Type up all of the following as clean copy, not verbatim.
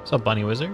What's up, Bunny Wizard?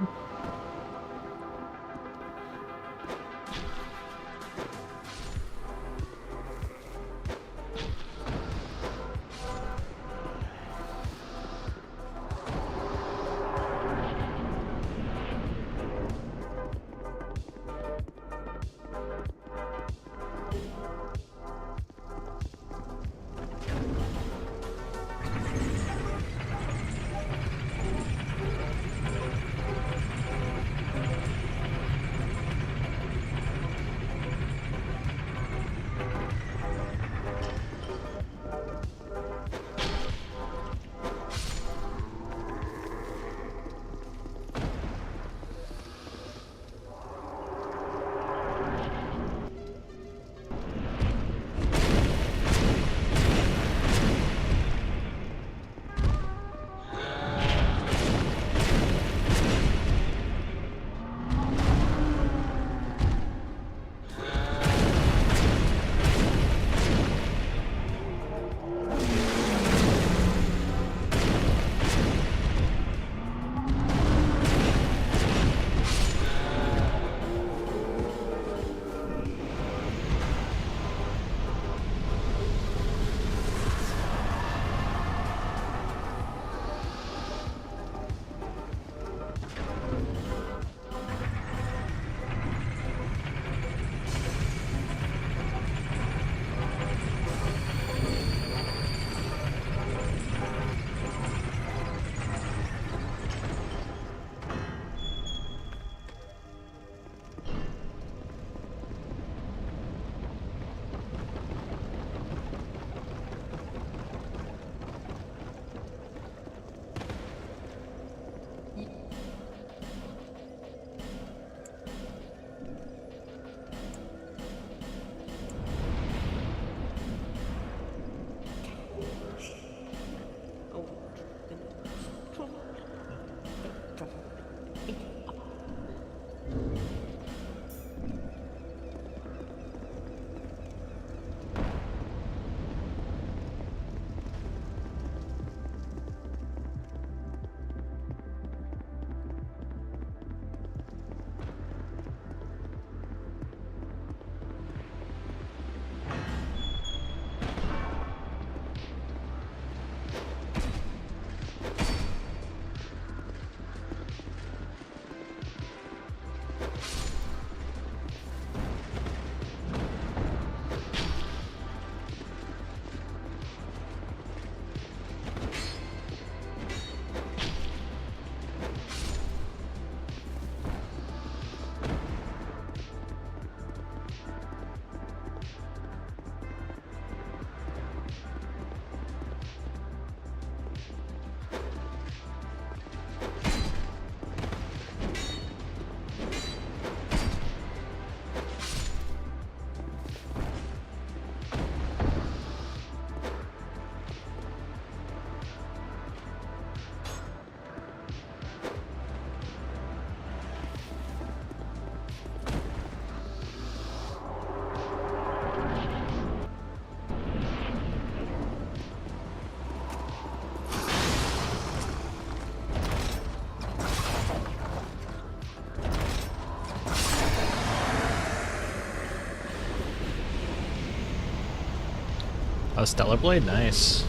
Oh, Stellar Blade, nice.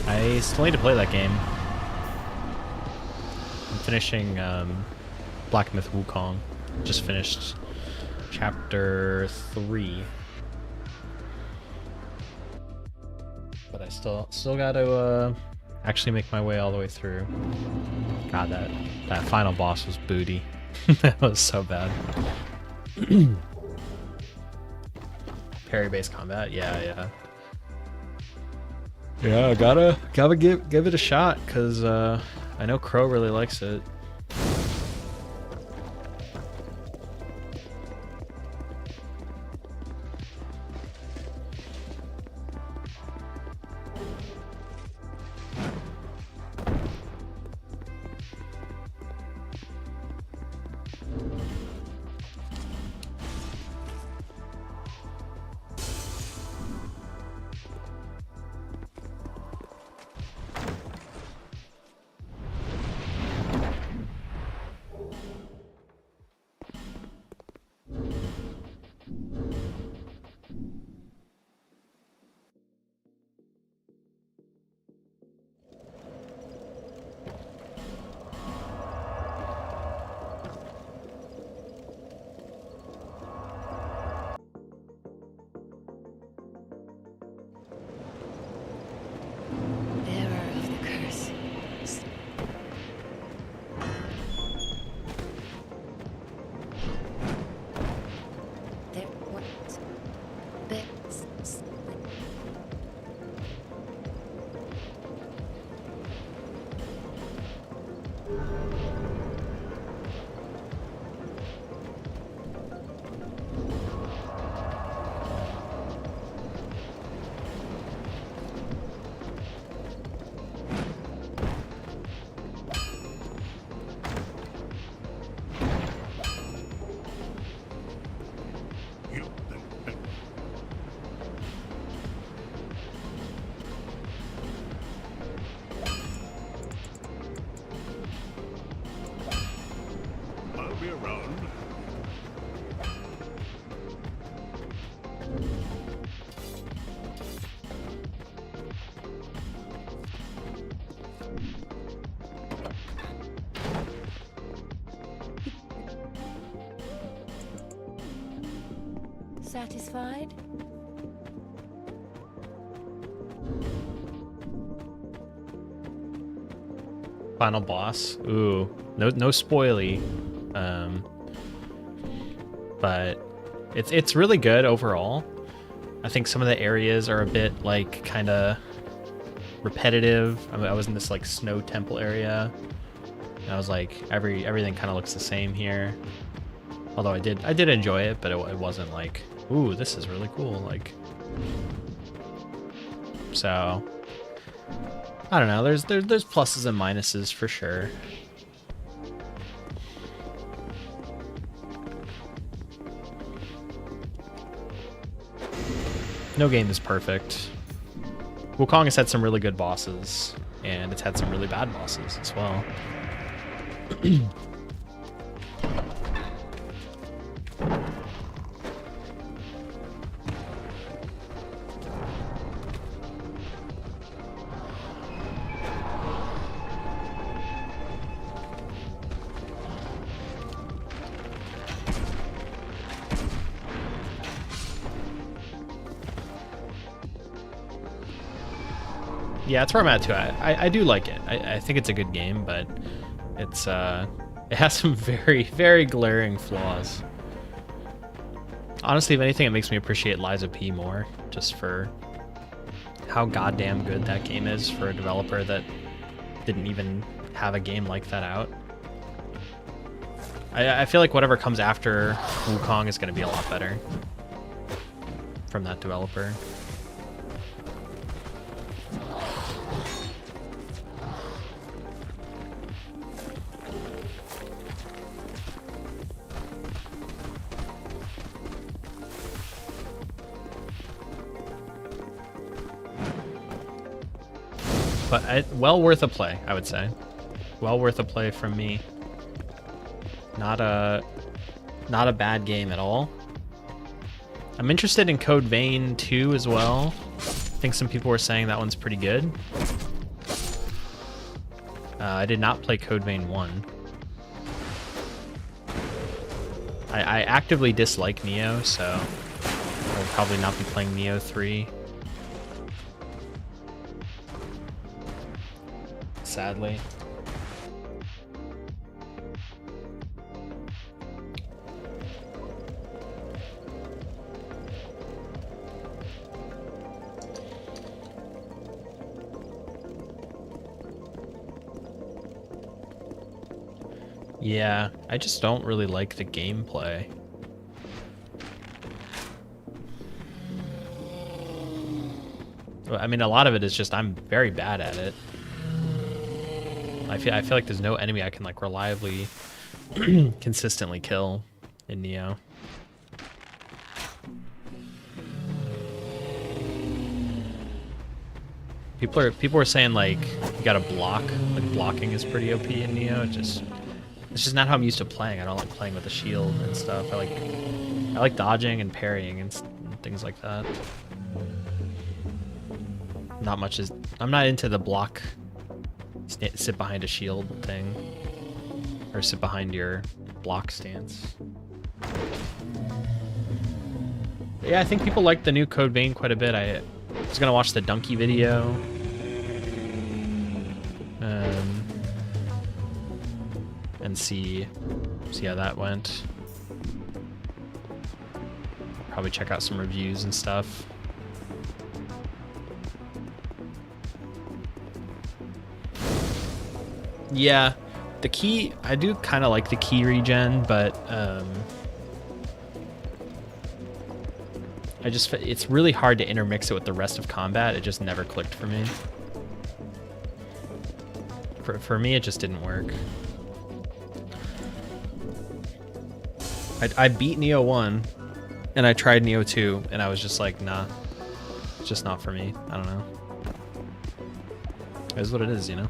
I still need to play that game. I'm finishing Black Myth Wukong. Just finished chapter 3. But I still got to actually make my way all the way through. God, that final boss was booty. That was so bad. Parry-based combat, yeah. Yeah, gotta give it a shot, cause I know Crow really likes it. Satisfied? Final boss. Ooh, no spoily. But it's really good overall. I think some of the areas are a bit like kind of repetitive. I mean, I was in this like snow temple area, and I was like everything kind of looks the same here. Although I did enjoy it, but it wasn't like, ooh, this is really cool. Like, so I don't know. There's pluses and minuses for sure. No game is perfect. Wukong has had some really good bosses, and it's had some really bad bosses as well. Yeah, that's where I'm at too. I do like it. I think it's a good game, but it's it has some very glaring flaws. Honestly, if anything, it makes me appreciate Liza P more, just for how goddamn good that game is for a developer that didn't even have a game like that out. I feel like whatever comes after Wukong is going to be a lot better from that developer. But well worth a play, I would say. Well worth a play from me. Not a bad game at all. I'm interested in Code Vein 2 as well. I think some people were saying that one's pretty good. I did not play Code Vein 1. I actively dislike Neo, so I will probably not be playing Neo 3. Sadly. Yeah, I just don't really like the gameplay. I mean, a lot of it is just I'm very bad at it. I feel like there's no enemy I can like reliably, consistently kill in Neo. People are saying like you gotta block, like blocking is pretty OP in Neo. It's just not how I'm used to playing. I don't like playing with a shield and stuff. I like dodging and parrying and things like that. Not much is. I'm not into the block, sit behind a shield thing, or sit behind your block stance. But yeah, I think people like the new Code Vein quite a bit. I was gonna watch the Donkey video. And see how that went. Probably check out some reviews and stuff. Yeah, the key, I do kind of like the key regen, but it's really hard to intermix it with the rest of combat. It just never clicked for me. For me, it just didn't work. I beat Neo 1, and I tried Neo 2, and I was just like, nah, it's just not for me. I don't know. It is what it is, you know?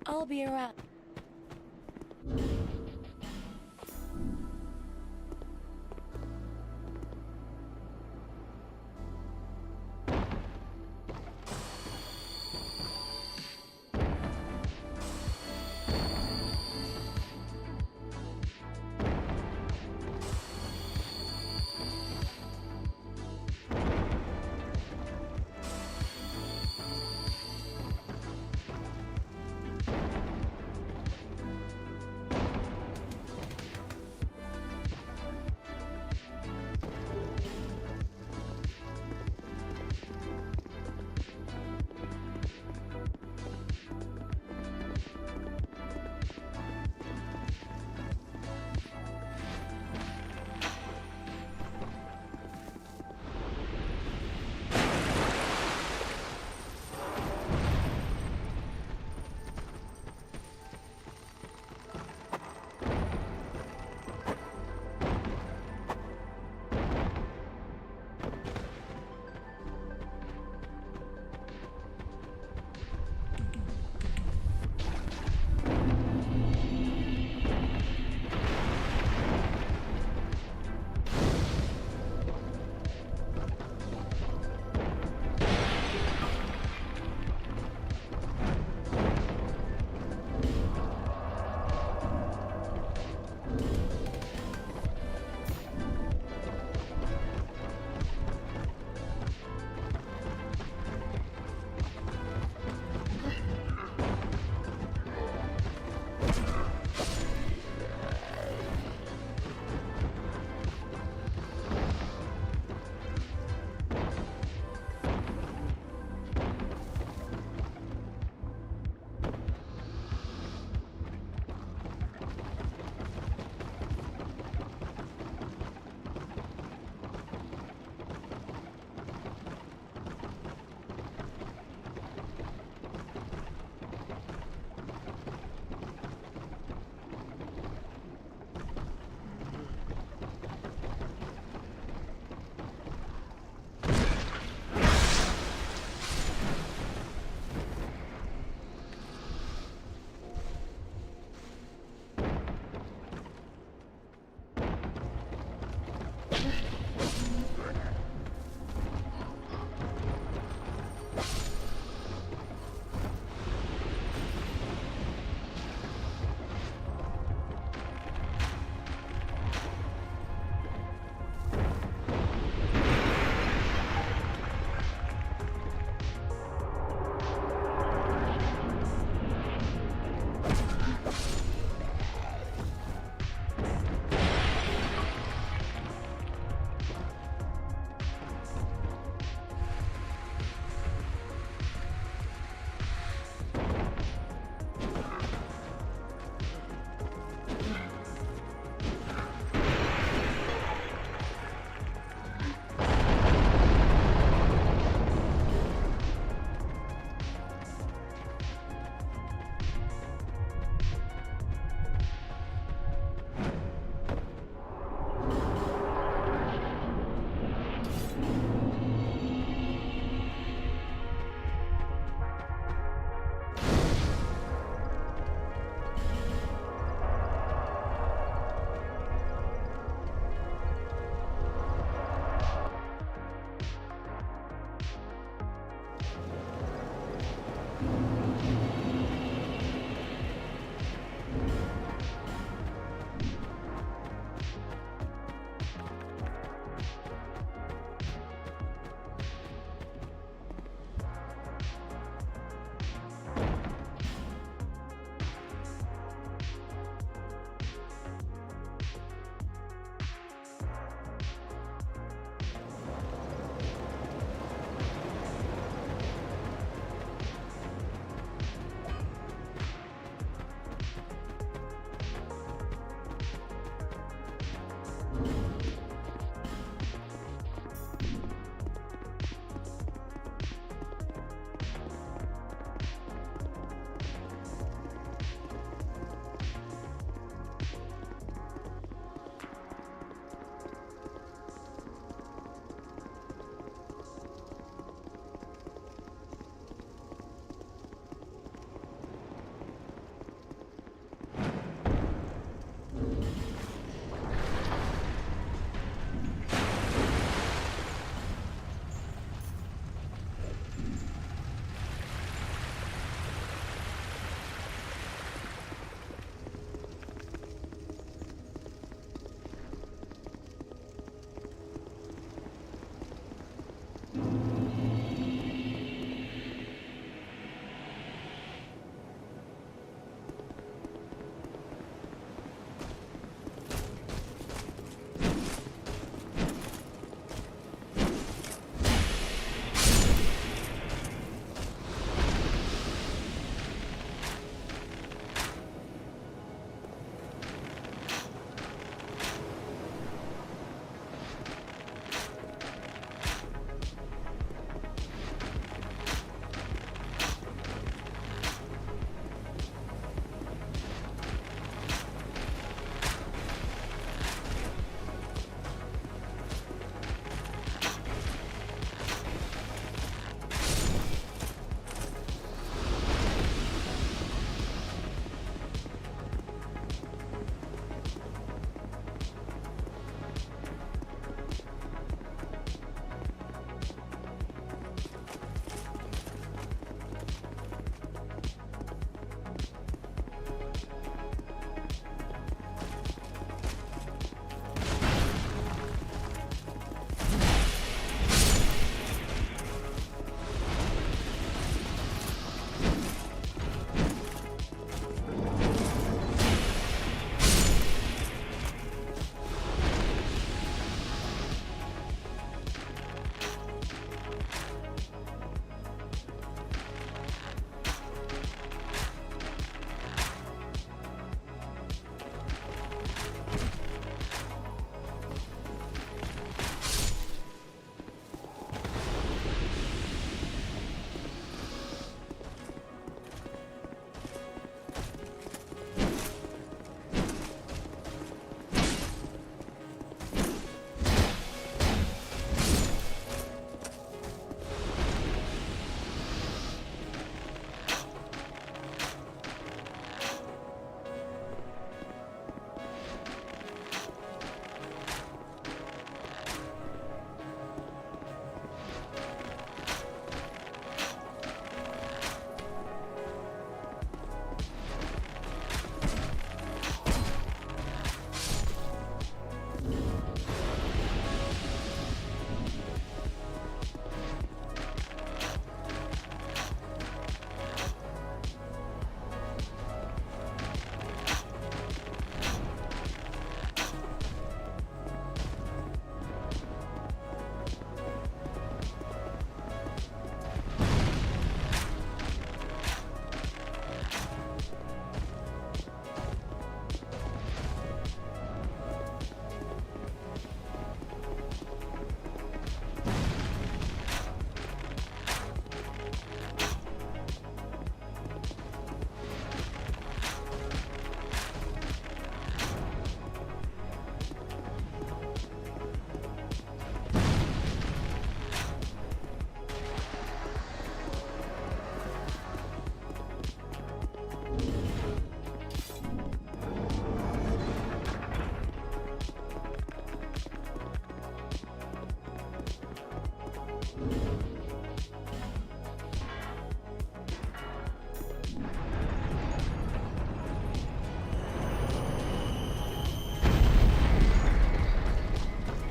I'll be around.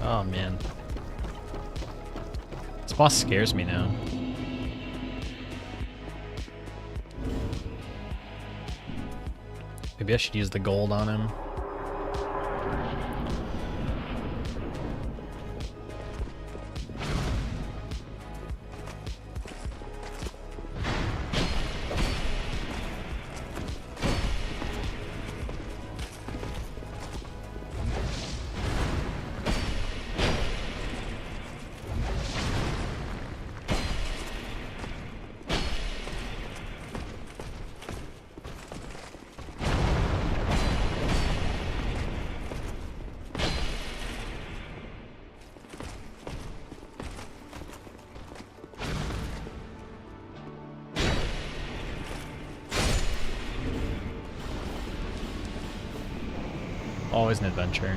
Oh man. This boss scares me now. Maybe I should use the gold on him. Always an adventure.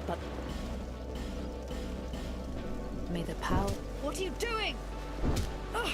But may the power. What are you doing? Ugh.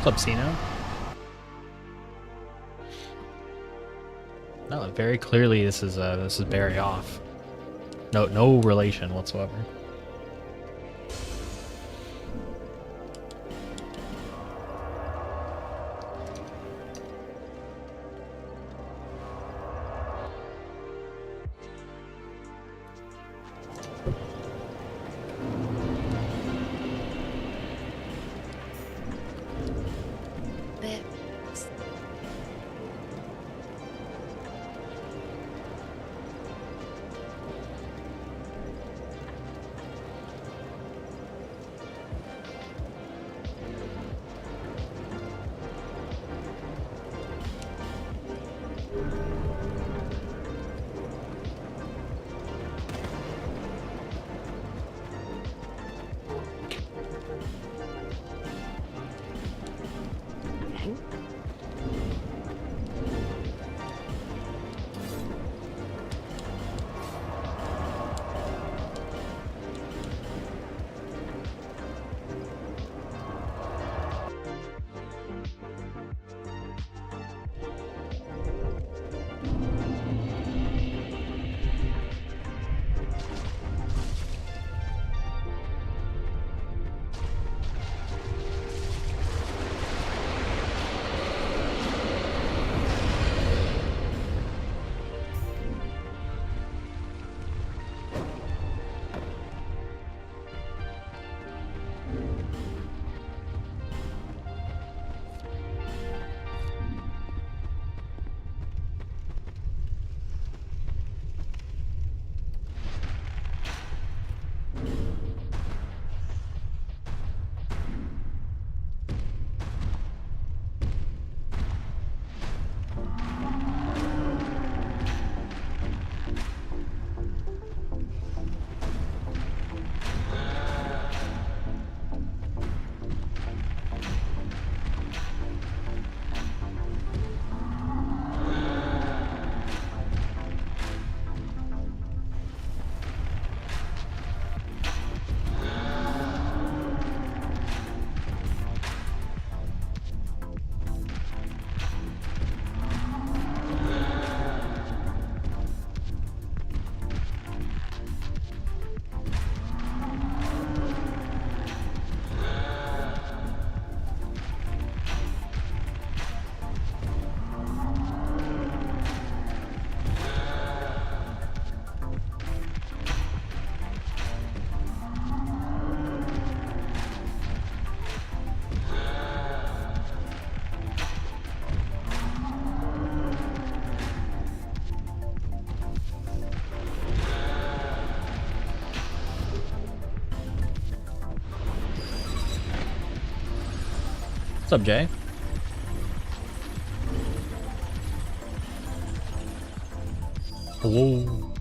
What's up, Sino? No, very clearly this is Barry off. No relation whatsoever. Bit. What's up, Jay? Whoa.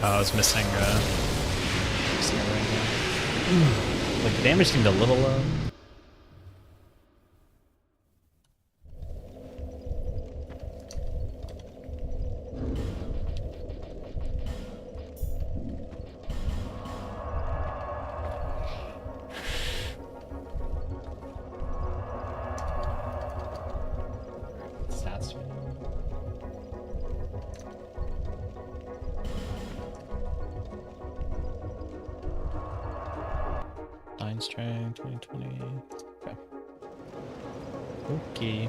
I was missing a ring here. Like the damage seemed a little low. Stats. 9 strength, 2020. Okay. Okay.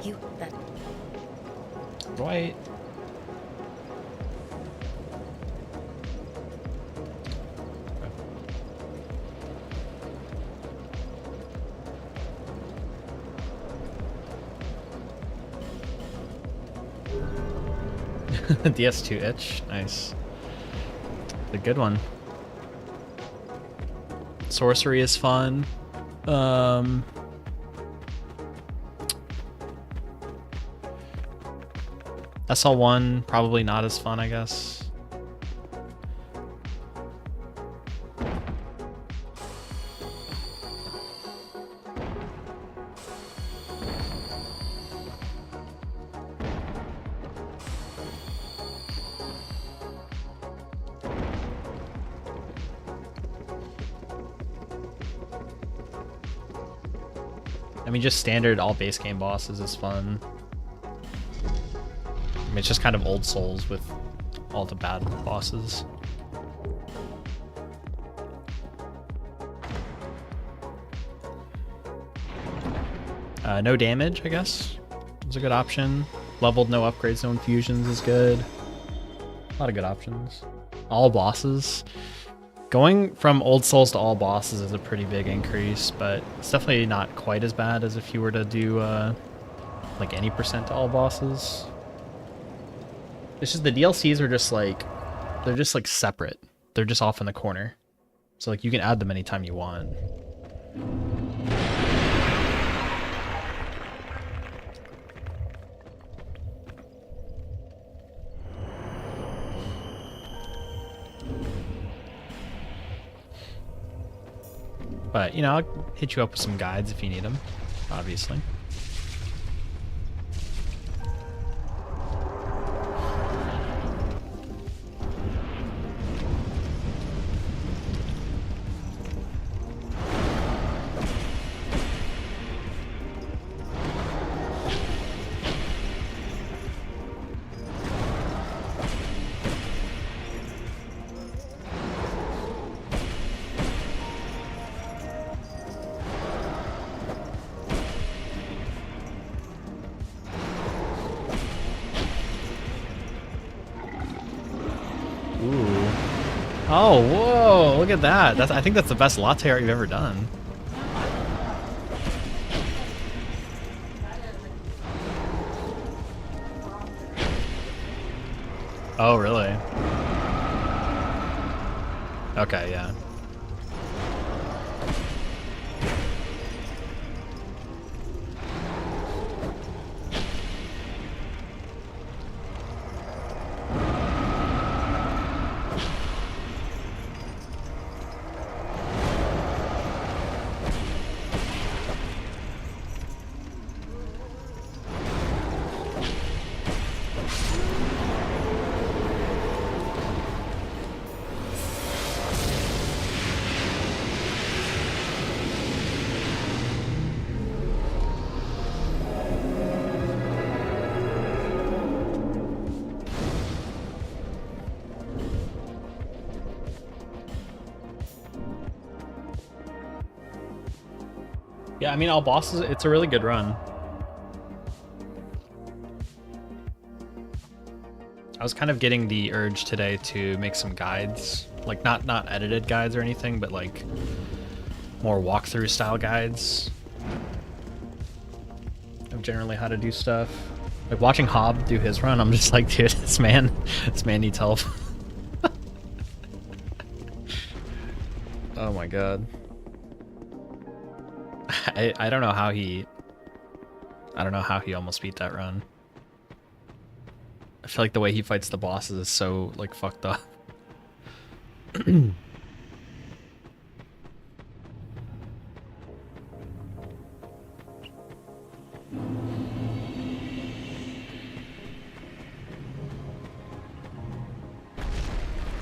You that Right. DS2 itch, nice. A good one. Sorcery is fun. SL1 probably not as fun, I guess. I mean, just standard all base game bosses is fun. I mean, it's just kind of old Souls with all the bad bosses. No damage, I guess, is a good option. Leveled, no upgrades, no infusions is good. A lot of good options. All bosses. Going from old Souls to all bosses is a pretty big increase, but it's definitely not quite as bad as if you were to do like any percent to all bosses. It's just the DLCs are just like, they're just like separate. They're just off in the corner. So like you can add them anytime you want. But, you know, I'll hit you up with some guides if you need them, obviously. Ooh. Oh, whoa, look at that. I think that's the best latte art you've ever done. Oh, really? Okay, yeah. Yeah, I mean, all bosses, it's a really good run. I was kind of getting the urge today to make some guides. Like, not edited guides or anything, but like more walkthrough style guides of generally how to do stuff. Like watching Hob do his run, I'm just like, dude, this man needs help. Oh my god. I don't know how he I don't know how he almost beat that run. I feel like the way he fights the bosses is so, like, fucked up.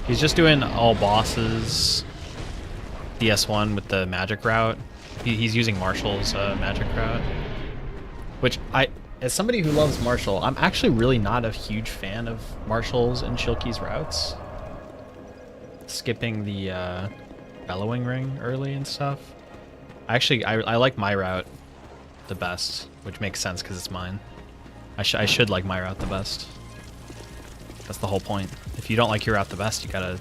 He's just doing all bosses DS1 with the magic route. He's using Marshall's magic route. Which, as somebody who loves Marshall, I'm actually really not a huge fan of Marshall's and Shilky's routes. Skipping the bellowing ring early and stuff. I like my route the best, which makes sense because it's mine. I should like my route the best. That's the whole point. If you don't like your route the best, you gotta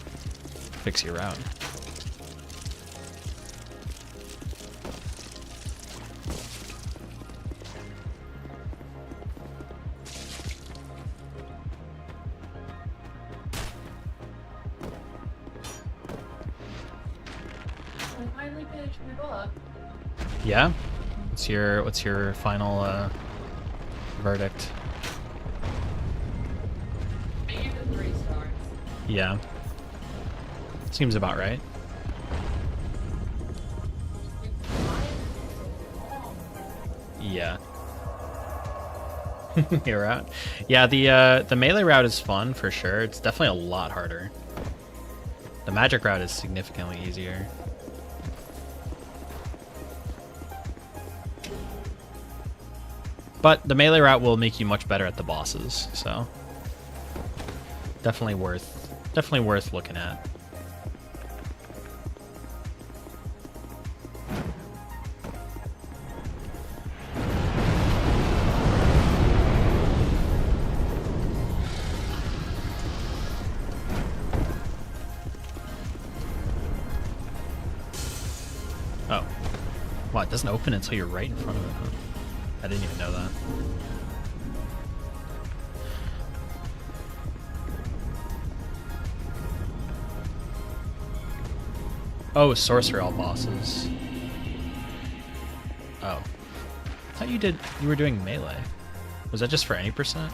fix your route. I finally finished my book. Yeah? What's your final verdict? I gave it 3 stars. Yeah. Seems about right. Yeah. You're out. Yeah, the melee route is fun for sure. It's definitely a lot harder. The magic route is significantly easier. But the melee route will make you much better at the bosses, so definitely worth looking at. Oh. Wow, it doesn't open until you're right in front of it, huh? I didn't even know that. Oh, sorcerer all bosses. Oh. I thought you were doing melee. Was that just for any percent?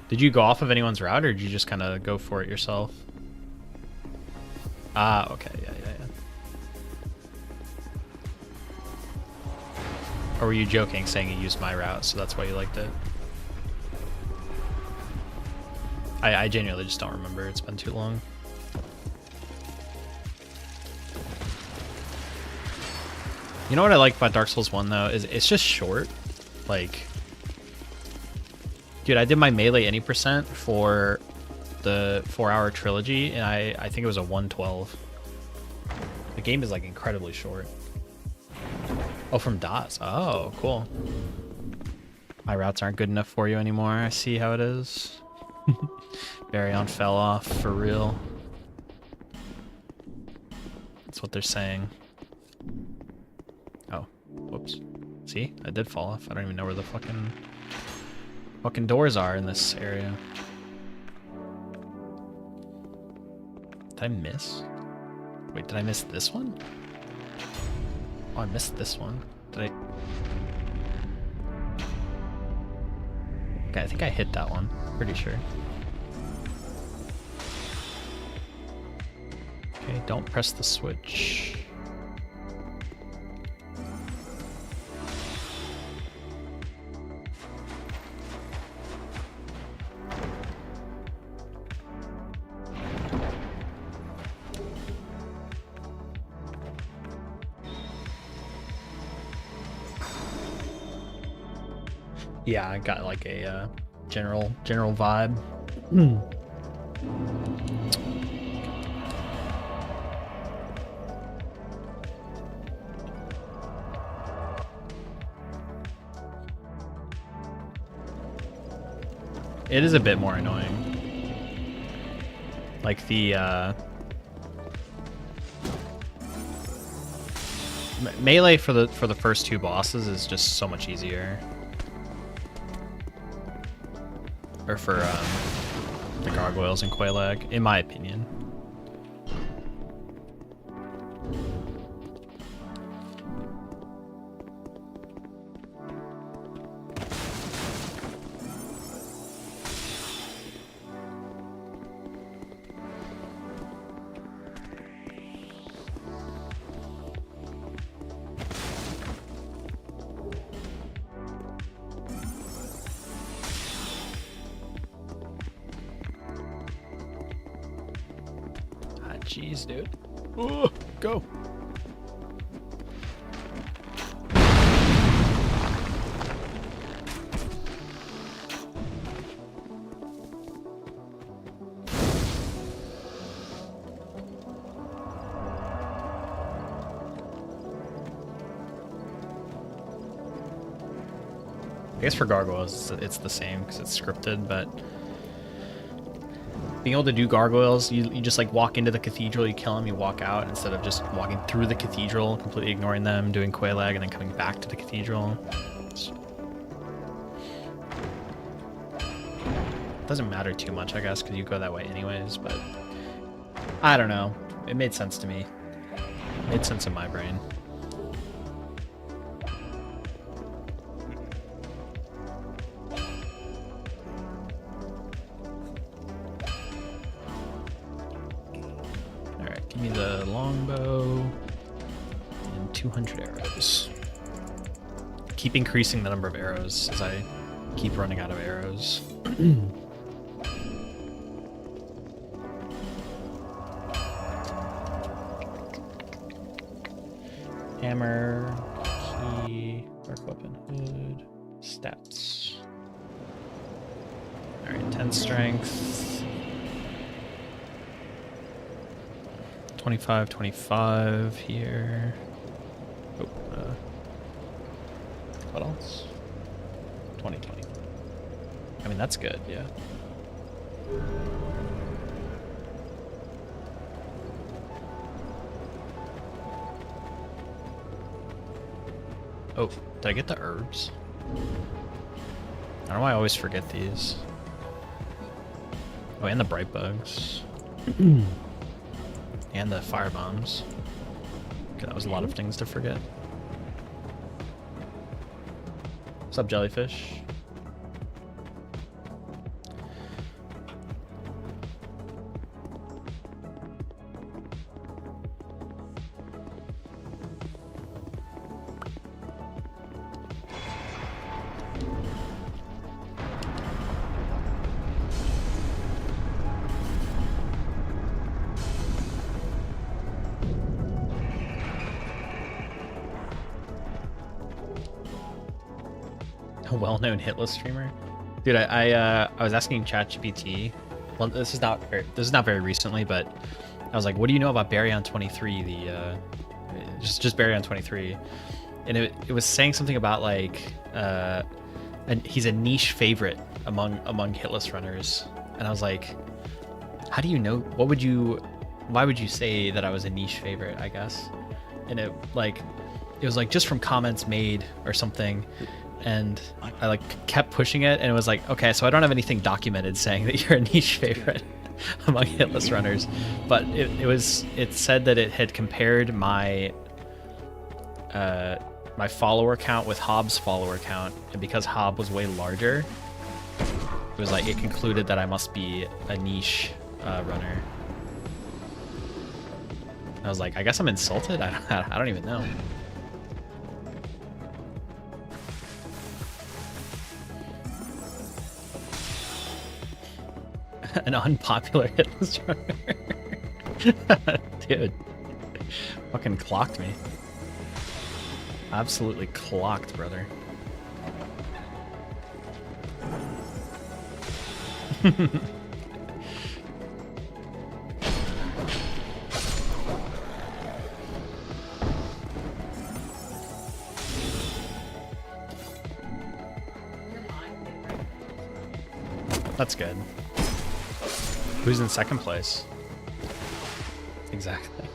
Did you go off of anyone's route, or did you just kind of go for it yourself? Ah, okay, yeah. Or were you joking, saying you used my route, so that's why you liked it? I genuinely just don't remember. It's been too long. You know what I like about Dark Souls 1, though, is it's just short. Like, dude, I did my melee any percent for the 4-hour trilogy, and I think it was a 112. The game is, like, incredibly short. Oh, from DOS. Oh, cool. My routes aren't good enough for you anymore. I see how it is. Baryon fell off for real. That's what they're saying. Oh, whoops. See? I did fall off. I don't even know where the fucking doors are in this area. Did I miss? Wait, did I miss this one? Oh, I missed this one. Did I? Okay, I think I hit that one. Pretty sure. Okay, don't press the switch. Yeah, I got like a general vibe. It is a bit more annoying. Like the melee for the first 2 bosses is just so much easier. or for the gargoyles and Quelaag, in my opinion. Jeez, dude. Ooh, go. I guess for gargoyles, it's the same because it's scripted, but being able to do gargoyles, you just like walk into the cathedral, you kill them, you walk out instead of just walking through the cathedral, completely ignoring them, doing Quelaag, and then coming back to the cathedral. It doesn't matter too much, I guess, because you go that way anyways, but I don't know. It made sense to me. It made sense in my brain. Give me the longbow and 200 arrows. Keep increasing the number of arrows as I keep running out of arrows. Hammer, key, dark weapon, hood, stats. Alright, 10 strength. 25, 25 here. Oh, what else? 20, 20. I mean, that's good, yeah. Oh, did I get the herbs? I don't know why I always forget these. Oh, and the bright bugs. And the fire bombs. Okay, that was a lot of things to forget. What's up, jellyfish? A well-known hitless streamer, dude. I was asking ChatGPT. Well, this is not very recently, but I was like, "What do you know about Baryon 23?" The just Baryon 23, and it was saying something about like, and he's a niche favorite among hitless runners, and I was like, "How do you know? Why would you say that I was a niche favorite?" I guess, and it was like just from comments made or something. And I like kept pushing it, and it was like, okay, so I don't have anything documented saying that you're a niche favorite among hitless runners, but it said that it had compared my my follower count with Hobbs' follower count, and because Hobb was way larger, it was like it concluded that I must be a niche runner. I was like, I guess I'm insulted. I don't even know. An unpopular hitless runner. Dude. Fucking clocked me. Absolutely clocked, brother. That's good. Who's in second place? Exactly.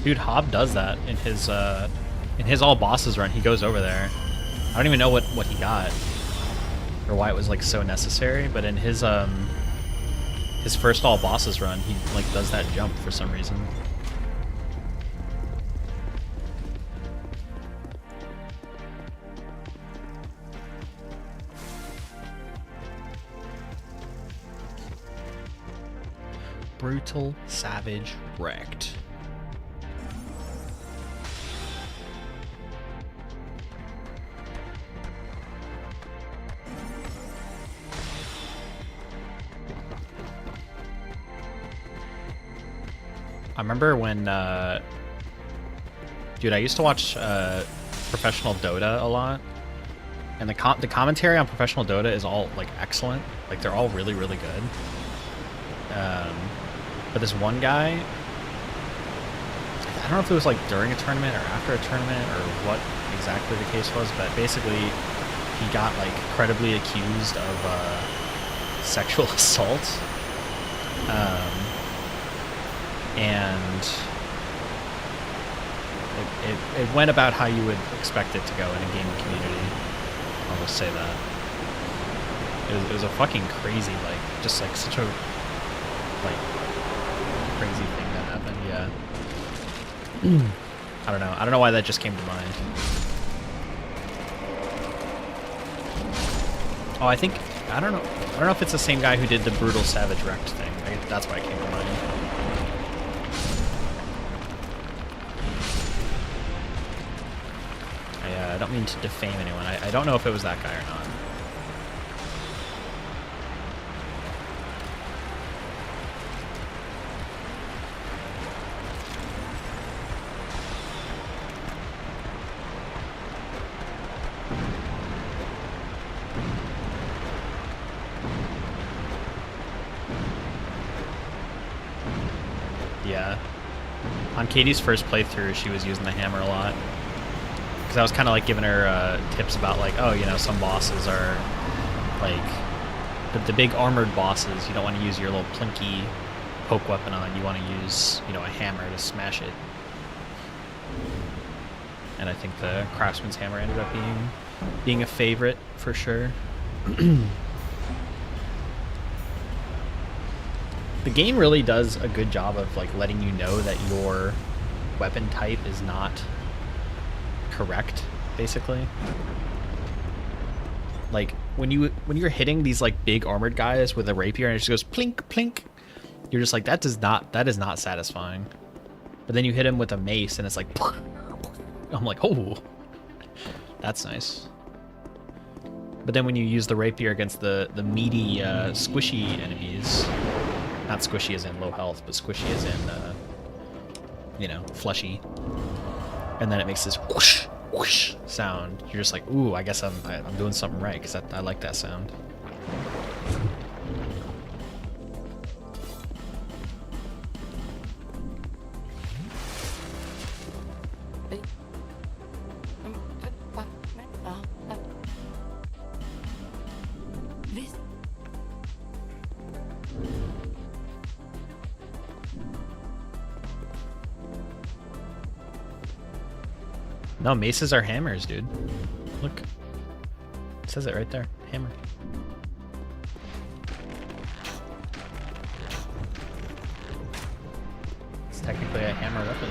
Dude, Hob does that in his all bosses run. He goes over there. I don't even know what he got or why it was like so necessary, but in his first all bosses run, he like does that jump for some reason. Brutal, savage, wrecked. I remember when, dude, I used to watch Professional Dota a lot, and the commentary on Professional Dota is all like excellent. Like they're all really, really good. But this one guy, I don't know if it was like during a tournament or after a tournament or what exactly the case was, but basically he got like credibly accused of sexual assault. And it went about how you would expect it to go in a gaming community. I'll just say that. It was a fucking crazy, like, just like such a, like, crazy thing that happened, yeah. I don't know. I don't know why that just came to mind. Oh, I think, I don't know if it's the same guy who did the Brutal Savage Wrecked thing. That's why it came to mind. I don't mean to defame anyone. I don't know if it was that guy or not. Yeah. On Katie's first playthrough, she was using the hammer a lot. Because I was kind of like giving her tips about like, oh, you know, some bosses are like the big armored bosses. You don't want to use your little plinky poke weapon on. You want to use, you know, a hammer to smash it. And I think the Craftsman's hammer ended up being a favorite for sure. The game really does a good job of like letting you know that your weapon type is not correct, basically. Like when you're hitting these like big armored guys with a rapier and it just goes plink plink, you're just like that is not satisfying. But then you hit him with a mace and it's like I'm like, oh, that's nice. But then when you use the rapier against the meaty squishy enemies, not squishy as in low health, but squishy as in you know, fleshy, and then it makes this whoosh whoosh sound. You're just like, ooh, I guess I'm doing something right, because I like that sound. No, maces are hammers, dude. Look. It says it right there. Hammer. It's technically a hammer weapon.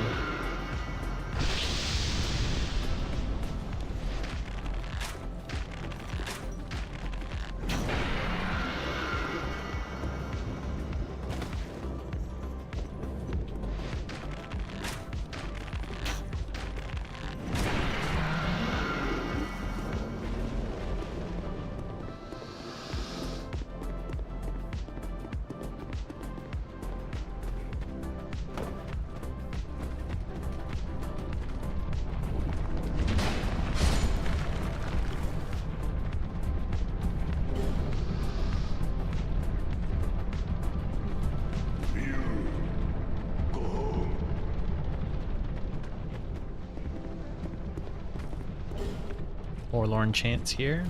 Forlorn chance here.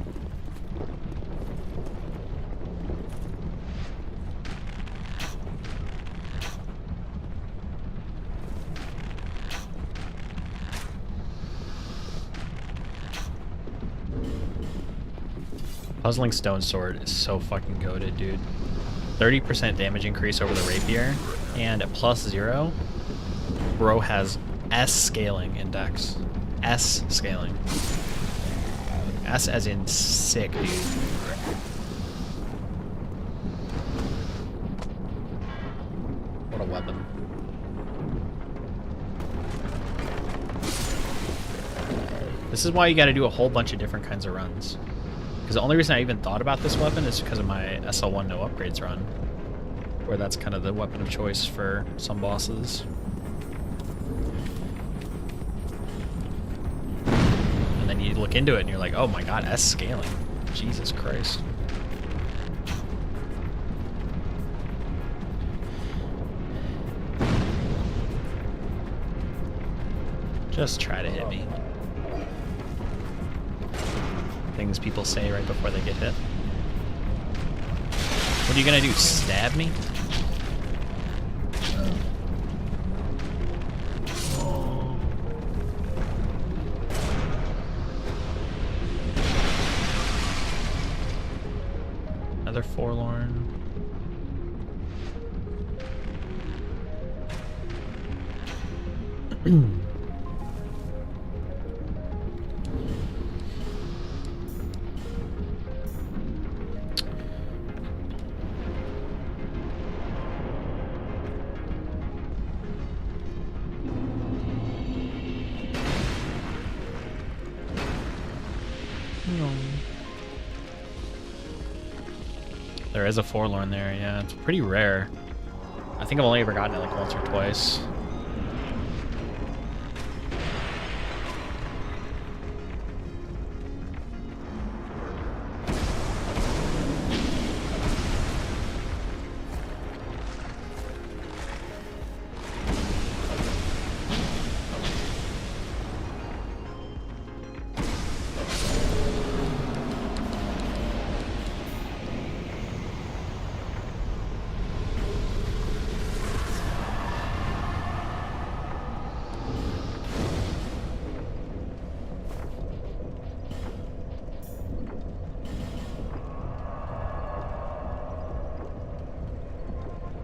Puzzling Stone Sword is so fucking goated, dude. 30% damage increase over the rapier, and at +0, bro has S scaling index. S scaling. S as in sick, dude. What a weapon. This is why you gotta do a whole bunch of different kinds of runs. Because the only reason I even thought about this weapon is because of my SL1 no upgrades run, where that's kind of the weapon of choice for some bosses. And then you look into it and you're like, oh my god, S scaling. Jesus Christ. Just try to hit me. Things people say right before they get hit. What are you gonna do, stab me? Another forlorn. There is a forlorn there, yeah. It's pretty rare. I think I've only ever gotten it like once or twice.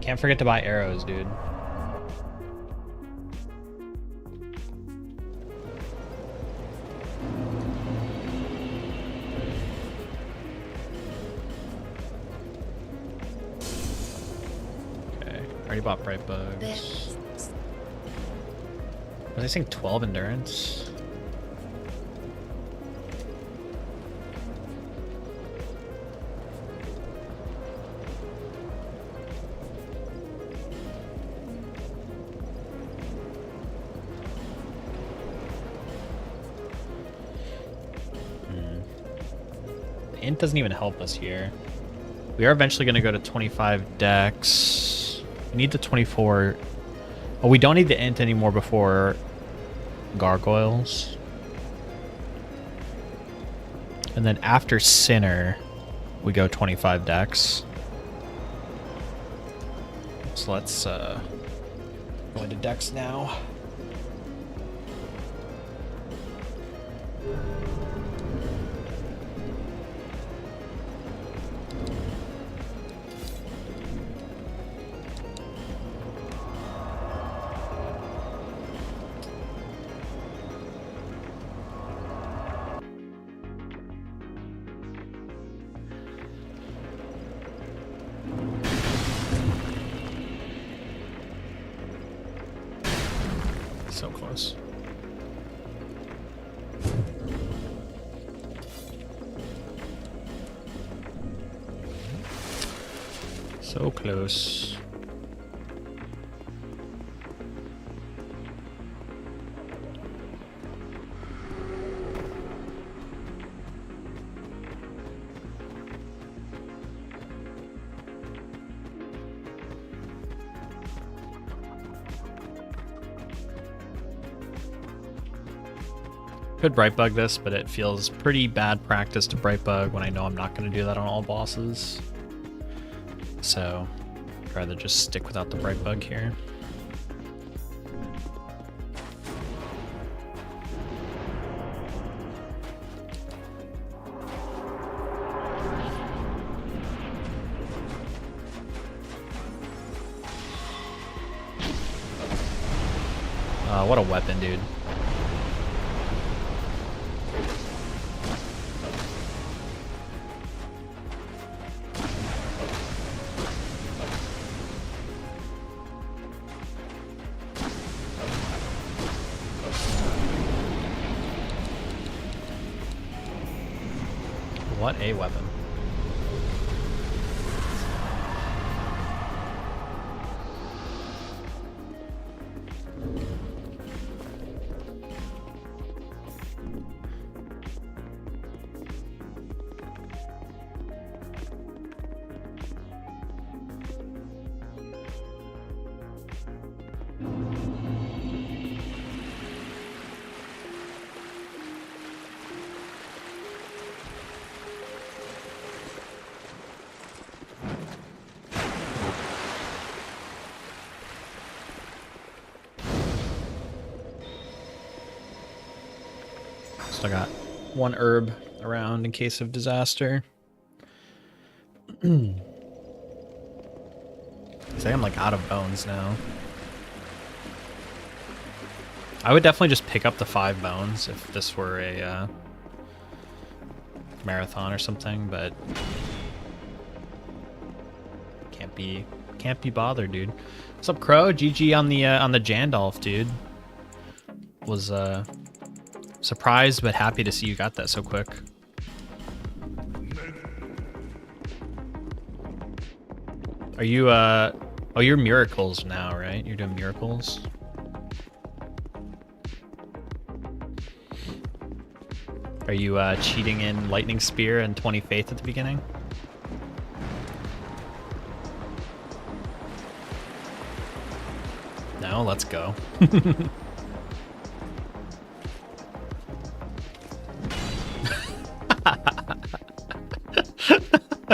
Can't forget to buy arrows, dude. Okay, already bought bright bugs. Was I saying 12 endurance? Int doesn't even help us here. We are eventually going to go to 25 dex. We need the 24. Oh, we don't need the int anymore before gargoyles. And then after Sinner, we go 25 dex. So let's go into dex now. So close. So close. Could Brightbug this, but it feels pretty bad practice to Brightbug when I know I'm not going to do that on all bosses. So, I'd rather just stick without the Brightbug here. Oh, what a weapon, dude. What a weapon. Still got one herb around in case of disaster. I think I'm like out of bones now. I would definitely just pick up the 5 bones if this were a marathon or something, but can't be bothered, dude. What's up, Crow? GG on the Jandolf, dude. Was surprised but happy to see you got that so quick. Are you oh, you're miracles now, right? You're doing miracles. Are you cheating in Lightning Spear and 20 Faith at the beginning? No, let's go.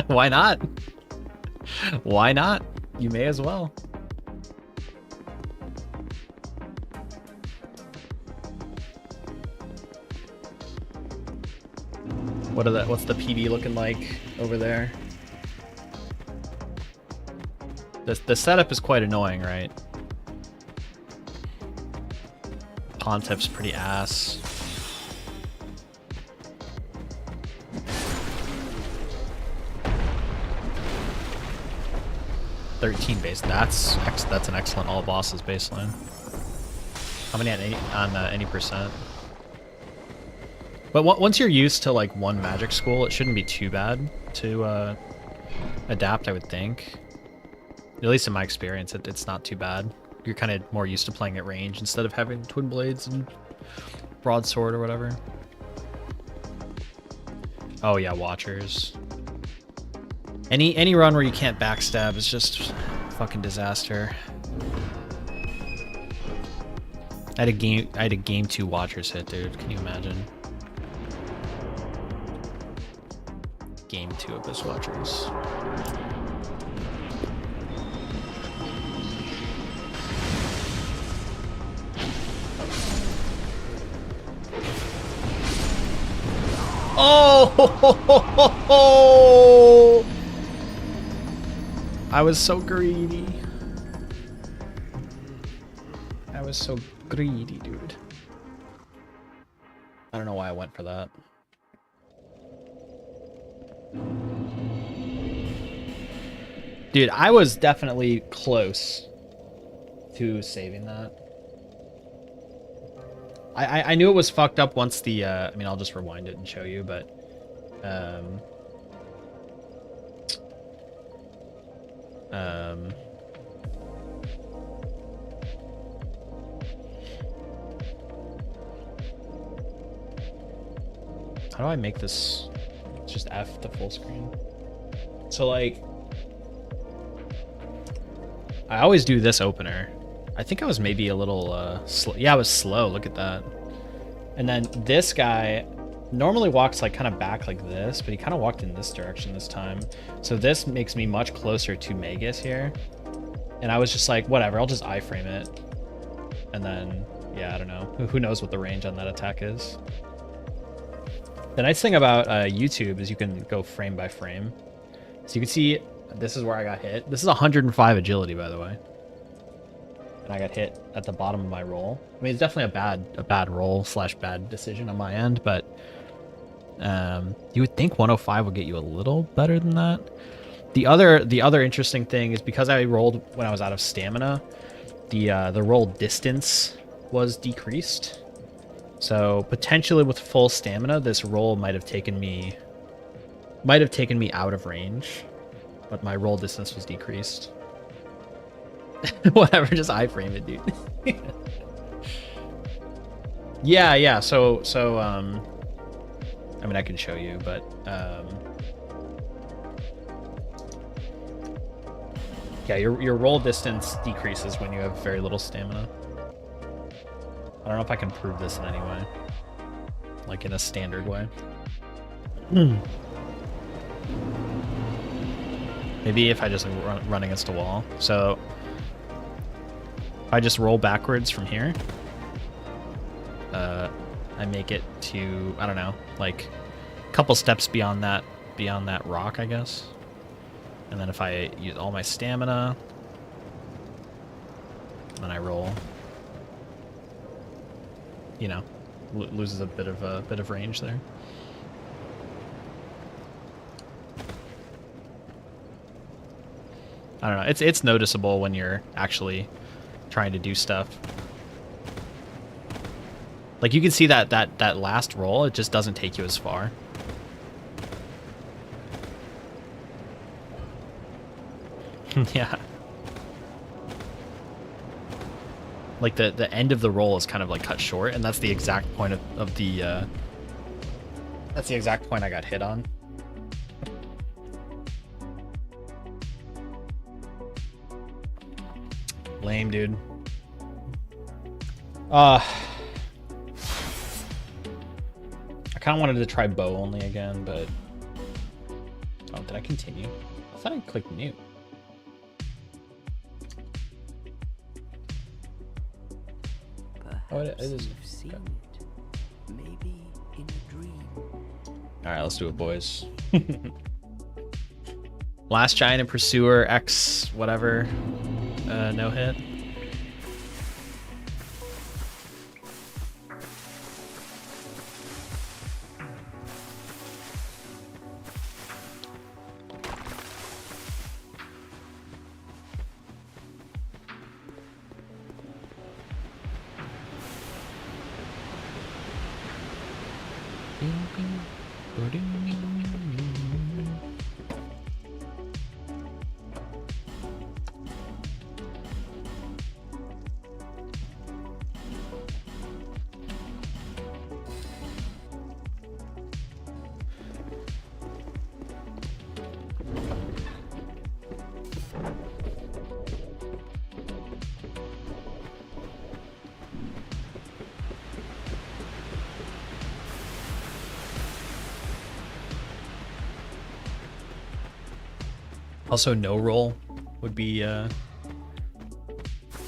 Why not? Why not? You may as well. What's the PD looking like over there? The setup is quite annoying, right? Pontiff's pretty ass. $13 base. That's an excellent all bosses baseline. How many on any percent? But once you're used to like one magic school, it shouldn't be too bad to adapt, I would think. At least in my experience, it's not too bad. You're kind of more used to playing at range instead of having twin blades and broadsword or whatever. Oh yeah, Watchers. Any run where you can't backstab is just fucking disaster. I had a game 2 Watchers hit, dude. Can you imagine? Game 2 of this Watchers. Oh! I was so greedy. I was so greedy, dude. I don't know why I went for that. Dude, I was definitely close to saving that. I knew it was fucked up once the, I mean, I'll just rewind it and show you, but, how do I make this just F to full screen? So like, I always do this opener. I think I was maybe a little slow. Yeah, I was slow. Look at that. And then this guy normally walks like kind of back like this, but he kind of walked in this direction this time. So this makes me much closer to Magus here. And I was just like, whatever, I'll just iframe it. And then, yeah, I don't know. Who knows what the range on that attack is. The nice thing about YouTube is you can go frame by frame. So you can see this is where I got hit. This is 105 agility, by the way. and I got hit at the bottom of my roll. I mean, it's definitely a bad roll / bad decision on my end, but you would think 105 would get you a little better than that. The other interesting thing is because I rolled when I was out of stamina, the roll distance was decreased. So potentially with full stamina, this roll might have taken me out of range, but my roll distance was decreased. Whatever, just iframe it, dude. Yeah. So I mean, I can show you, but yeah, your roll distance decreases when you have very little stamina. I don't know if I can prove this in any way, like in a standard way. Maybe if I just run against a wall. So if I just roll backwards from here, I make it to, I don't know, like a couple steps beyond that rock, I guess. And then if I use all my stamina, then I roll, you know, loses a bit of range there. I don't know. It's noticeable when you're actually trying to do stuff. Like you can see that last roll, it just doesn't take you as far. Yeah. Like the end of the roll is kind of like cut short, and that's the exact point of the that's the exact point I got hit on. Lame, dude. I kind of wanted to try bow only again, but oh, did I continue? I thought I clicked mute. Oh, it is. You've seen it. Maybe in a dream. All right, let's do it, boys. Last Giant and Pursuer X whatever, no hit. Also, no roll would be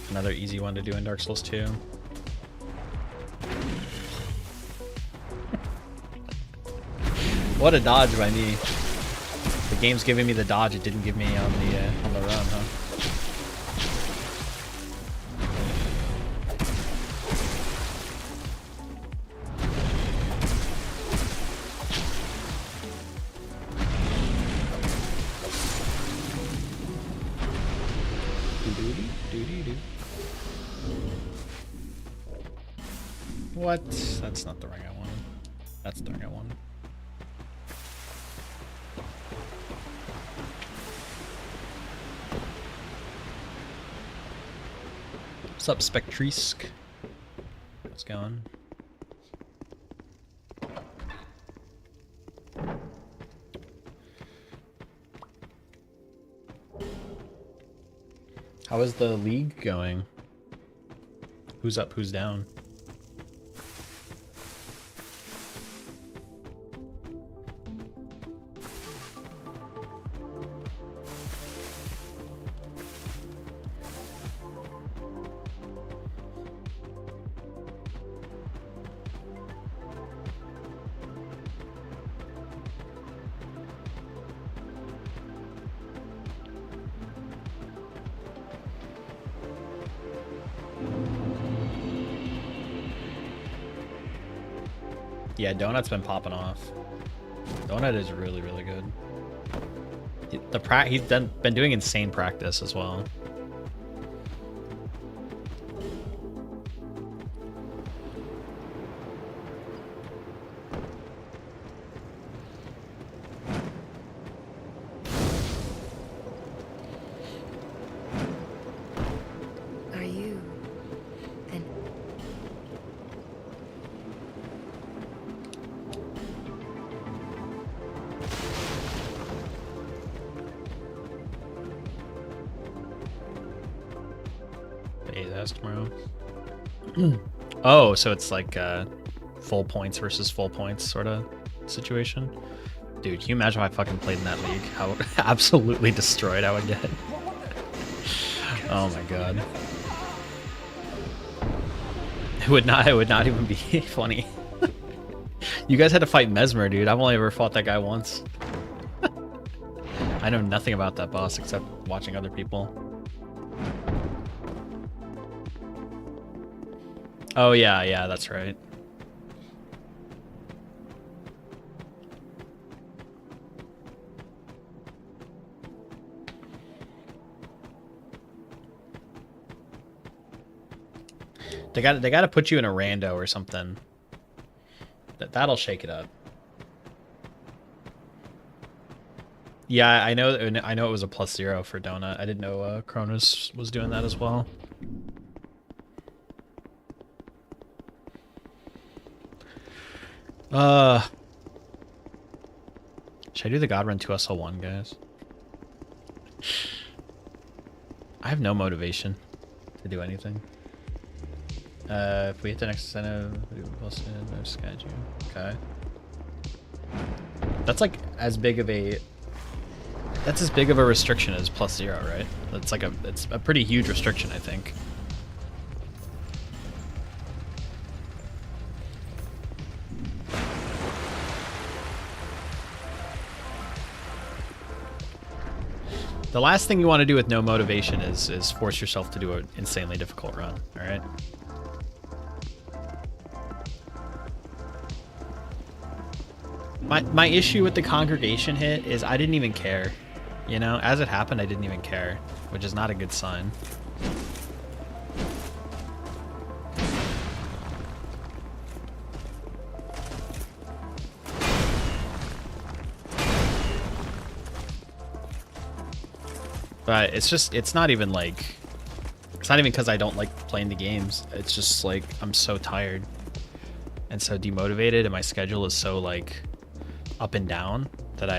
another easy one to do in Dark Souls 2. What a dodge by me. The game's giving me the dodge it didn't give me on the run, huh? What? That's not the ring I wanted. That's the ring I wanted. What's up, Spectrisk? How's it going? How is the league going? Who's up, who's down? Yeah, Donut's been popping off. Donut is really, really good. He's been doing insane practice as well. Are you an That's tomorrow. Oh, so it's like full points versus full points sort of situation. Dude, can you imagine if I fucking played in that league? How absolutely destroyed I would get. Oh my god. It would not even be funny. You guys had to fight Mesmer, dude. I've only ever fought that guy once. I know nothing about that boss except watching other people. Oh yeah, that's right. They got to put you in a rando or something. That'll shake it up. Yeah, I know it was a +0 for Donut. I didn't know Cronus was doing that as well. Should I do the God Run 2SL1, guys? I have no motivation to do anything. If we hit the next incentive, no schedule. Okay. That's like as big of a restriction as +0, right? That's like it's a pretty huge restriction, I think. The last thing you want to do with no motivation is force yourself to do an insanely difficult run, all right? My issue with the congregation hit is I didn't even care. You know, as it happened, I didn't even care, which is not a good sign. But it's not even like, it's not even because I don't like playing the games. It's just like, I'm so tired and so demotivated, and my schedule is so like up and down that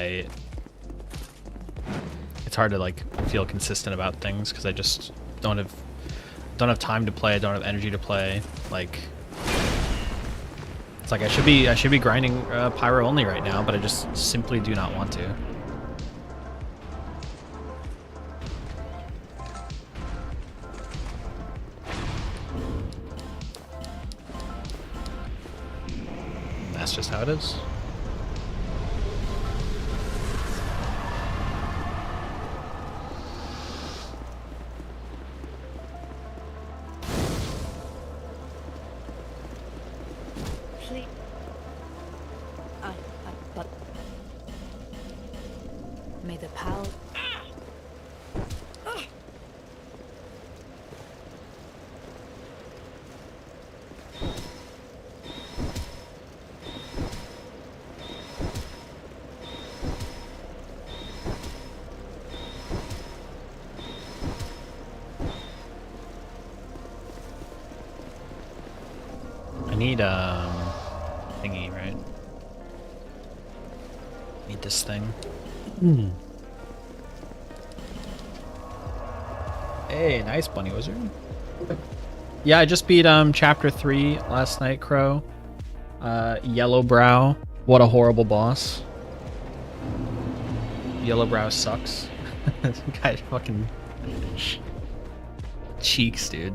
it's hard to like feel consistent about things because I just don't have time to play. I don't have energy to play. Like, it's like I should be grinding Pyro only right now, but I just simply do not want to. That's just how it is. please? But may the power. I need thingy, right? Need this thing. Hey, nice bunny wizard. Yeah, I just beat chapter 3 last night, Crow. Yellowbrow. What a horrible boss. Yellowbrow sucks. This guy's fucking cheeks, dude.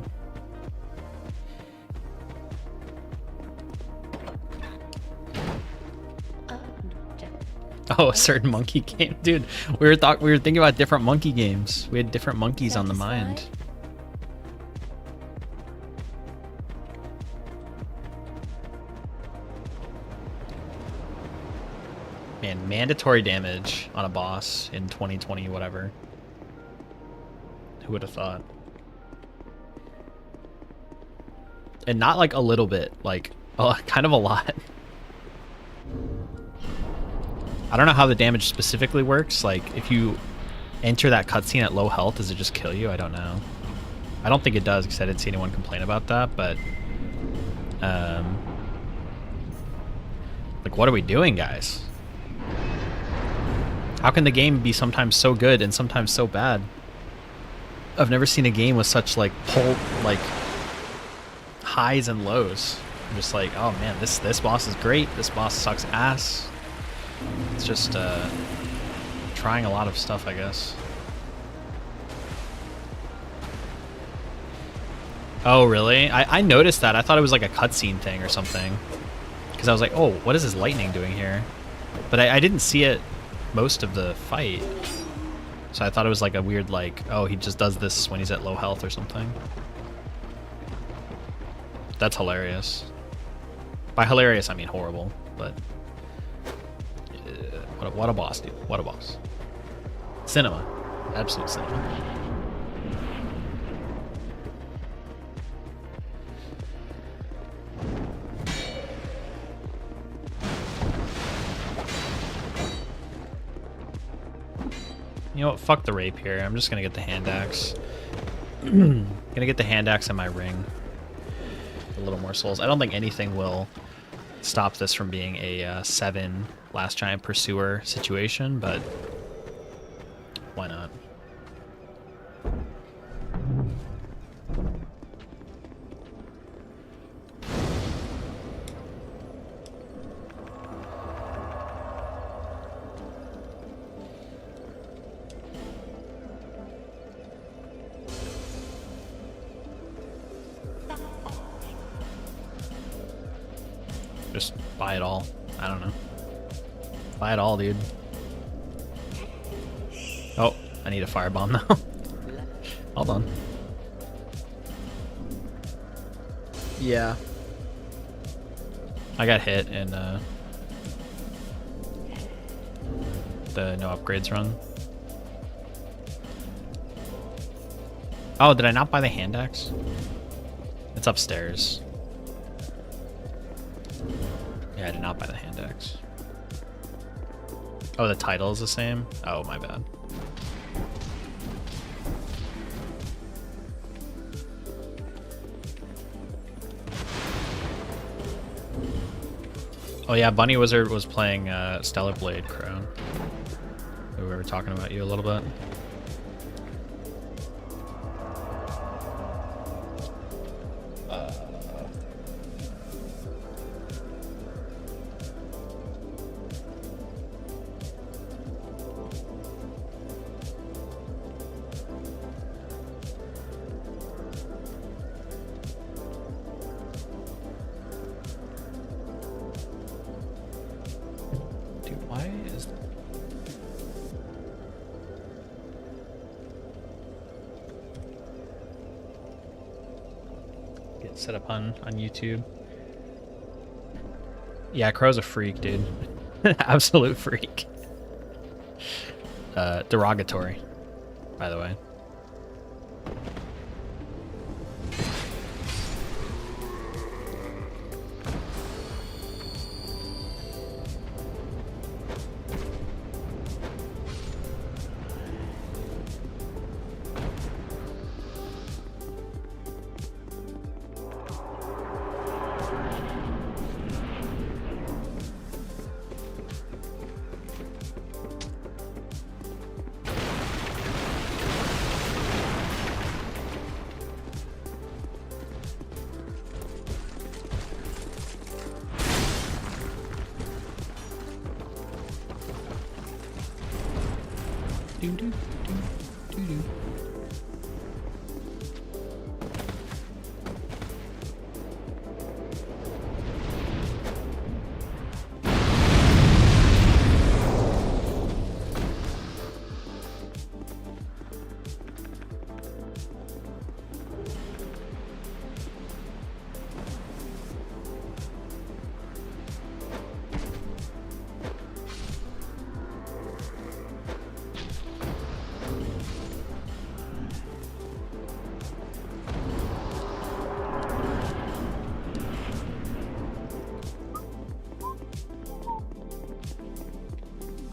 Oh, a certain monkey game, dude. We were thinking about different monkey games. We had different monkeys on the mind. Man, mandatory damage on a boss in 2020, whatever. Who would have thought? And not like a little bit, like kind of a lot. I don't know how the damage specifically works. Like, if you enter that cutscene at low health, does it just kill you? I don't know. I don't think it does, because I didn't see anyone complain about that, but... like, what are we doing, guys? How can the game be sometimes so good and sometimes so bad? I've never seen a game with such, like, highs and lows. I'm just like, oh man, this boss is great. This boss sucks ass. It's just trying a lot of stuff, I guess. Oh, really? I noticed that. I thought it was like a cutscene thing or something. Because I was like, oh, what is this lightning doing here? But I didn't see it most of the fight. So I thought it was like a weird, like, oh, he just does this when he's at low health or something. That's hilarious. By hilarious, I mean horrible, but... what a boss, dude. What a boss. Cinema. Absolute cinema. You know what? Fuck the rape here. I'm just gonna get the hand axe. Gonna get the hand axe and my ring. A little more souls. I don't think anything will stop this from being a 7 Last Giant Pursuer situation, but why not? Just buy it all. I don't know. Buy it all, dude. Oh, I need a firebomb now. Hold on. Yeah. I got hit in the no upgrades run. Oh, did I not buy the hand axe? It's upstairs. Yeah, I did not buy the hand axe. Oh, the title is the same? Oh, my bad. Oh yeah, Bunny Wizard was playing Stellar Blade Crown. We were talking about you a little bit. Set up on YouTube. Yeah, Crow's a freak, dude. Absolute freak. Derogatory, by the way.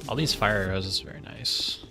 All these fire arrows is very nice.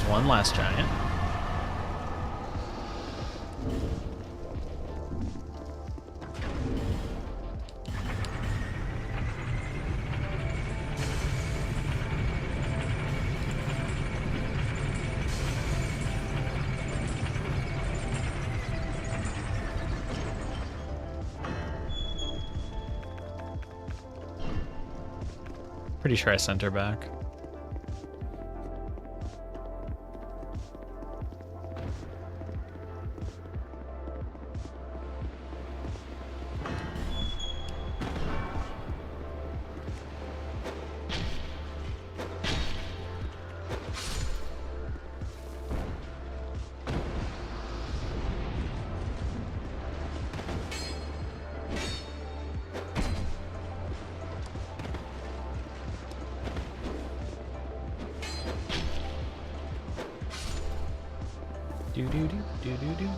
One last giant. Pretty sure I sent her back. Do do do do do do.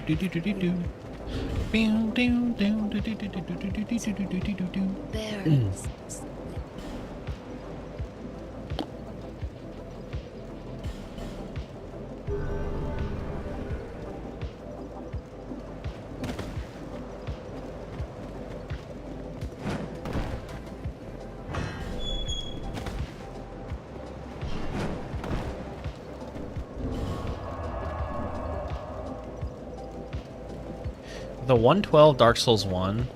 Do do do do. Berries. The 112 Dark Souls 1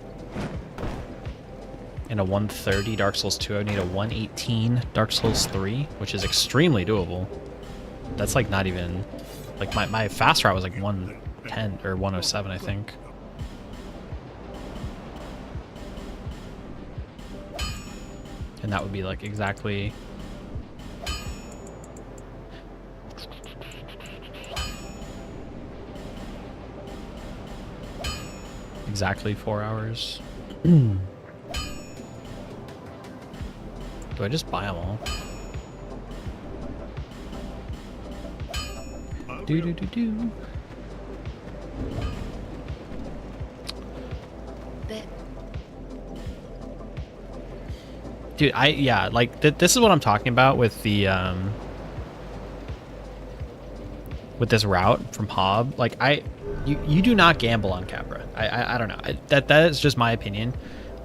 and a 130 Dark Souls 2, I would need a 118 Dark Souls 3, which is extremely doable. That's like not even... Like my fast route was like 110 or 107, I think. And that would be like exactly... Exactly 4 hours. Do I just buy them all? Do do do do. There. Dude, yeah, like this is what I'm talking about with the with this route from Hob. Like you do not gamble on Capra. I don't know. That is just my opinion.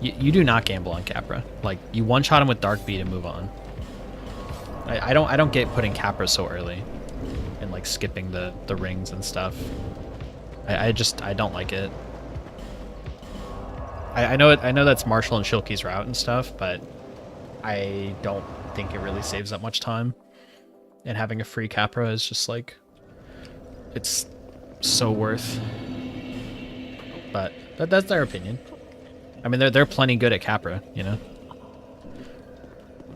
You do not gamble on Capra. Like you one shot him with Dark Beat and move on. I don't get putting Capra so early and like skipping the rings and stuff. I don't like it. I know that's Marshall and Shilky's route and stuff, but I don't think it really saves that much time. And having a free Capra is just like, it's so worth. But that's their opinion. I mean, they're plenty good at Capra, you know.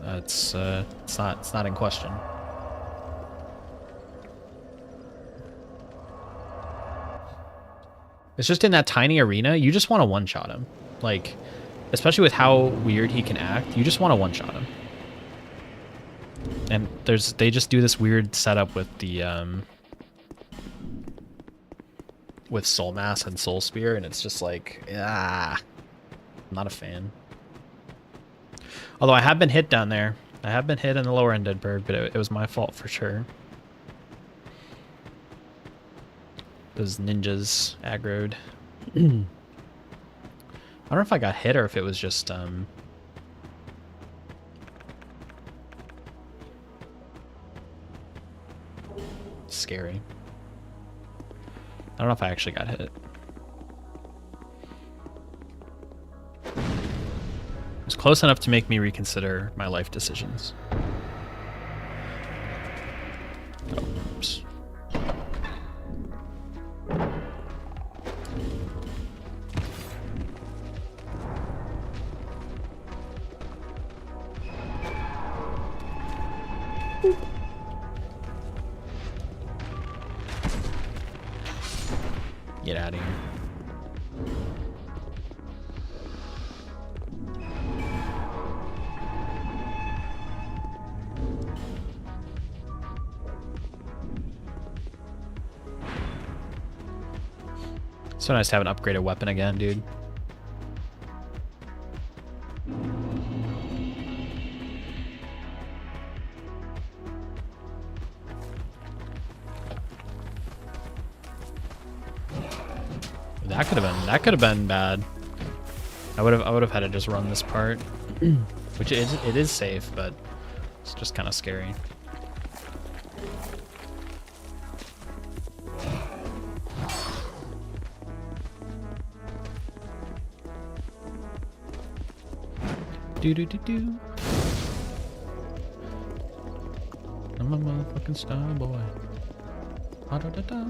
It's not in question. It's just in that tiny arena, you just want to one-shot him. Like, especially with how weird he can act, you just want to one-shot him. And they just do this weird setup with the with Soul Mass and Soul Spear, and it's just like, I'm not a fan. Although I have been hit down there. I have been hit in the lower end Deadbird, but it was my fault for sure. Those ninjas aggroed. I don't know if I got hit or if it was just scary. I don't know if I actually got hit. It was close enough to make me reconsider my life decisions. Oh, oops. Get out of here. So nice to have an upgraded weapon again, dude. That could have been bad. I would have had to just run this part, which it is safe, but it's just kind of scary. Do do do do. I'm a motherfucking star boy. Da da da da.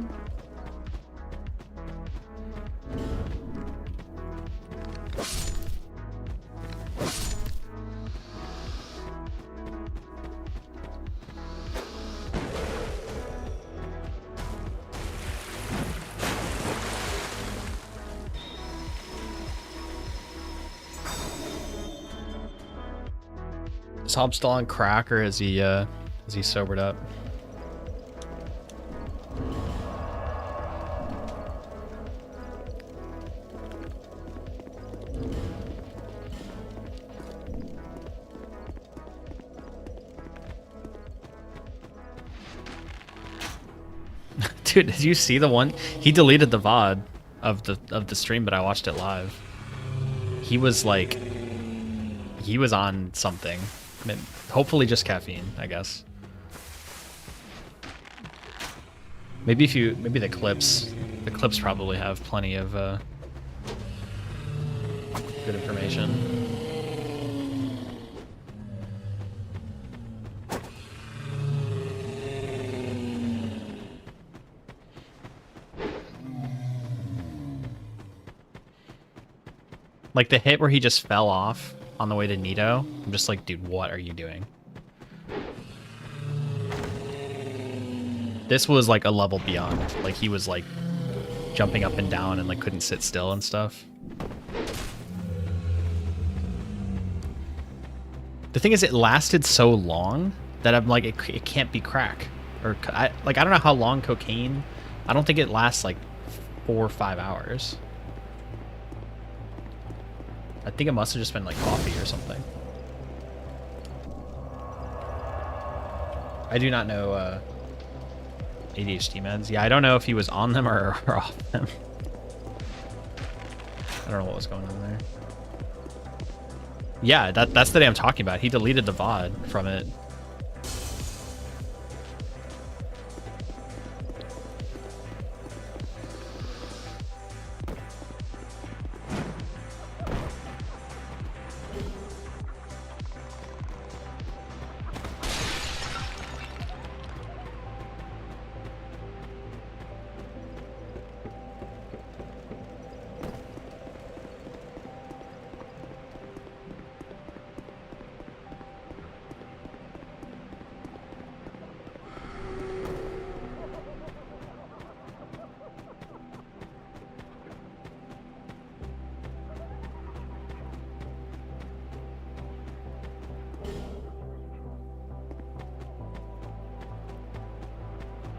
Is Hob still on crack, or is he sobered up? Dude, did you see the one? He deleted the VOD of the stream, but I watched it live. He was like, he was on something. I mean, hopefully just caffeine, I guess. Maybe the clips probably have plenty of good information. Like the hit where he just fell off on the way to Nito. I'm just like, dude, what are you doing? This was like a level beyond. Like he was like jumping up and down and like couldn't sit still and stuff. The thing is, it lasted so long that I'm like, it can't be crack. Or I don't know how long cocaine. I don't think it lasts like 4 or 5 hours. I think it must have just been like coffee or something. I do not know ADHD meds. Yeah, I don't know if he was on them or off them. I don't know what was going on there. Yeah, that's the day I'm talking about. He deleted the VOD from it.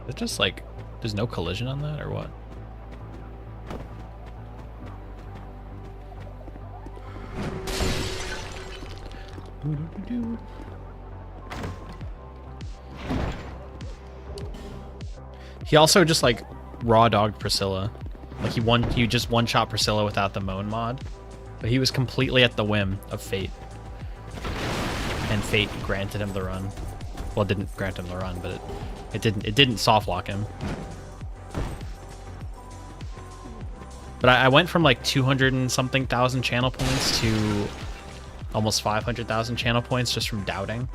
It's just like, there's no collision on that or what? He also just like raw dogged Priscilla. Like he just one shot Priscilla without the moan mod. But he was completely at the whim of Fate. And Fate granted him the run. Well, it didn't grant him the run, but it didn't soft lock him. But I went from like 200 and something thousand channel points to almost 500,000 channel points just from doubting.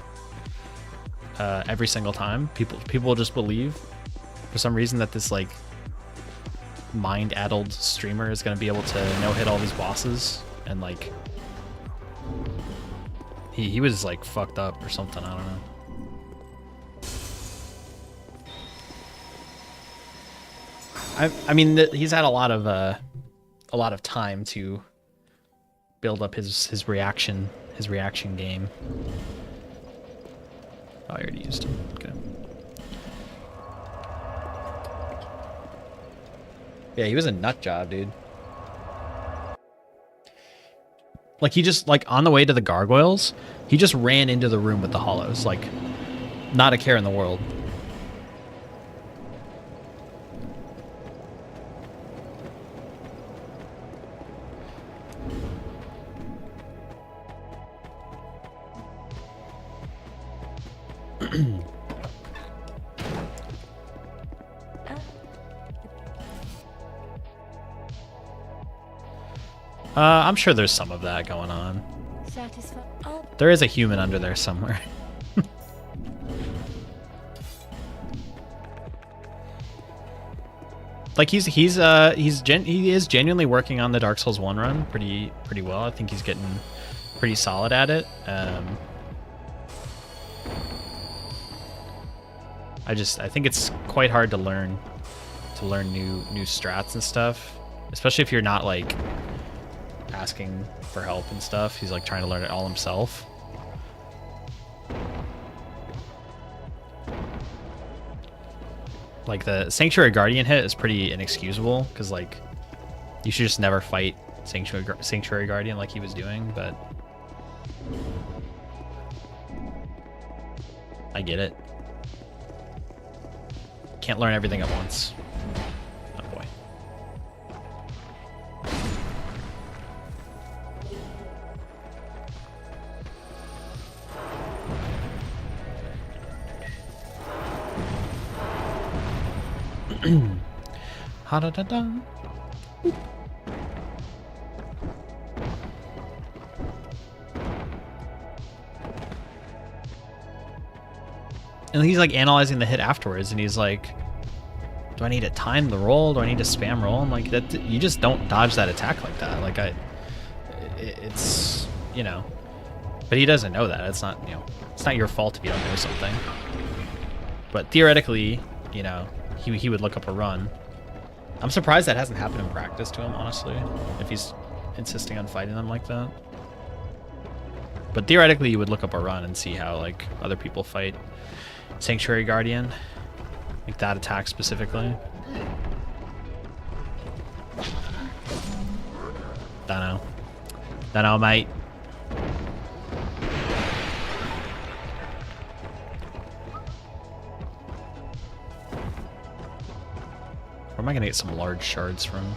Every single time, people just believe for some reason that this like mind-addled streamer is going to be able to no-hit all these bosses, and like he was like fucked up or something. I don't know. I mean, he's had a lot of time to build up his reaction game. Oh, I already used him. Okay. Yeah, he was a nut job, dude. Like he just like on the way to the gargoyles, he just ran into the room with the hollows, like not a care in the world. I'm sure there's some of that going on. There is a human under there somewhere. Like he is genuinely working on the Dark Souls 1 run pretty well. I think he's getting pretty solid at it. I think it's quite hard to learn new strats and stuff, especially if you're not like asking for help and stuff. He's like trying to learn it all himself. Like the Sanctuary Guardian hit is pretty inexcusable because like you should just never fight Sanctuary Guardian like he was doing, but I get it. Can't learn everything at once. Oh boy. Ha da da da. And he's like analyzing the hit afterwards, and he's like, do I need to time the roll? Do I need to spam roll? I'm like, that you just don't dodge that attack like that. Like it's, you know, But he doesn't know that. It's not, you know, it's not your fault if you don't know something. But theoretically, you know, he would look up a run. I'm surprised that hasn't happened in practice to him, honestly, if he's insisting on fighting them like that. But theoretically, you would look up a run and see how, like, other people fight Sanctuary Guardian. Like that attack specifically. Dunno, mate. Where am I gonna get some large shards from?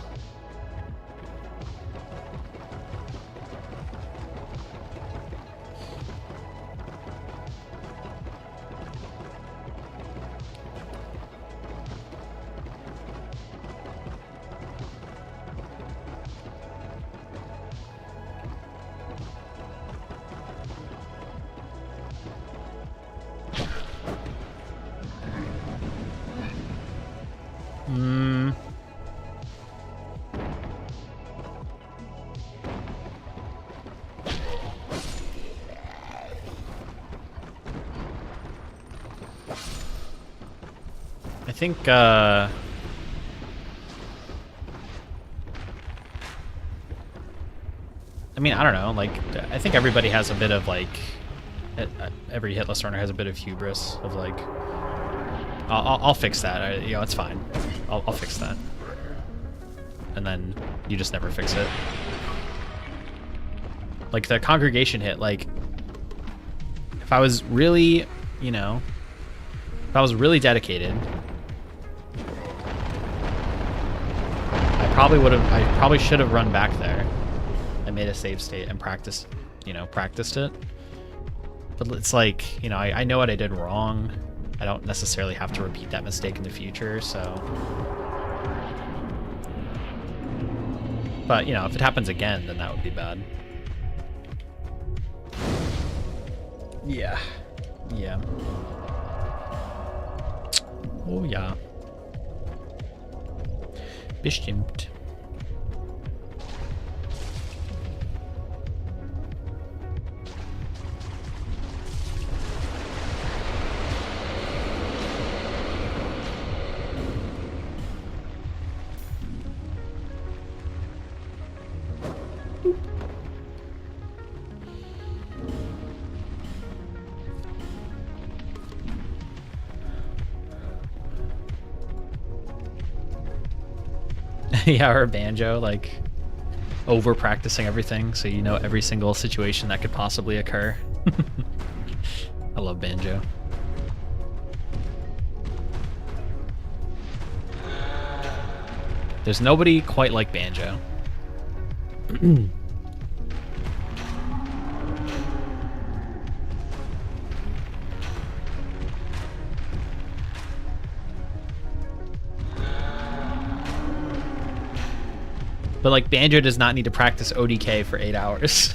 I think, I mean, I don't know, like, I think everybody has a bit of, like, every hitless runner has a bit of hubris of, like, I'll fix that, you know, it's fine. I'll fix that. And then you just never fix it. Like, the congregation hit, like, if I was really, you know, if I was really dedicated, I probably should have run back there and made a save state and practiced it. But it's like, you know, I know what I did wrong. I don't necessarily have to repeat that mistake in the future, so. But, you know, if it happens again, then that would be bad. Yeah. Yeah. Oh, yeah. Bestimmt. Yeah, or banjo, like over practicing everything so you know every single situation that could possibly occur. I love banjo. There's nobody quite like banjo. But, like, Banjo does not need to practice ODK for 8 hours.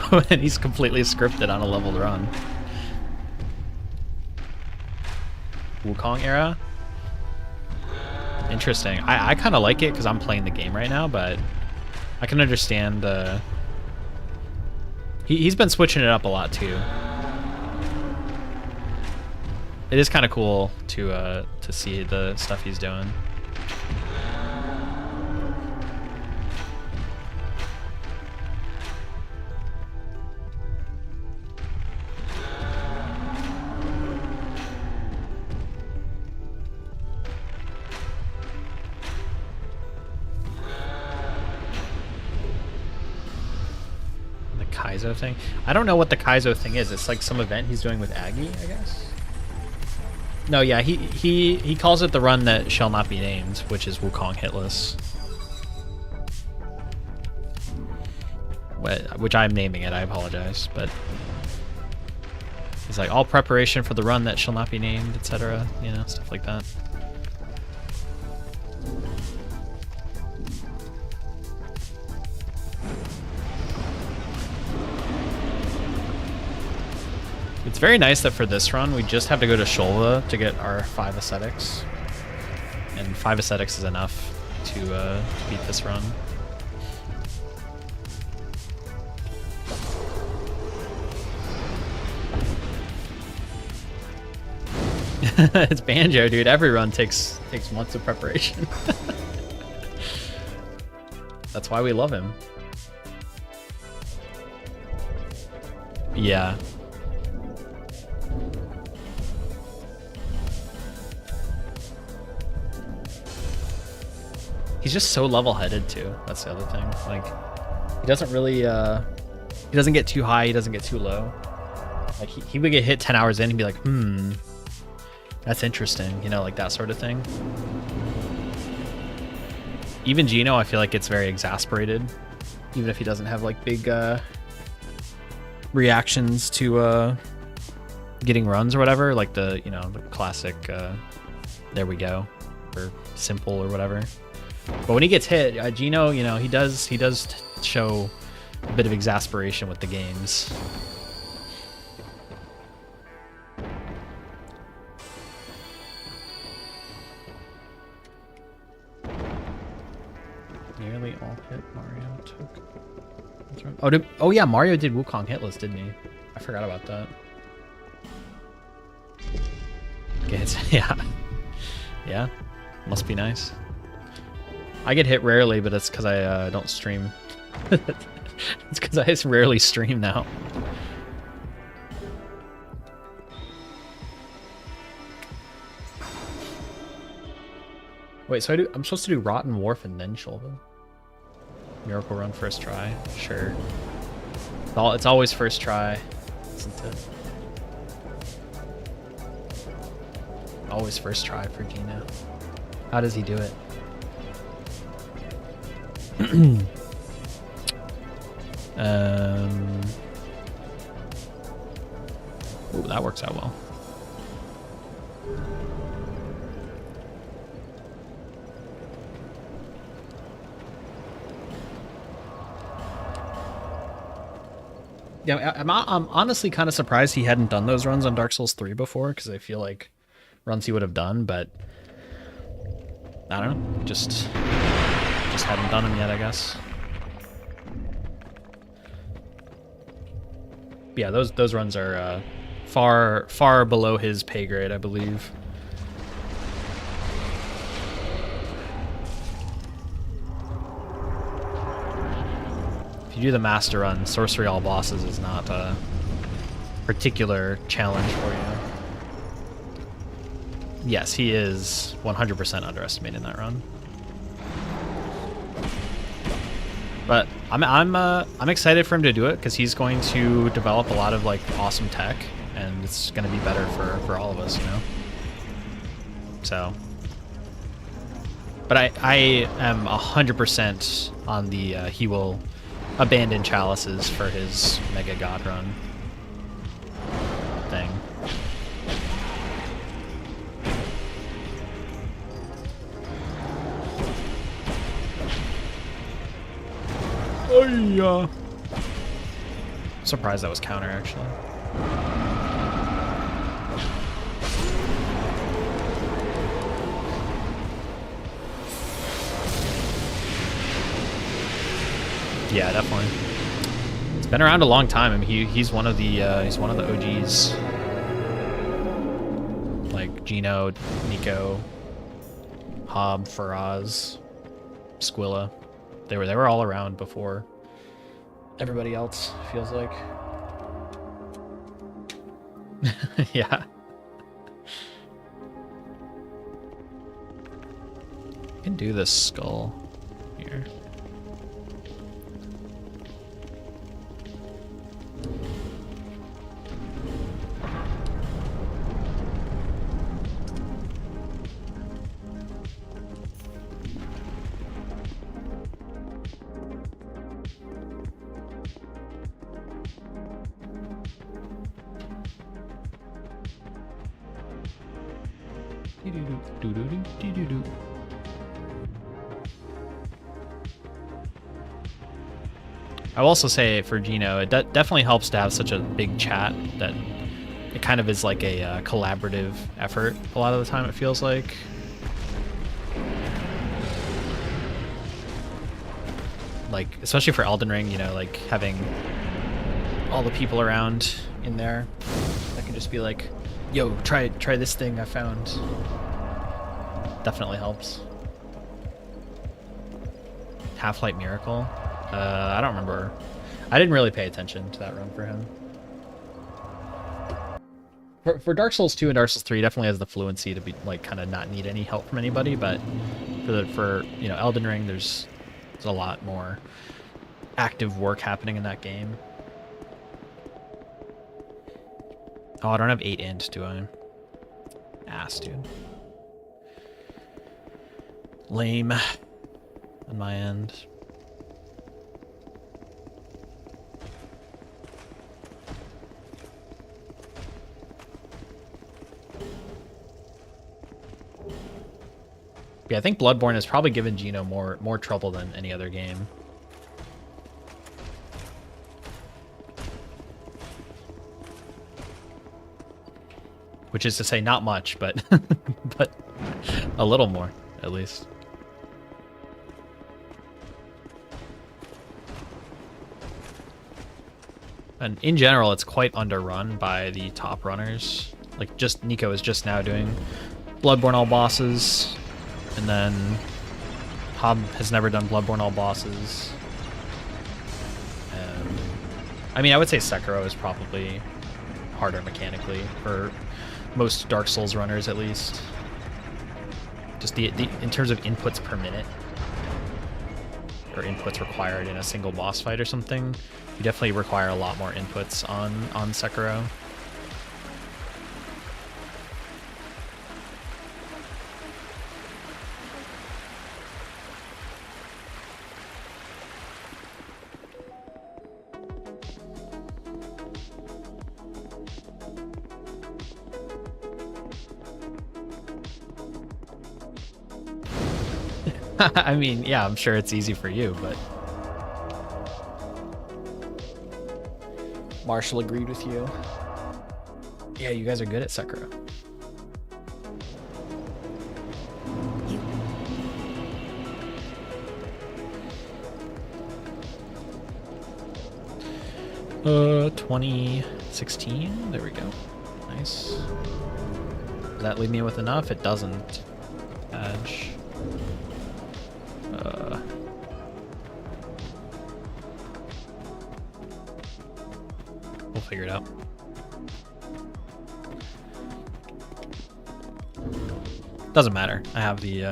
When he's completely scripted on a leveled run. Wukong era? Interesting. I kind of like it because I'm playing the game right now, but I can understand the... He's been switching it up a lot, too. It is kind of cool to see the stuff he's doing. Kaizo thing. I don't know what the Kaizo thing is. It's like some event he's doing with Aggie, I guess. No, yeah, he calls it the run that shall not be named, which is Wukong Hitless. Which I'm naming it, I apologize, but it's like all preparation for the run that shall not be named, etc. You know, stuff like that. It's very nice that for this run, we just have to go to Shulva to get our 5 ascetics. And 5 ascetics is enough to beat this run. It's Banjo, dude. Every run takes months of preparation. That's why we love him. Yeah. He's just so level-headed too. That's the other thing. Like, he doesn't really, he doesn't get too high. He doesn't get too low. Like, he would get hit 10 hours in and be like, that's interesting. You know, like that sort of thing. Even Gino, I feel like it's very exasperated. Even if he doesn't have like big reactions to getting runs or whatever. Like the, you know, the classic, there we go. Or simple or whatever. But when he gets hit, Gino, you know, he does show a bit of exasperation with the games. Nearly all hit Mario took. Oh yeah, Mario did Wukong hitless, didn't he? I forgot about that. Okay, yeah, must be nice. I get hit rarely, but it's because I don't stream. It's because I just rarely stream now. Wait, so I'm supposed to do Rotten Wharf and then Shoulder? Miracle Run first try? Sure. It's always first try, isn't it? Always first try for Gino. How does he do it? Ooh, that works out well. Yeah, I'm honestly kind of surprised he hadn't done those runs on Dark Souls 3 before, because I feel like runs he would have done, but I don't know, just hadn't done them yet, I guess. Yeah, those runs are far below his pay grade, I believe. If you do the master run, sorcery all bosses is not a particular challenge for you. Yes, he is 100% underestimating that run. But I'm excited for him to do it because he's going to develop a lot of like awesome tech, and it's going to be better for all of us, you know. So, but I am 100% on the he will abandon chalices for his Mega God run thing. Oh yeah. Surprised that was counter actually. Yeah, definitely. It's been around a long time. I mean, he's one of the OGs. Like Gino, Nico, Hob, Faraz, Squilla. They were all around before everybody else, feels like. Yeah. I can do this skull here. I will also say for Gino, it definitely helps to have such a big chat that it kind of is like a collaborative effort a lot of the time, it feels like. Like, especially for Elden Ring, you know, like having all the people around in there that can just be like Yo, try this thing I found. Definitely helps. Half-Light Miracle. I don't remember. I didn't really pay attention to that run for him. For Dark Souls 2 and Dark Souls 3, definitely has the fluency to be like kind of not need any help from anybody. But for you know Elden Ring, there's a lot more active work happening in that game. Oh, I don't have 8 int, do I? Ass, dude. Lame on my end. Yeah, I think Bloodborne has probably given Gino more trouble than any other game. Which is to say not much, but but a little more, at least. And in general, it's quite underrun by the top runners. Like, just Nico is just now doing Bloodborne all bosses, and then Hob has never done Bloodborne all bosses. I mean, I would say Sekiro is probably harder mechanically for most Dark Souls runners, at least. Just the in terms of inputs per minute, or inputs required in a single boss fight or something, you definitely require a lot more inputs on Sekiro. I mean, yeah, I'm sure it's easy for you, but Marshall agreed with you. Yeah, you guys are good at Sekiro. You. 2016. There we go. Nice. Does that leave me with enough? It doesn't. Edge. We'll figure it out. Doesn't matter. I have the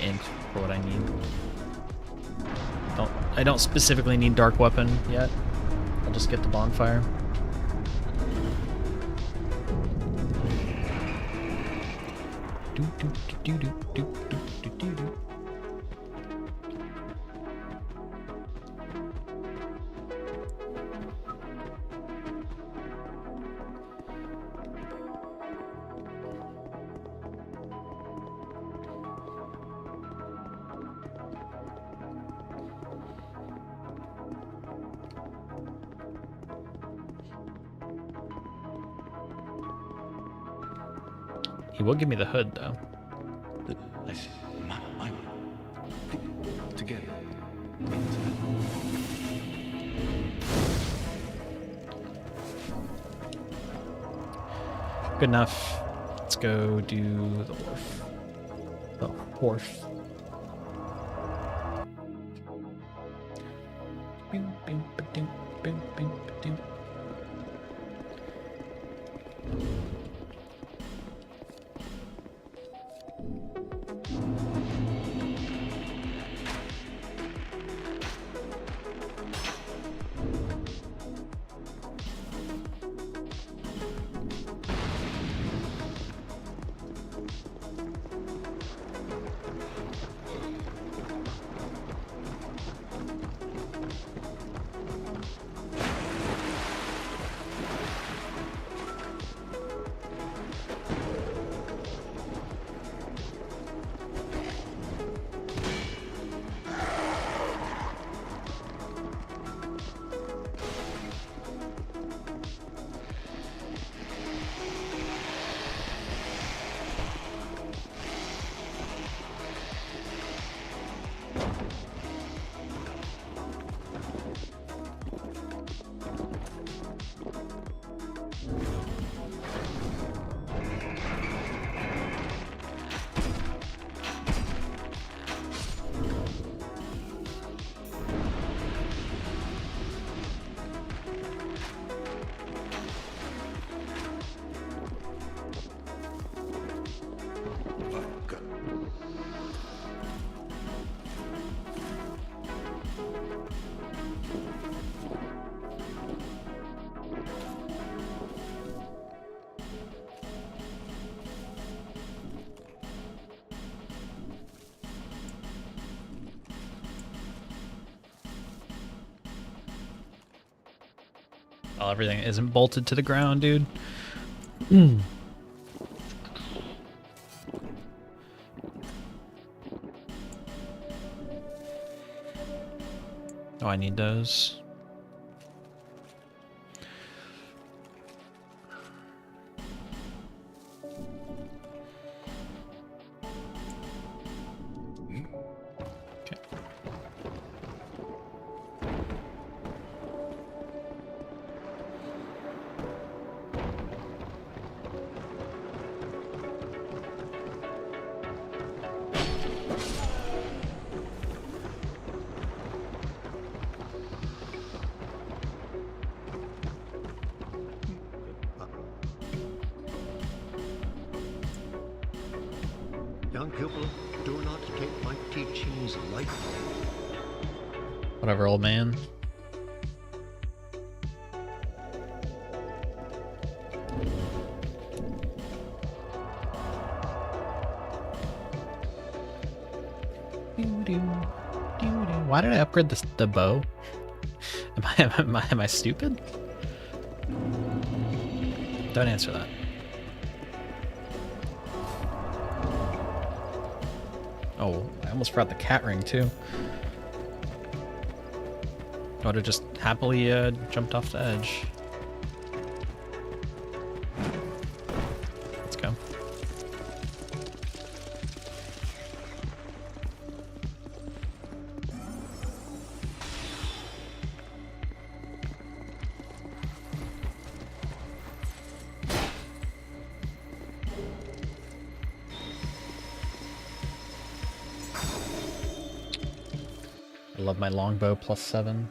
int for what I need. I don't specifically need Dark Weapon yet. I'll just get the bonfire. He will give me the hood, though. Together. Good enough. Let's go do the wharf. The wharf. Boom, boom, ba-doom, boom, boom, ba-doom. Oh, everything isn't bolted to the ground, dude. Oh, I need those. Okay. Young pupil, do not take my teachings lightly. Whatever, old man. Why did I upgrade the bow? Am I stupid? Don't answer that. Oh, I almost forgot the cat ring too. I would have just happily jumped off the edge. Let's go. I love my longbow +7.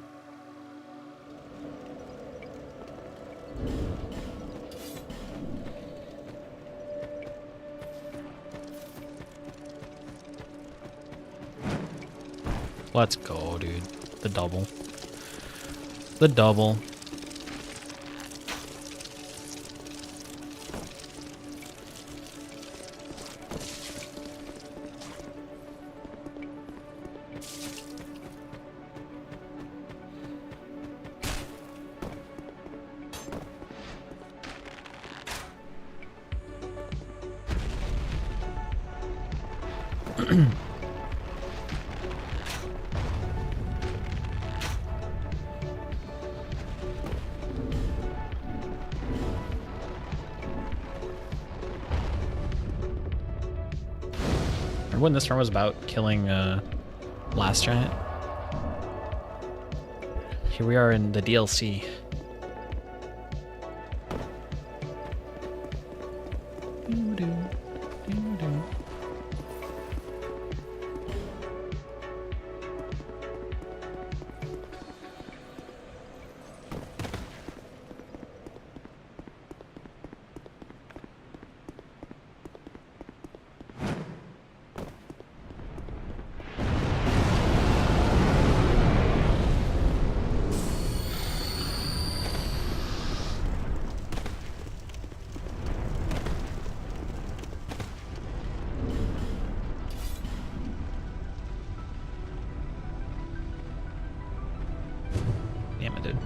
Let's go, dude. The double. The double. Remember when this run was about killing Blast Giant? Here we are in the DLC. Damn it, dude.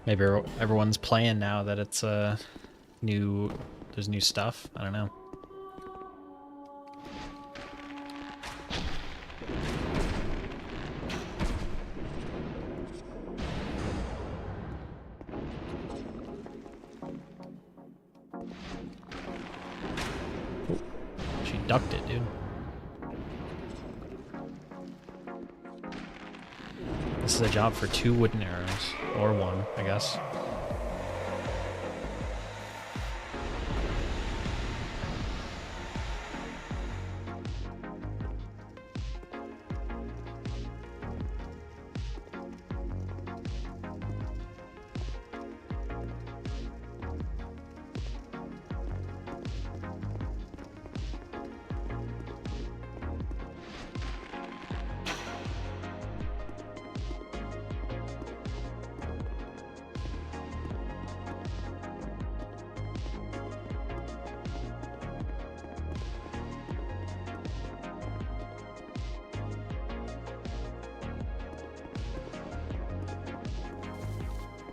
Maybe everyone's playing now that it's there's new stuff. I don't know. Oh, she ducked it, dude. This is a job for 2 wooden arrows. Or 1, I guess.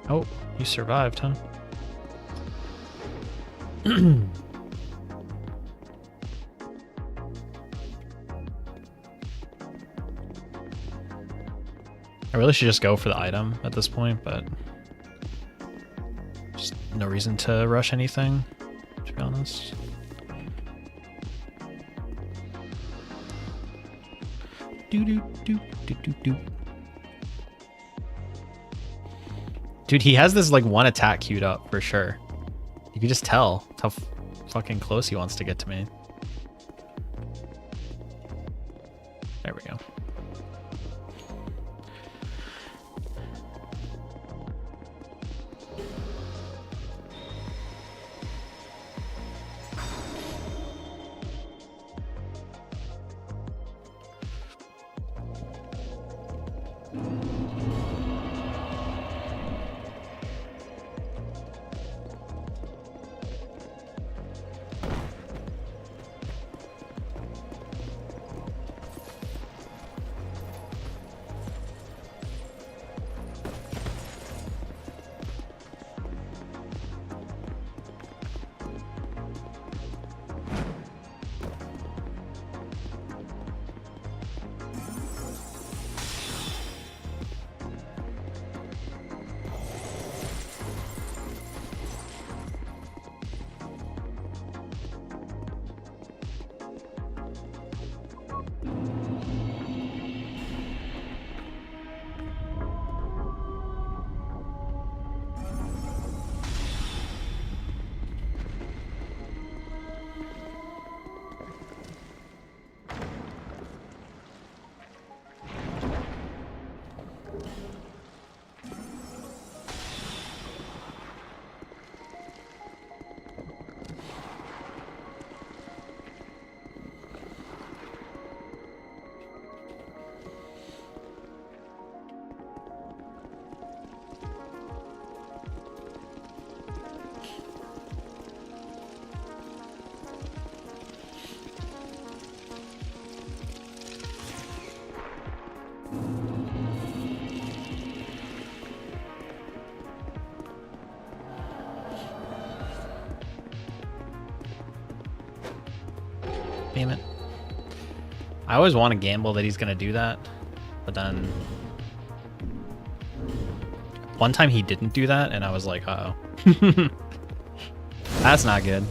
Oh, you survived, huh? I really should just go for the item at this point, but just no reason to rush anything, to be honest. Do. Dude, he has this like 1 attack queued up for sure. You can just tell how fucking close he wants to get to me. There we go. Damn it. I always want to gamble that he's going to do that, but then one time he didn't do that, and I was like, uh-oh. That's not good.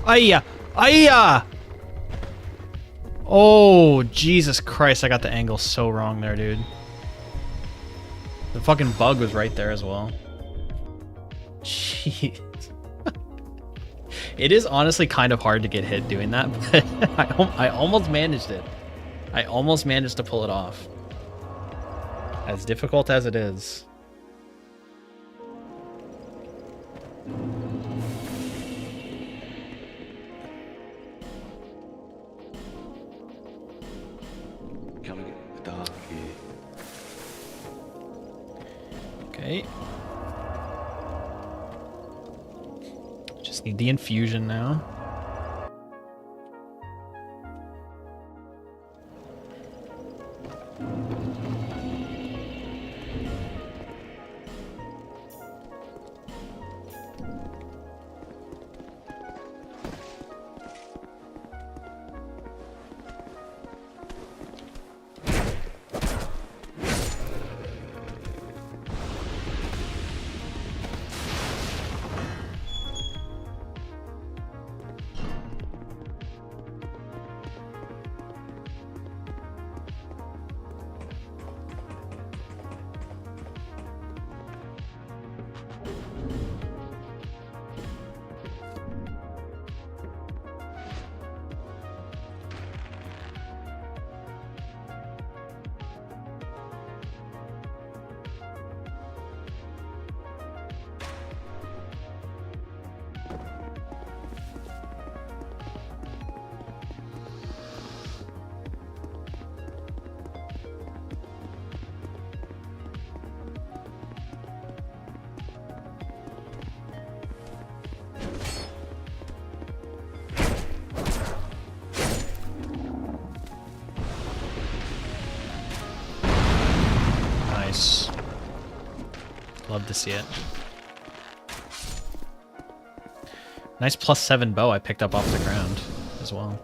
Ayya! Ayya! Oh, Jesus Christ, I got the angle so wrong there, dude. The fucking bug was right there as well. Jeez. It is honestly kind of hard to get hit doing that, but I almost managed it. I almost managed to pull it off. As difficult as it is. Okay. Just need the infusion now. Nice. Love to see it. Nice +7 bow I picked up off the ground as well.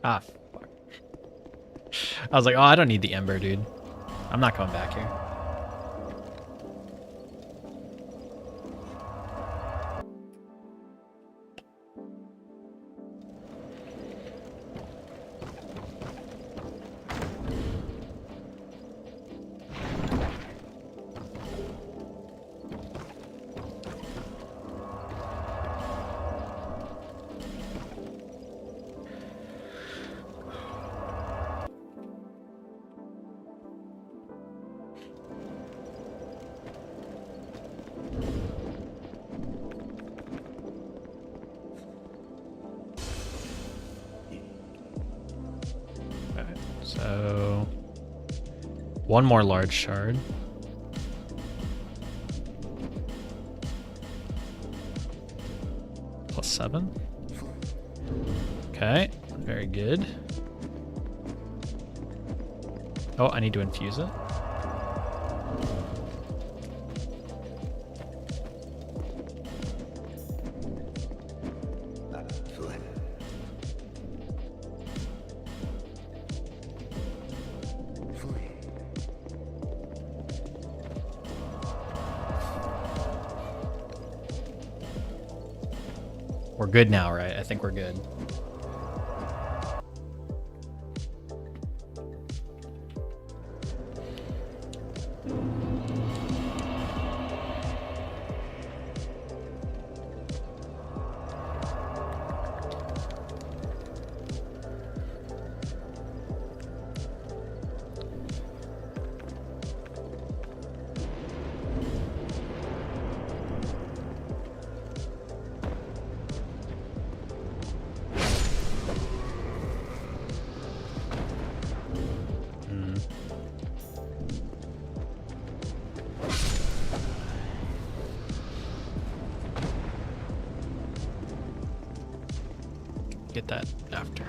Ah, fuck. I was like, oh, I don't need the ember, dude. I'm not coming back here. So, one more large shard. +7. Okay, very good. Oh, I need to infuse it. We're good now, right? I think we're good. Get that after.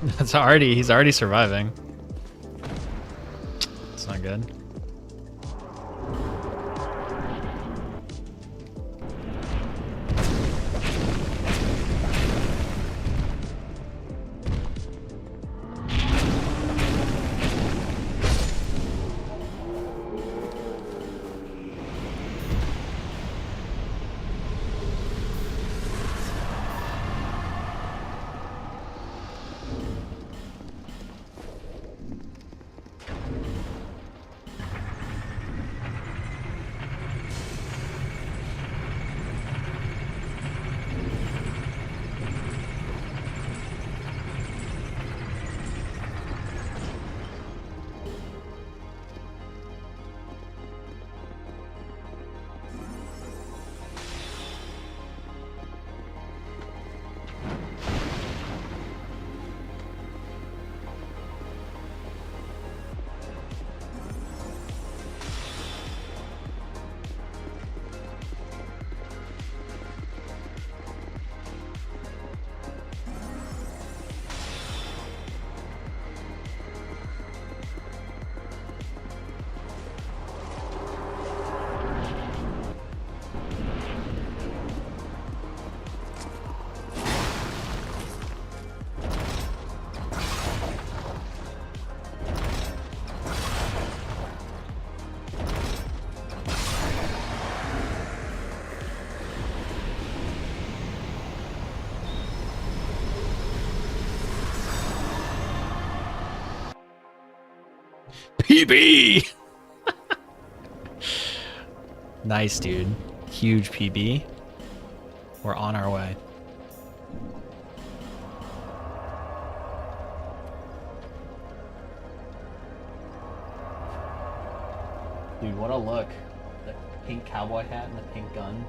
That's already, he's already surviving. It's not good. PB! Nice, dude. Huge PB. We're on our way. Dude, what a look. The pink cowboy hat and the pink gun.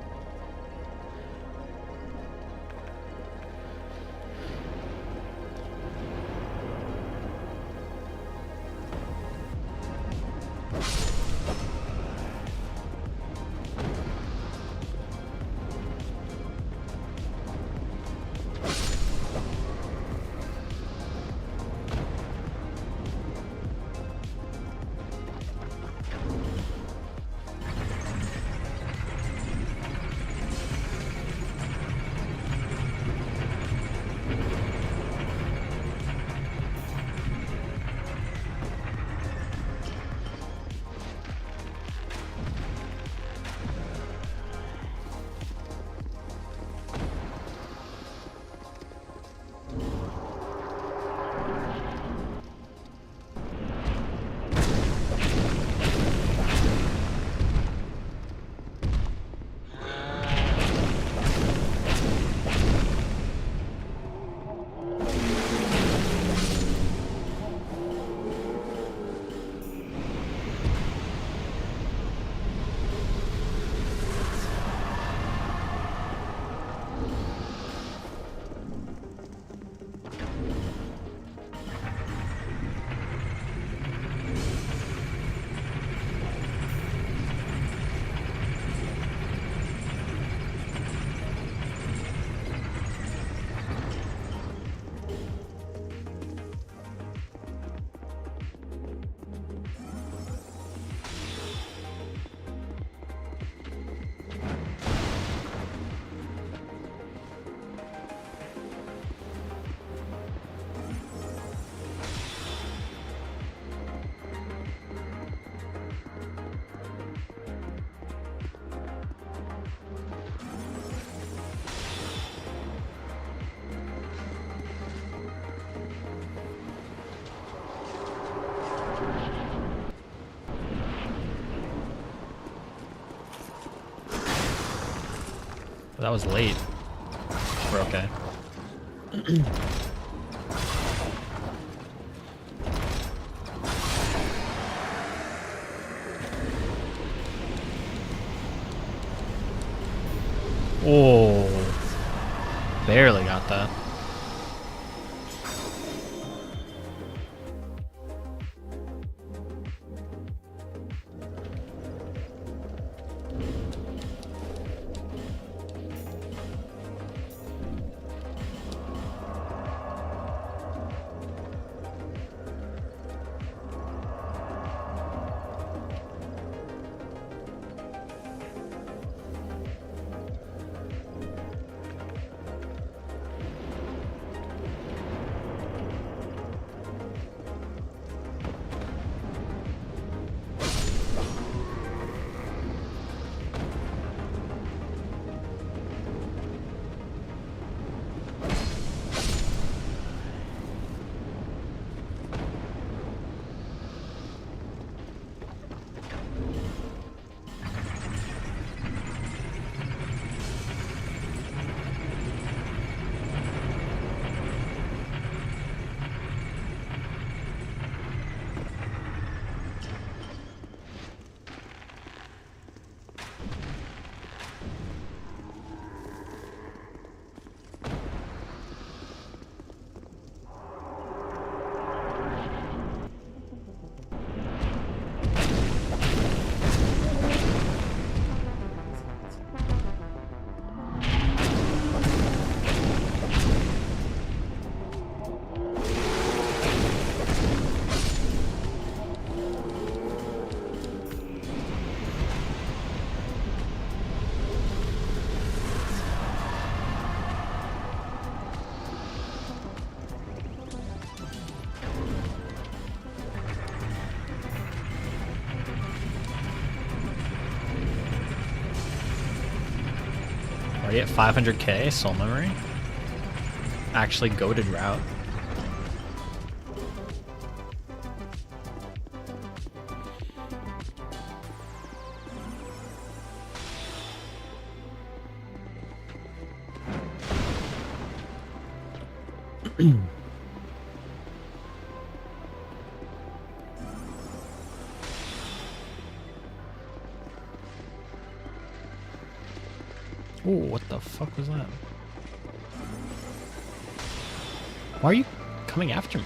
That was late. We're okay. Oh, barely got that. Already at 500k soul memory. Actually goated route. Ooh, what the fuck was that? Why are you coming after me?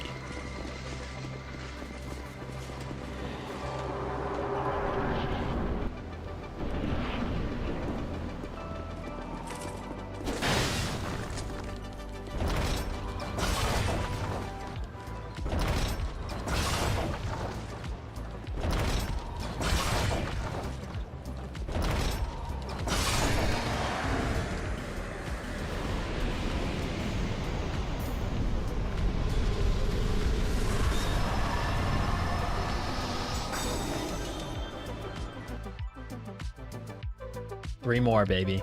Three more, baby.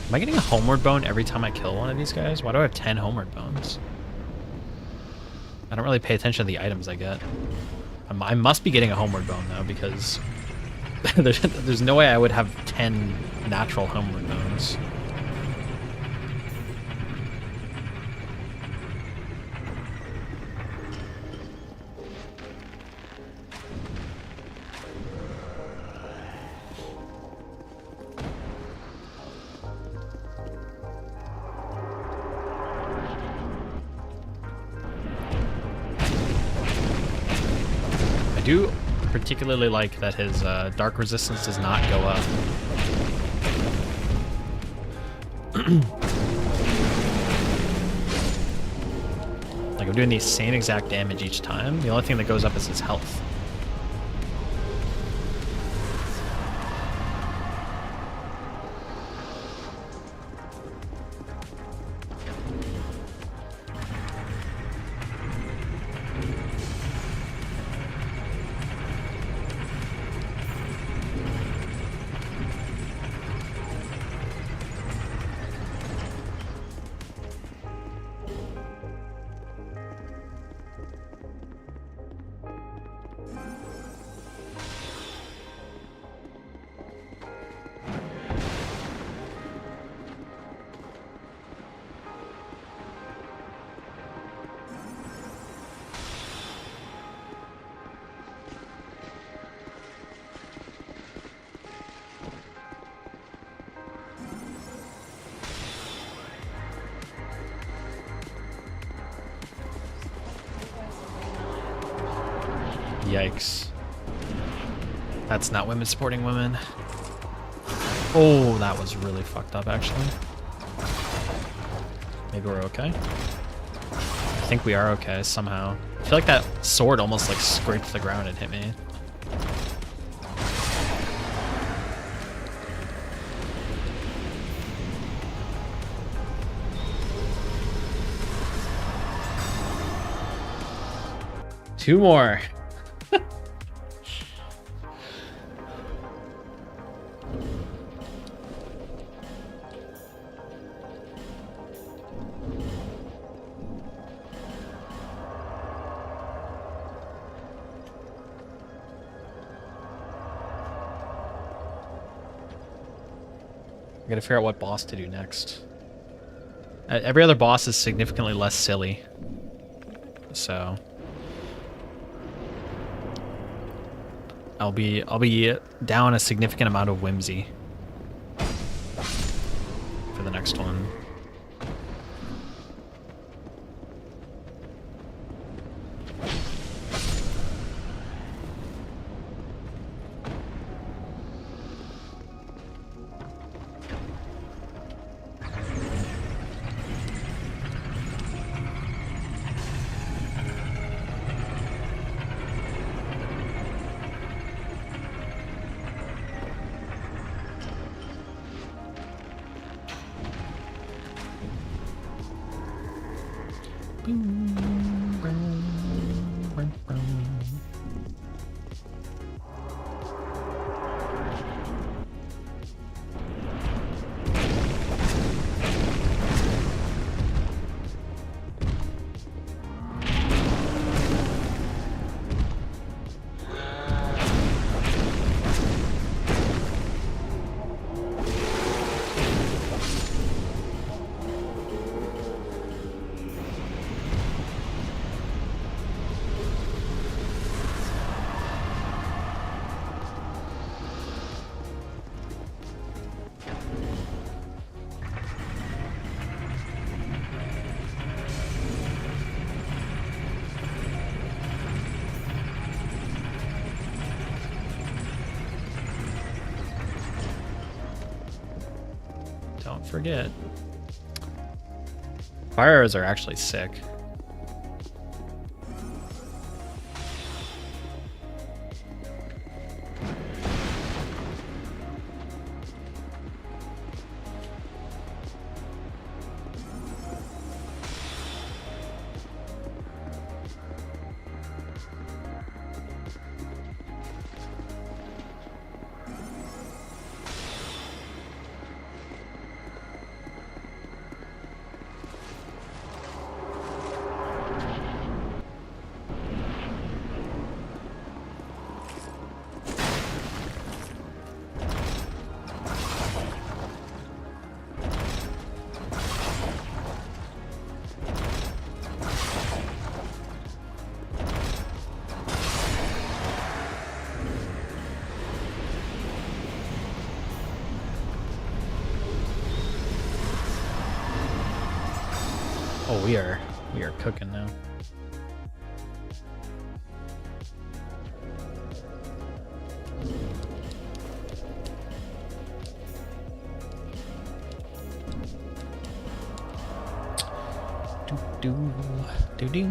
Am I getting a homeward bone every time I kill one of these guys? Why do I have 10 homeward bones? I don't really pay attention to the items I get. I must be getting a homeward bone though, because there's no way I would have 10 natural homeward bones. I do particularly like that his dark resistance does not go up. Like I'm doing the same exact damage each time. The only thing that goes up is his health. Yikes. That's not women supporting women. Oh, that was really fucked up, actually. Maybe we're okay? I think we are okay, somehow. I feel like that sword almost, like, scraped the ground and hit me. Two more. I gotta figure out what boss to do next. Every other boss is significantly less silly. So I'll be down a significant amount of whimsy for the next one. Don't forget. Fire arrows are actually sick. Oh, we are cooking now. Do do do do.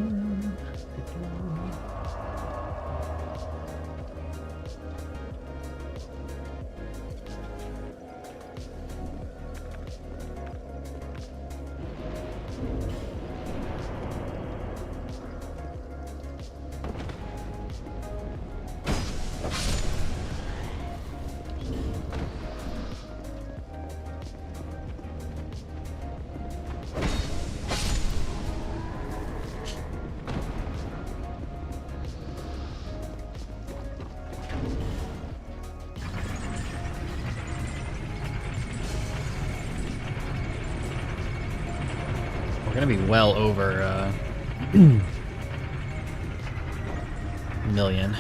We're gonna be well over a million.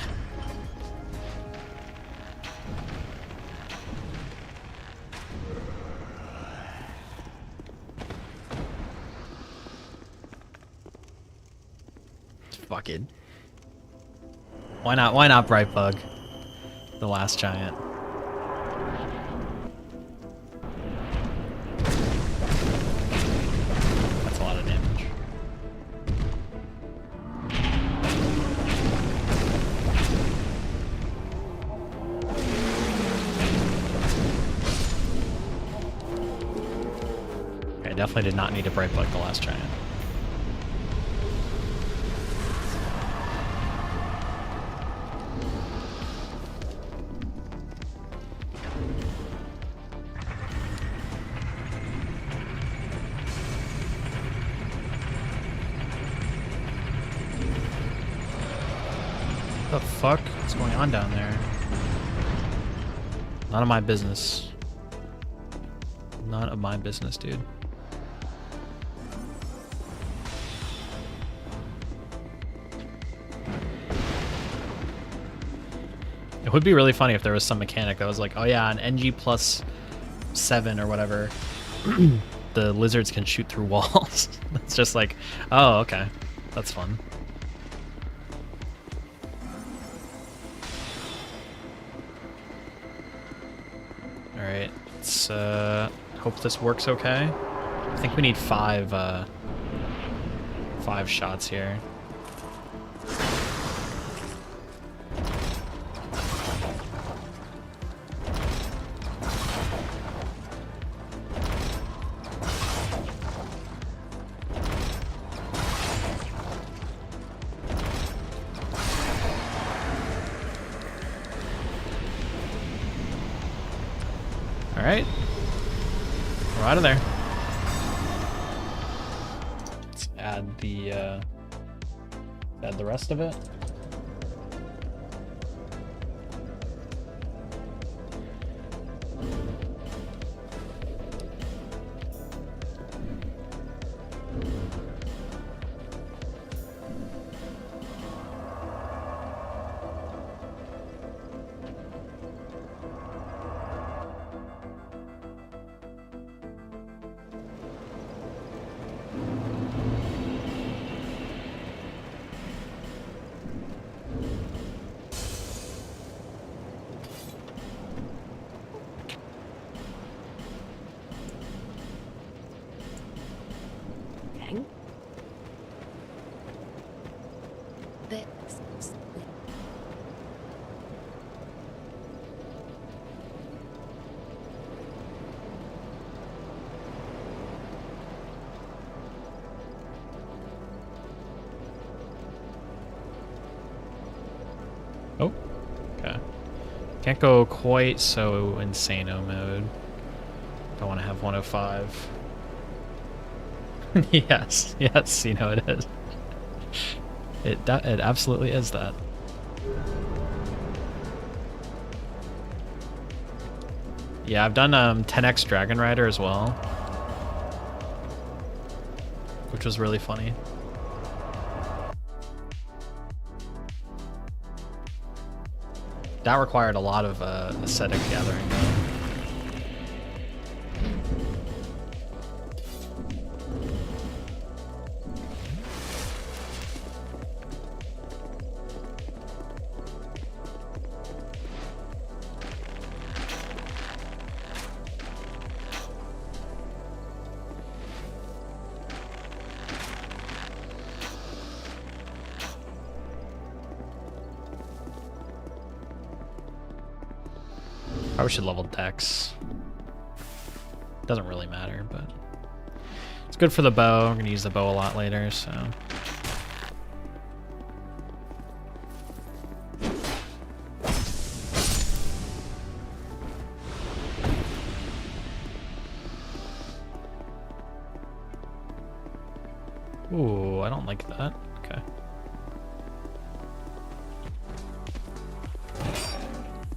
Fuck it. Why not? Why not Brightbug? The last giant. That's a lot of damage. Okay, definitely did not need a Brightbug the last giant. What the fuck? What's going on down there? None of my business. None of my business, dude. It would be really funny if there was some mechanic that was like, oh yeah, an NG plus 7 or whatever, the lizards can shoot through walls. It's just like, oh, okay. That's fun. Alright, let's hope this works okay. I think we need 5 shots here. out of there. Let's add the rest of it. Okay. This. Oh, okay. Can't go quite so insano mode. Don't want to have 105. Yes, yes, you know it is. It absolutely is that. Yeah, I've done 10x Dragon Rider as well, which was really funny. That required a lot of ascetic gathering though. Probably should level Dex. Doesn't really matter, but it's good for the bow. I'm gonna use the bow a lot later, so. Ooh, I don't like that. Okay.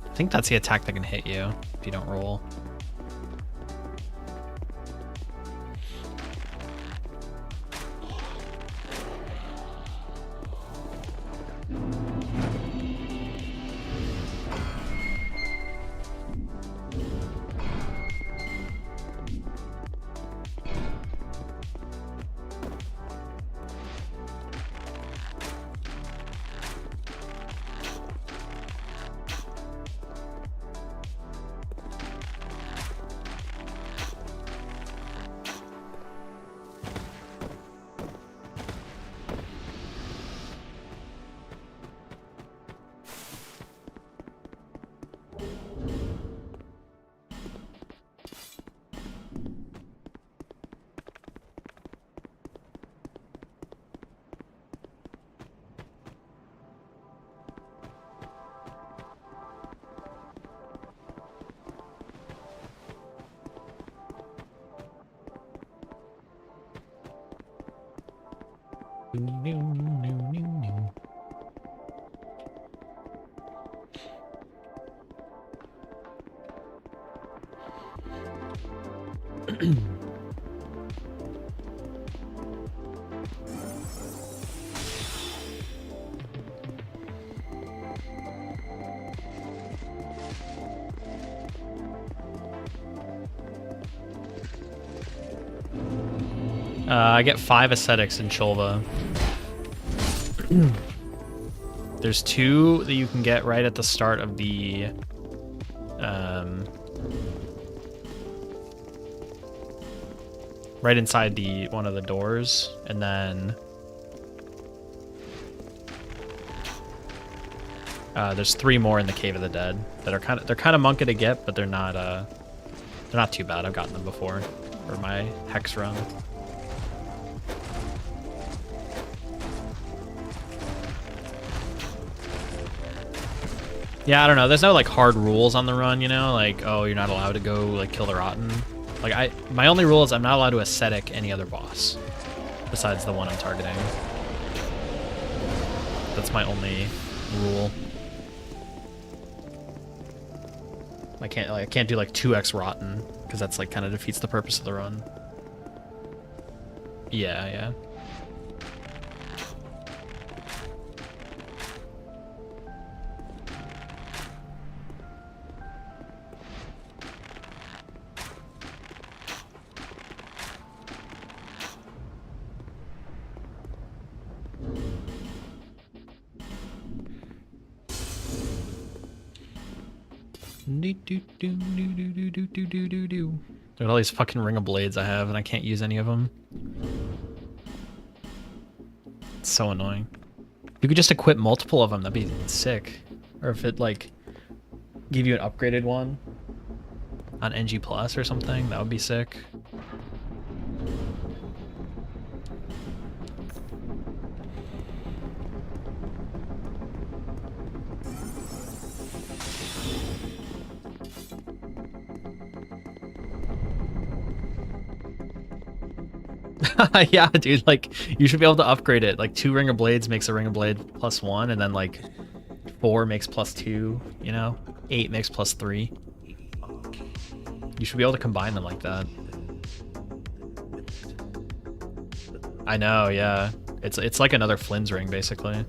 I think that's the attack that can hit you if you don't roll. I get 5 ascetics in Cholva. There's 2 that you can get right at the start of the right inside the one of the doors, and then there's 3 more in the Cave of the Dead that are kind of monka to get, but they're not too bad. I've gotten them before for my hex run. Yeah, I don't know. There's no like hard rules on the run, you know, like, oh, you're not allowed to go like kill the Rotten. Like my only rule is I'm not allowed to ascetic any other boss besides the one I'm targeting. That's my only rule. I can't do like 2x rotten because that's like kind of defeats the purpose of the run. Yeah, yeah. There's all these fucking Ring of Blades I have, and I can't use any of them. It's so annoying. If you could just equip multiple of them, that'd be sick. Or if it, like, give you an upgraded one on NG Plus or something, that would be sick. Yeah, dude, like, you should be able to upgrade it. Like, 2 Ring of Blades makes a Ring of Blade +1, and then, like, 4 makes +2, you know? 8 makes +3. You should be able to combine them like that. I know, yeah. It's like another Flynn's ring, basically.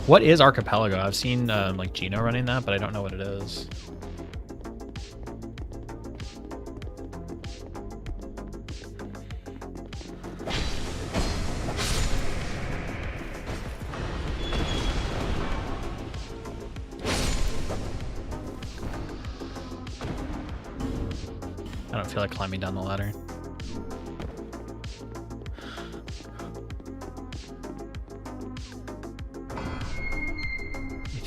What is Archipelago? I've seen like Gino running that, but I don't know what it is. I don't feel like climbing down the ladder.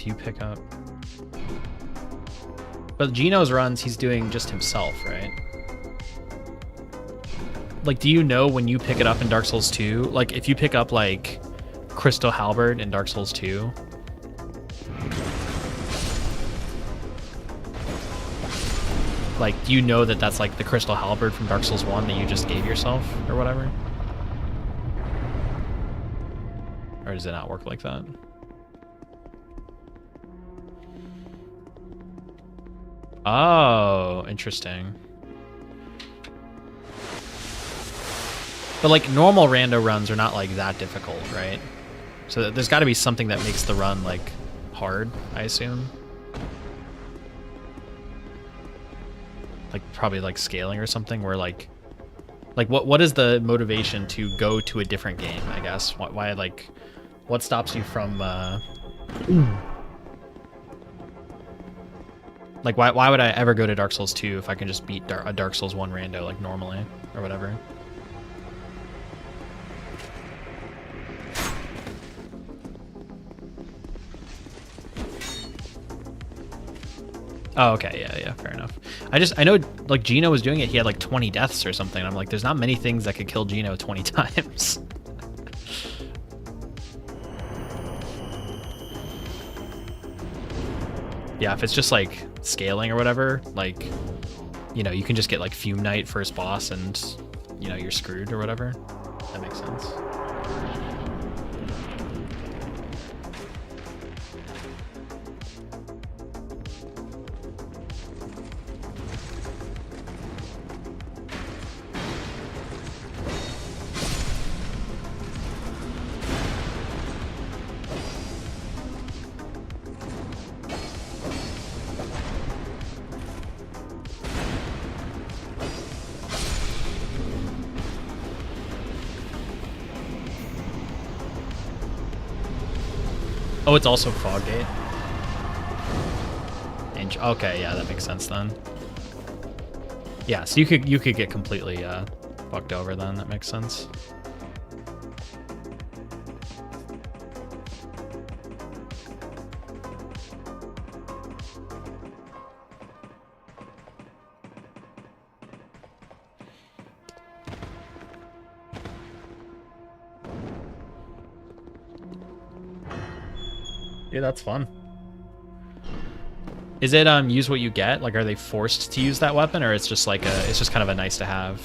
You pick up, but Gino's runs he's doing just himself, right? Like, do you know when you pick it up in Dark Souls 2, like if you pick up like Crystal Halberd in Dark Souls 2, like, do you know that that's like the Crystal Halberd from Dark Souls 1 that you just gave yourself or whatever? Or does it not work like that? Oh, interesting. But like normal rando runs are not like that difficult, right? So there's got to be something that makes the run like hard, I assume. Like probably like scaling or something where like what is the motivation to go to a different game, I guess? Why like what stops you from like, why would I ever go to Dark Souls 2 if I can just beat a Dark Souls 1 rando, like, normally, or whatever? Oh, okay, yeah, fair enough. I know, like, Gino was doing it, he had, like, 20 deaths or something. I'm like, there's not many things that could kill Gino 20 times. Yeah, if it's just, like, scaling or whatever, like, you know, you can just get like Fume Knight first boss and, you know, you're screwed or whatever. That makes sense. Oh, it's also Foggate. Okay, yeah, that makes sense then. Yeah, so you could get completely fucked over then. That makes sense. Yeah, that's fun. Is it use what you get? Like, are they forced to use that weapon, or it's just like it's just kind of a nice to have?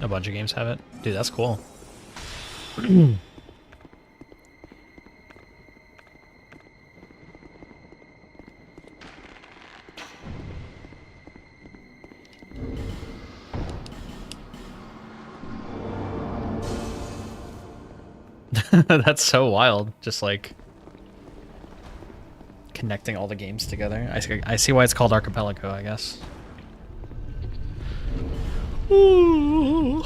A bunch of games have it. Dude, that's cool. That's so wild. Just like connecting all the games together. I see why it's called Archipelago, I guess. Ooh.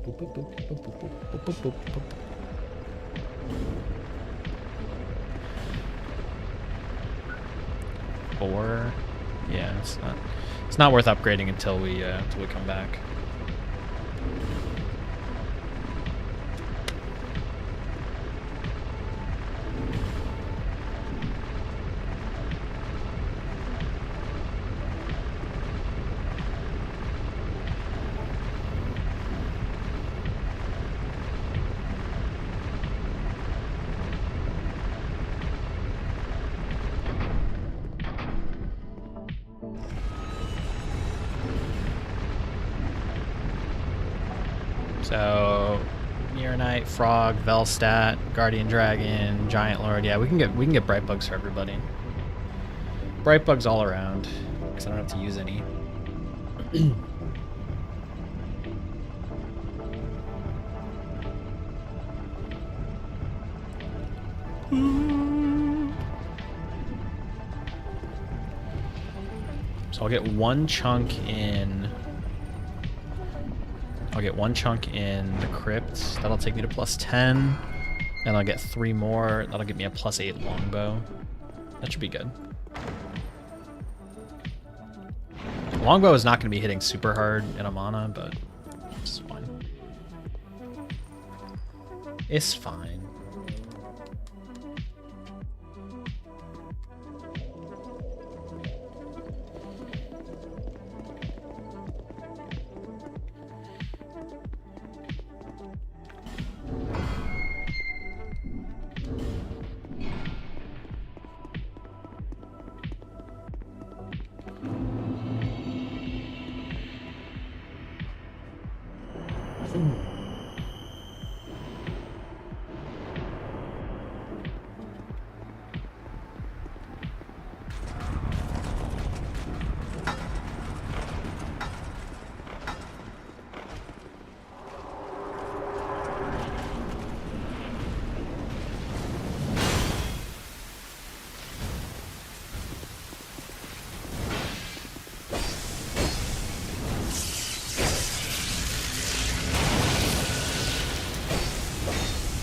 Boop, boop, boop, boop, boop, boop, boop, boop, boop. Four. Yeah, it's not worth upgrading until we come back. So, Mirror Knight, Frog, Velstat, Guardian Dragon, Giant Lord. Yeah, we can get Bright Bugs for everybody. Bright Bugs all around, because I don't have to use any. So I'll get one chunk in. I'll get one chunk in the crypt. That'll take me to +10. And I'll get 3 more. That'll get me a +8 longbow. That should be good. Longbow is not going to be hitting super hard in Amana, but it's fine. It's fine.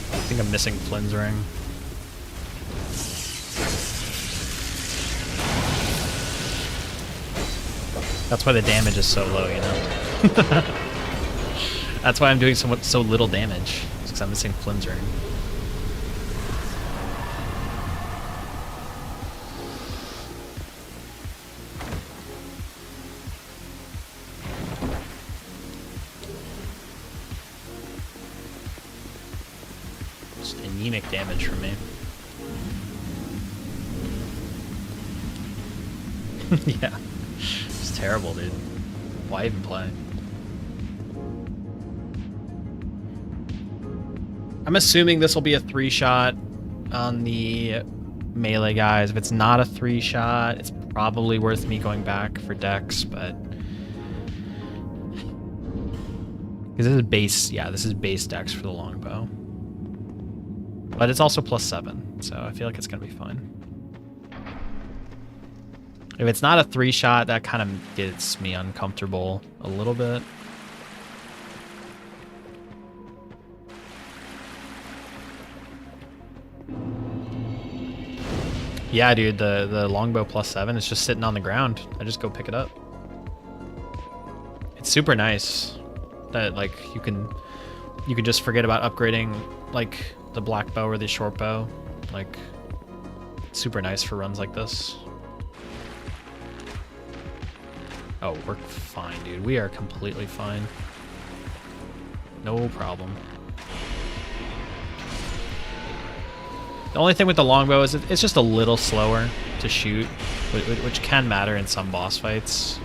I think I'm missing Flynn's ring. That's why the damage is so low, you know? That's why I'm doing so little damage. It's because I'm missing Flynn's ring. Just anemic damage from me. Yeah. It's terrible, dude. Why even play? I'm assuming this will be a 3-shot on the melee guys. If it's not a 3-shot, it's probably worth me going back for Dex, but... Because this is base, yeah, this is base Dex for the longbow. But it's also +7, so I feel like it's going to be fine. If it's not a 3-shot, that kind of gets me uncomfortable a little bit. Yeah, dude, the longbow +7 is just sitting on the ground. I just go pick it up. It's super nice. that like you can just forget about upgrading like the black bow or the short bow. Like super nice for runs like this. Oh, we're fine, dude. We are completely fine. No problem. The only thing with the longbow is it's just a little slower to shoot, which can matter in some boss fights.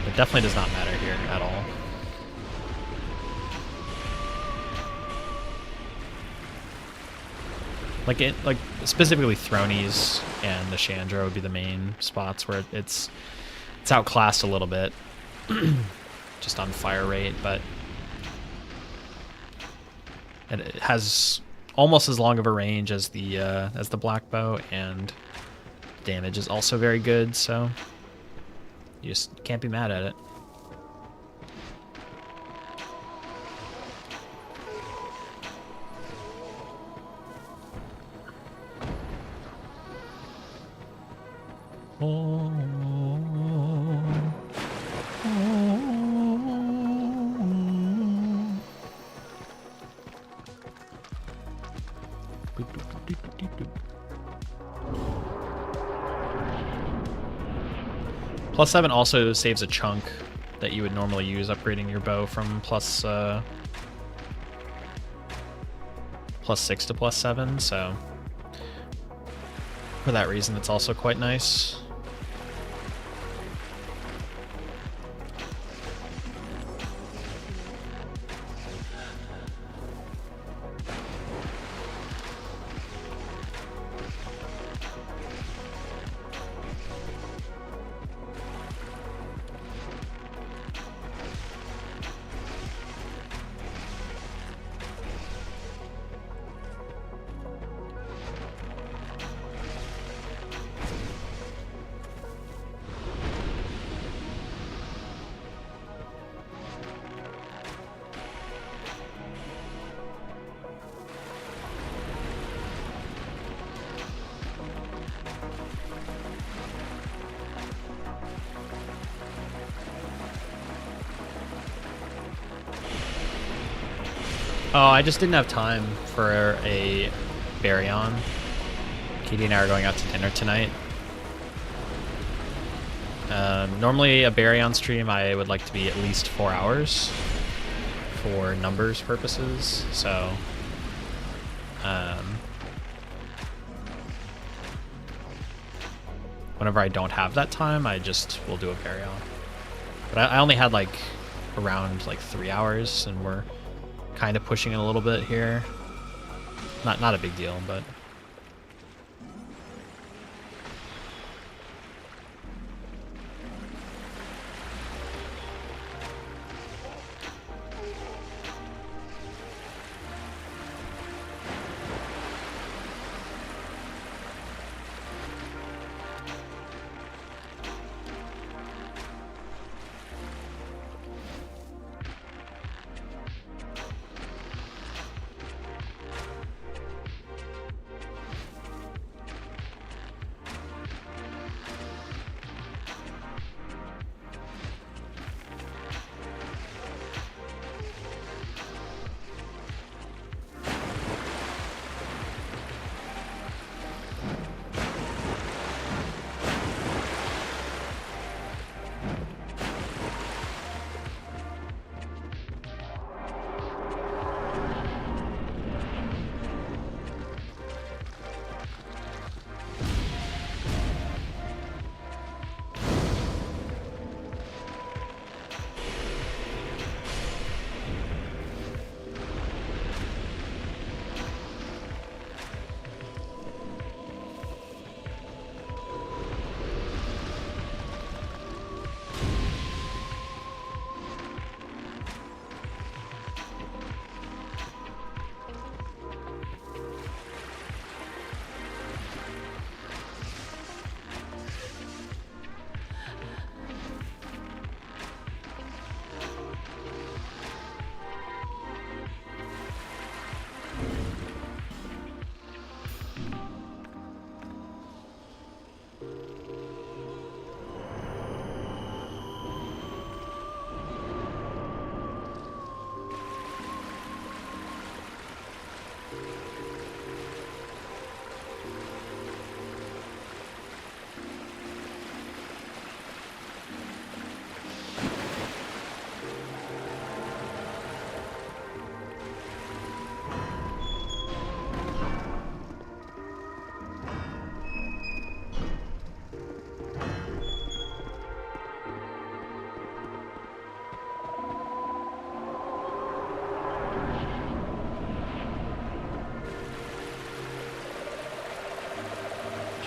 It definitely does not matter here at all. Like specifically Thronies and the Chandra would be the main spots where it's outclassed a little bit, just on fire rate, but and it has almost as long of a range as the black bow, and damage is also very good, so you just can't be mad at it. +7 also saves a chunk that you would normally use upgrading your bow from +6 to +7, so for that reason it's also quite nice. Oh, I just didn't have time for a Baryon. Katie and I are going out to dinner tonight. Normally a Baryon stream I would like to be at least 4 hours for numbers purposes, so whenever I don't have that time, I just will do a Baryon. But I only had like around like 3 hours, and we're kind of pushing it a little bit here. Not a big deal, but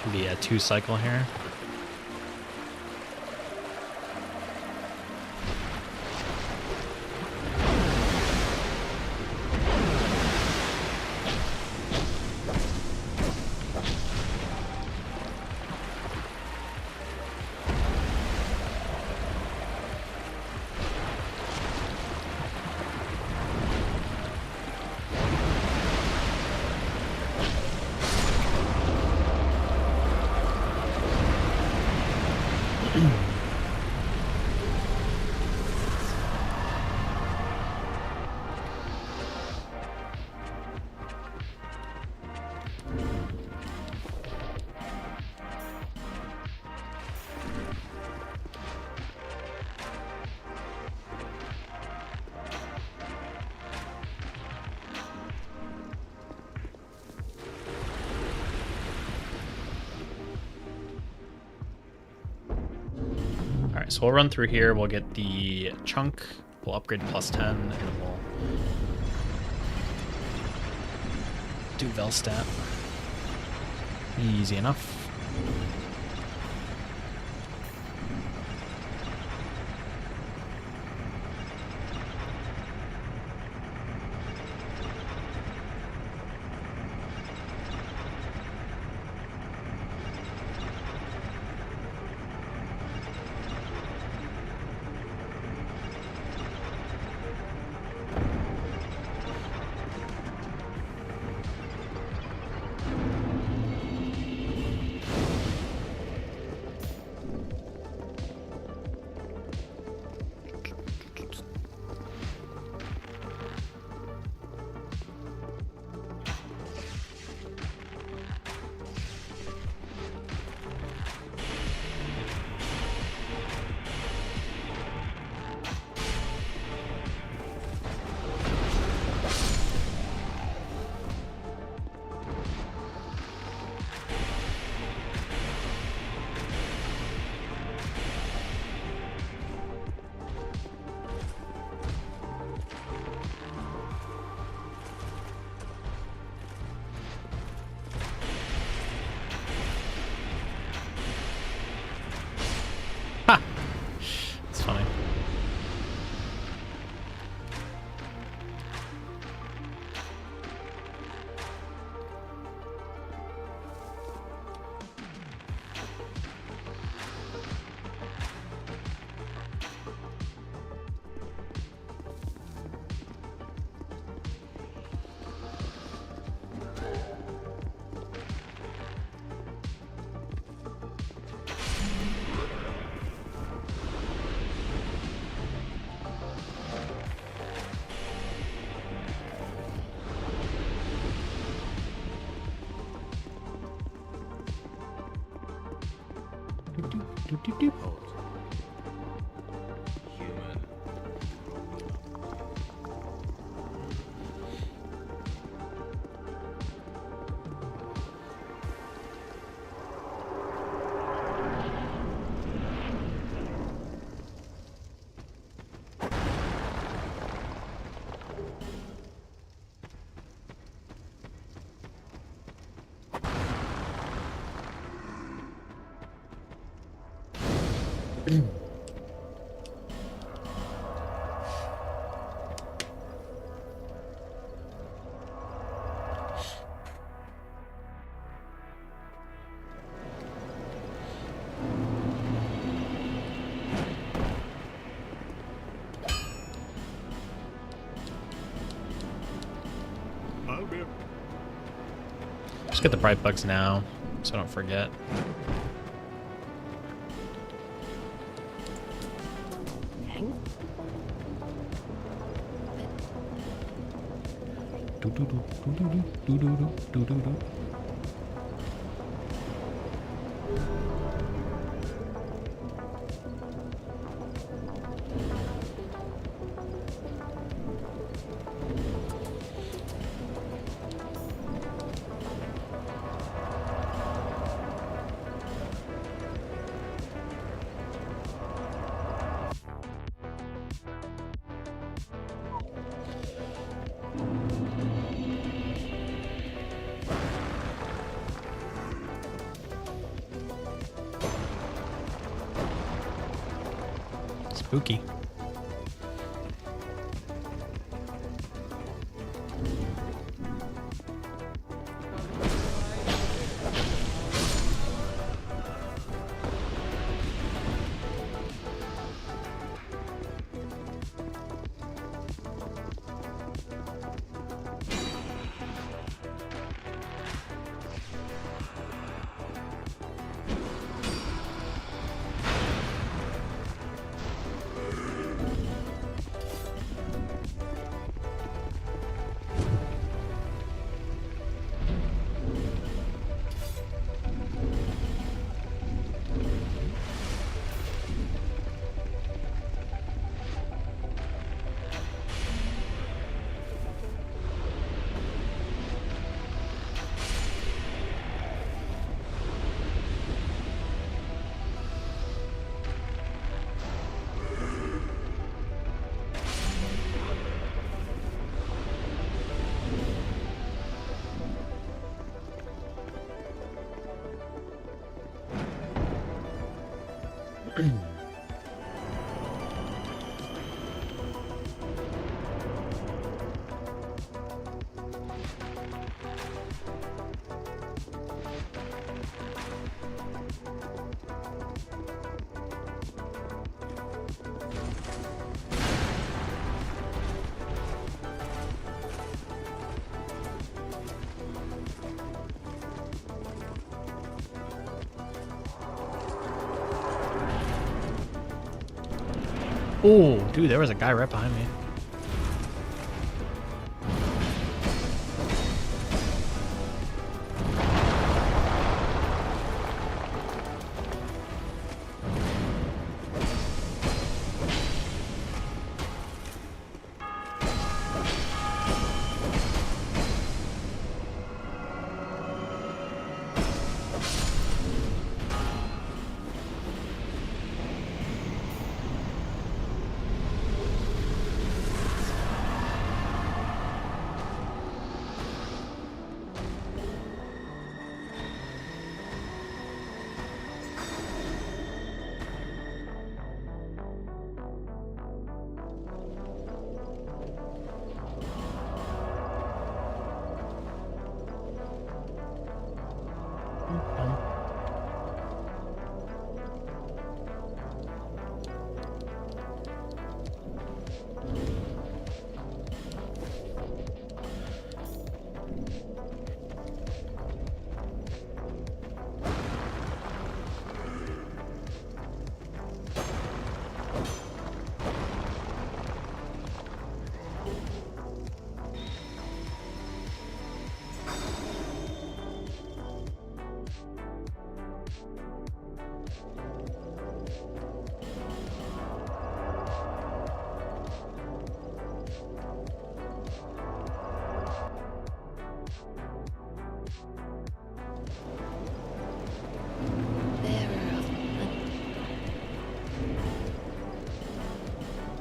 Should be a 2 cycle here. Alright, so we'll run through here, we'll get the chunk, we'll upgrade to +10, and we'll do Velstat. Easy enough. It's funny. I'll be. Just get the bright bugs now, so I don't forget. Spooky. Oh, dude, there was a guy right behind me.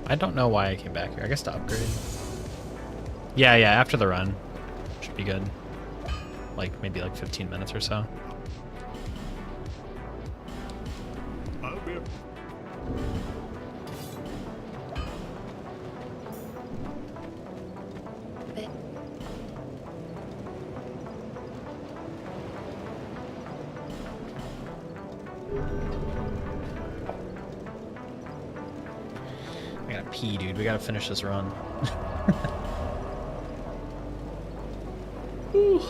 I don't know why I came back here. I guess to upgrade. Yeah, after the run. Should be good. Like, maybe like 15 minutes or so. I'll be up. Bit. I gotta pee, dude. We gotta finish this run. Whew.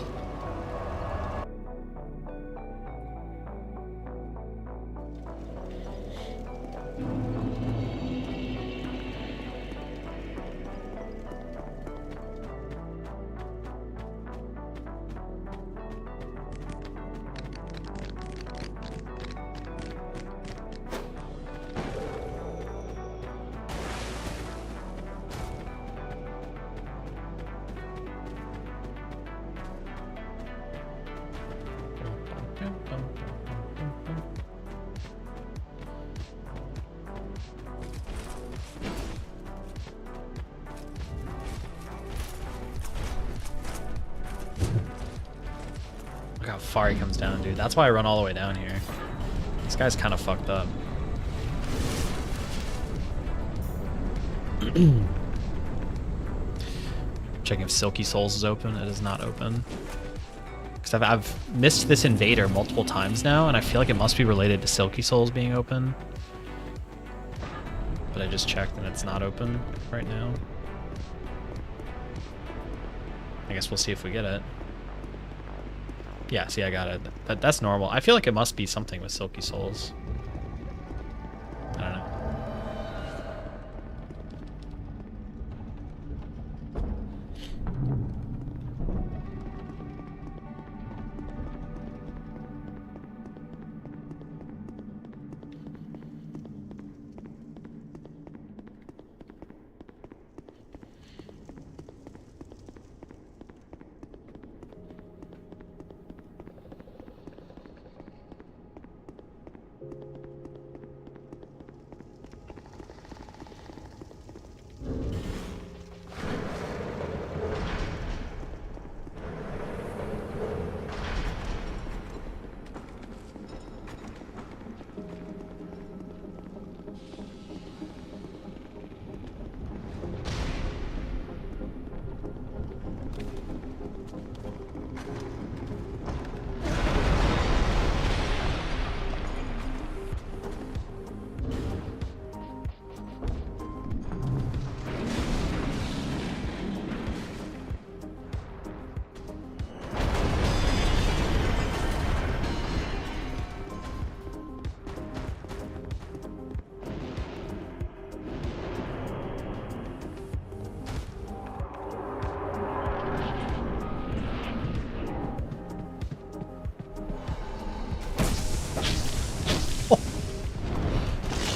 Look how far he comes down, dude. That's why I run all the way down here. This guy's kind of fucked up. Checking if Silky Souls is open. It is not open. Because I've missed this invader multiple times now, and I feel like it must be related to Silky Souls being open. But I just checked and it's not open right now. I guess we'll see if we get it. Yeah, see, I got it. That's normal. I feel like it must be something with Silky Souls. I don't know.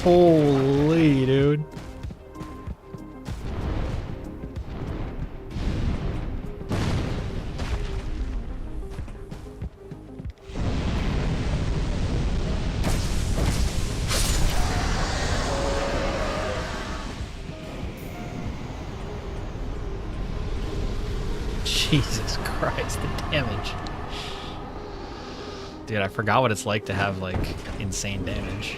Holy, dude. Jesus Christ, the damage. Dude, I forgot what it's like to have, like, insane damage.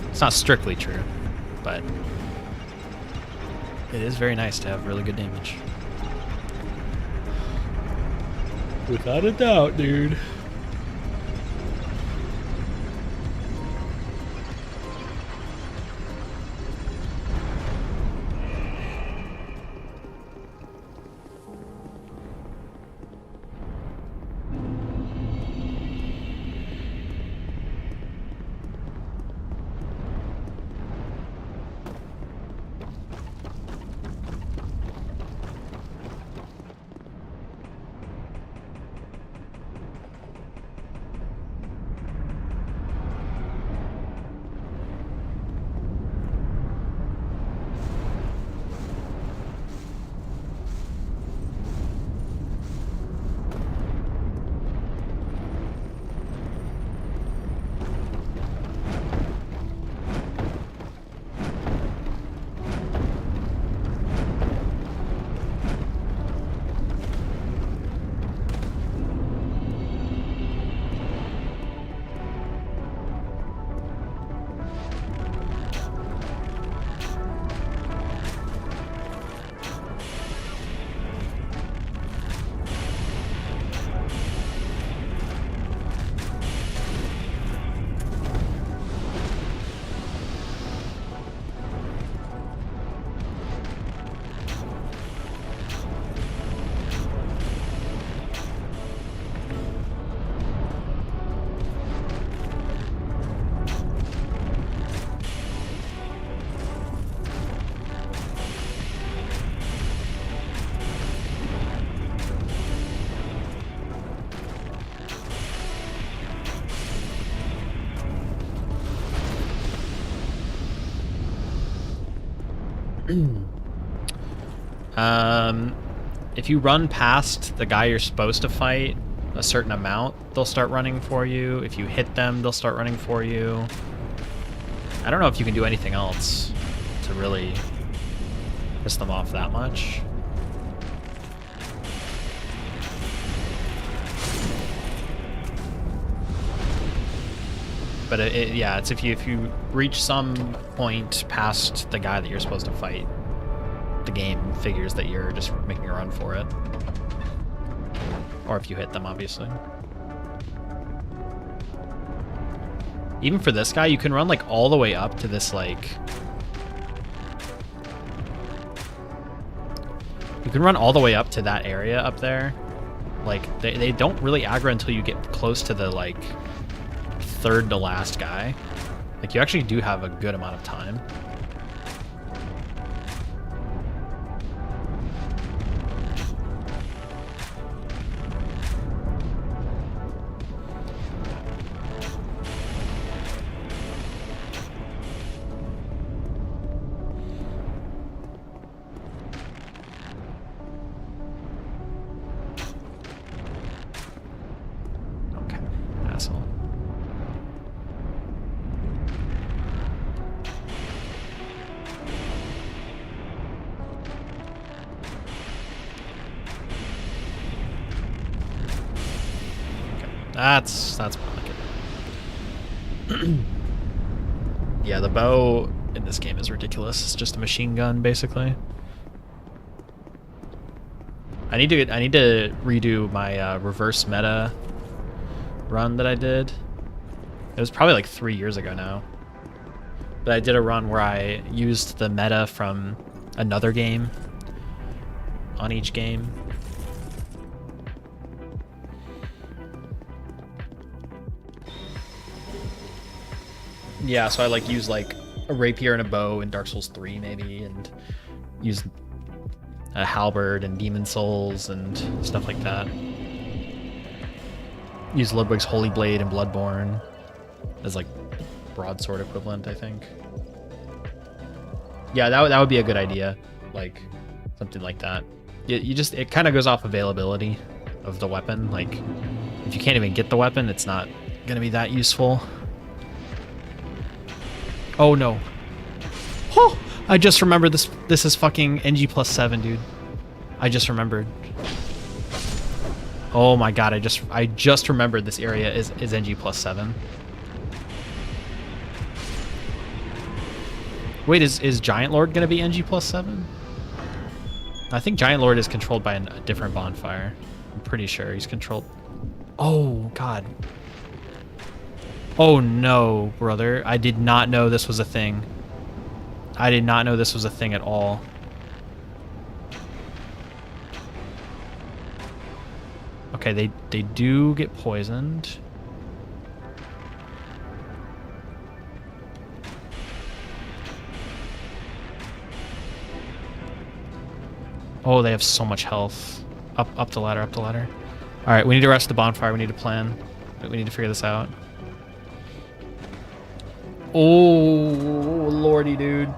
It's not strictly true, but it is very nice to have really good damage. Without a doubt, dude. If you run past the guy you're supposed to fight a certain amount, they'll start running for you. If you hit them, they'll start running for you. I don't know if you can do anything else to really piss them off that much. But yeah, it's if you reach some point past the guy that you're supposed to fight, the game figures that you're just making a run for it. Or if you hit them, obviously. Even for this guy, you can run like all the way up to this like... You can run all the way up to that area up there. Like, they don't really aggro until you get close to the like third to last guy. Like, you actually do have a good amount of time. Okay, asshole. That's more like it. Yeah, the bow in this game is ridiculous. It's just a machine gun, basically. I need to redo my reverse meta run that I did. It was probably like 3 years ago now. But I did a run where I used the meta from another game on each game. Yeah, so I like use like a rapier and a bow in Dark Souls 3 maybe, and use a halberd and Demon Souls and stuff like that. Use Ludwig's Holy Blade and Bloodborne as like broadsword equivalent, I think. Yeah, that would be a good idea, like something like that. It kind of goes off availability of the weapon. Like, if you can't even get the weapon, it's not gonna be that useful. Oh no. Oh, I just remembered this. This is fucking NG plus 7, dude. I just remembered. Oh my god, I just remembered this area is NG plus 7. Wait, is Giant Lord gonna be NG plus 7? I think Giant Lord is controlled by a different bonfire. I'm pretty sure he's controlled. Oh god. Oh no, brother. I did not know this was a thing. I did not know this was a thing at all. Okay, they do get poisoned. Oh, they have so much health. Up the ladder, up the ladder. All right, we need to rest the bonfire. We need to plan. We need to figure this out. Oh, lordy, dude.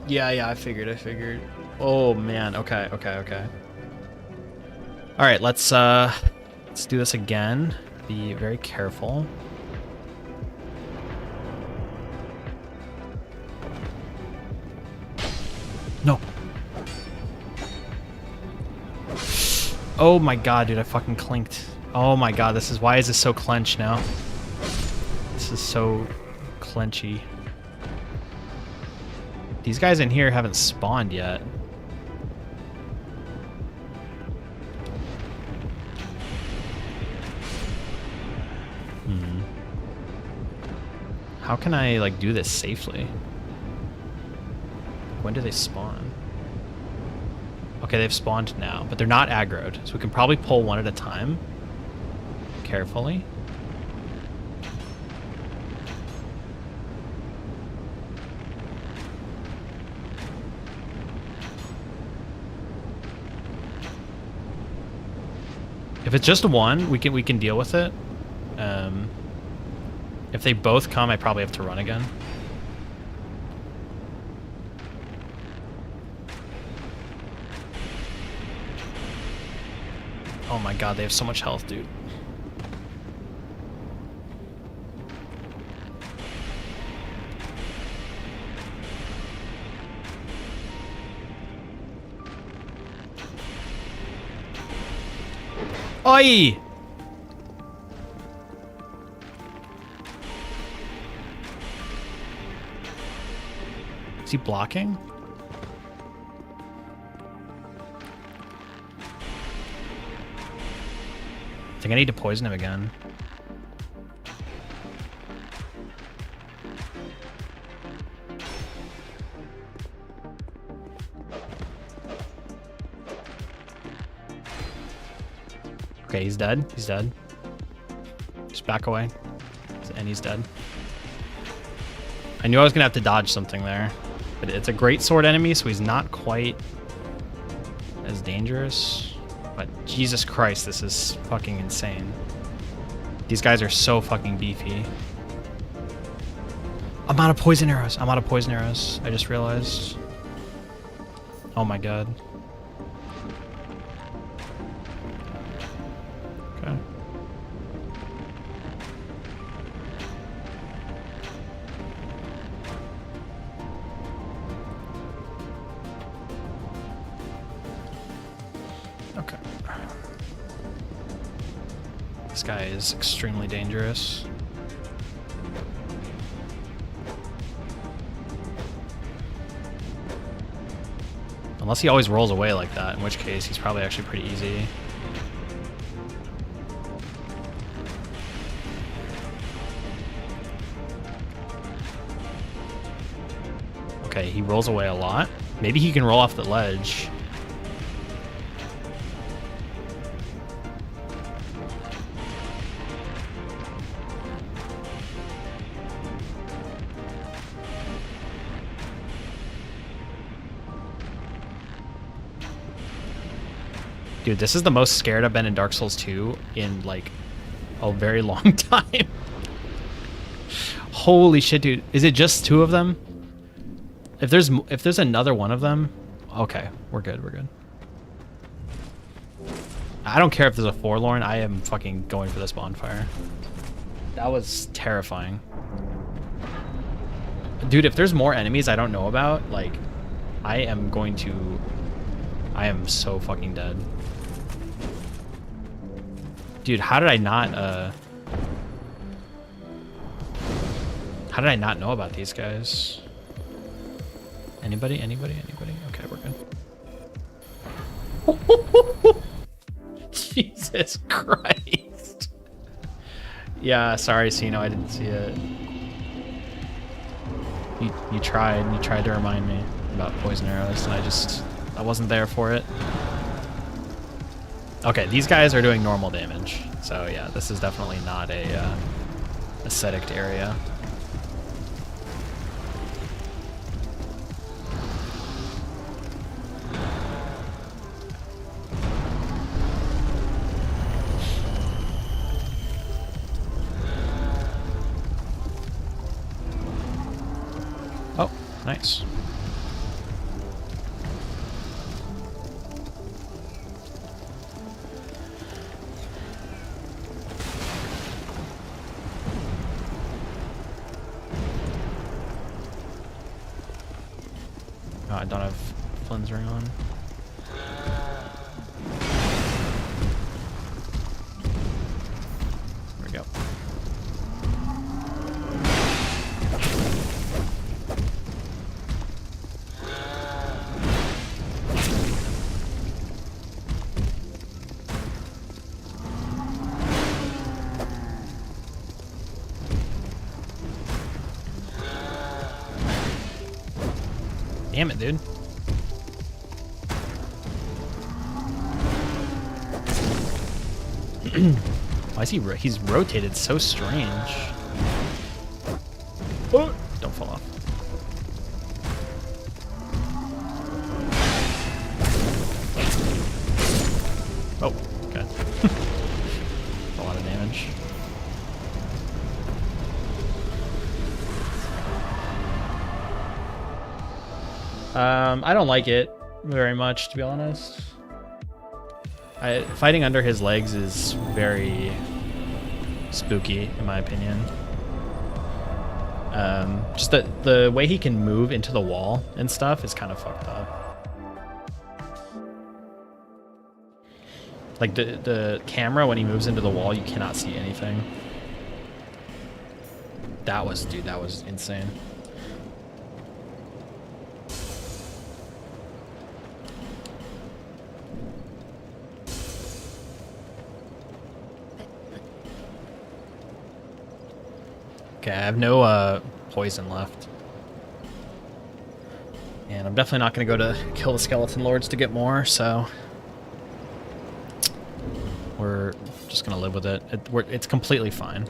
Yeah, I figured. Oh, man. Okay. All right, let's do this again. Be very careful. No. Oh my god, dude, I fucking clinked. Oh my god, why is this so clenched now? This is so clenchy. These guys in here haven't spawned yet. How can I like do this safely? When do they spawn? Okay, they've spawned now, but they're not aggroed, so we can probably pull one at a time. Carefully. If it's just one, we can deal with it. If they both come, I probably have to run again. Oh my god, they have so much health, dude. Oi! Is he blocking? I think I need to poison him again. Okay, he's dead. He's dead. Just back away. And he's dead. I knew I was going to have to dodge something there. But it's a great sword enemy, so he's not quite as dangerous. But Jesus Christ, this is fucking insane. These guys are so fucking beefy. I'm out of poison arrows. I'm out of poison arrows. I just realized. Oh my god. Okay. Okay. This guy is extremely dangerous. Unless he always rolls away like that, in which case he's probably actually pretty easy. Okay, he rolls away a lot. Maybe he can roll off the ledge. Dude, this is the most scared I've been in Dark Souls 2 in, like, a very long time. Holy shit, dude. Is it just 2 of them? If there's another one of them, okay, we're good, we're good. I don't care if there's a Forlorn, I am fucking going for this bonfire. That was terrifying. Dude, if there's more enemies I don't know about, like, I am so fucking dead. Dude, how did I not know about these guys? Anybody? Okay, we're good. Jesus Christ. Yeah, sorry, Sino, I didn't see it. You tried to remind me about poison arrows, and I wasn't there for it. Okay, these guys are doing normal damage. So yeah, this is definitely not a ascetic area. Oh, nice. Oh, I don't have Flynn's ring on. There we go. Damn it, dude. Why is he's rotated so strange. Oh, don't fall off. Oh, okay. That's a lot of damage. I don't like it very much, to be honest. Fighting under his legs is very spooky, in my opinion. Just the way he can move into the wall and stuff is kind of fucked up. Like the camera, when he moves into the wall, you cannot see anything. That was, dude, that was insane. Okay, I have no poison left. And I'm definitely not going to go to kill the skeleton lords to get more, so we're just going to live with it. It's completely fine.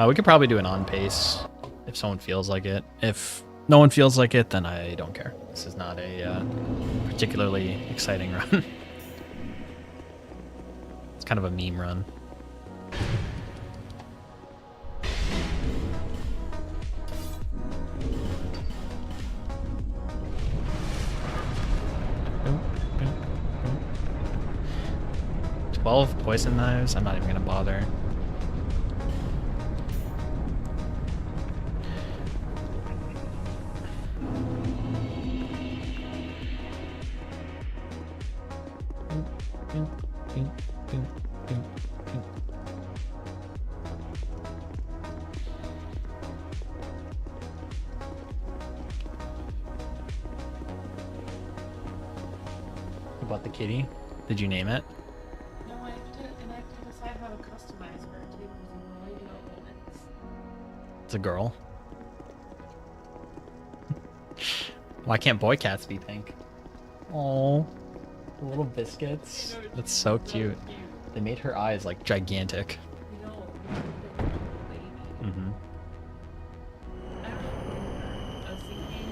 We could probably do an on pace if someone feels like it. If no one feels like it, then I don't care. This is not a particularly exciting run. It's kind of a meme run. Boom. 12 poison knives? I'm not even gonna bother. About the kitty? Did you name it? No, I have to decide how to customize her too, because I'm really good at limits. It's a girl. Why can't boy cats be pink? Oh, the little biscuits. That's so cute. They made her eyes like gigantic. You know, baby. Mm-hmm. I don't know. I was thinking.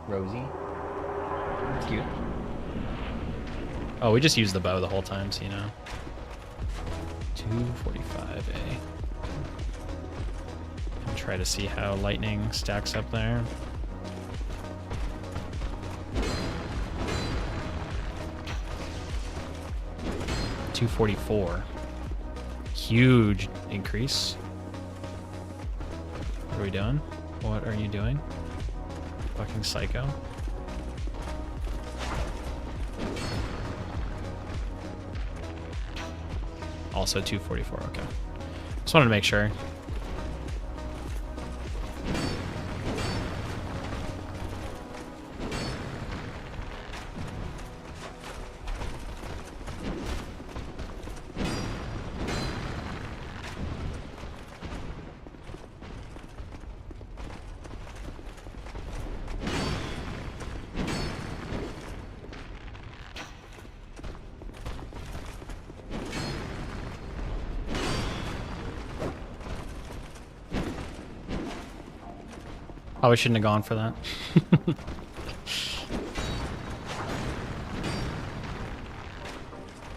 Rosie. That's cute. Oh, we just used the bow the whole time, so you know. 245A. And try to see how lightning stacks up there. $244. Huge increase. What are we doing? What are you doing? Fucking psycho. Also 244, okay. Just wanted to make sure. Probably shouldn't have gone for that.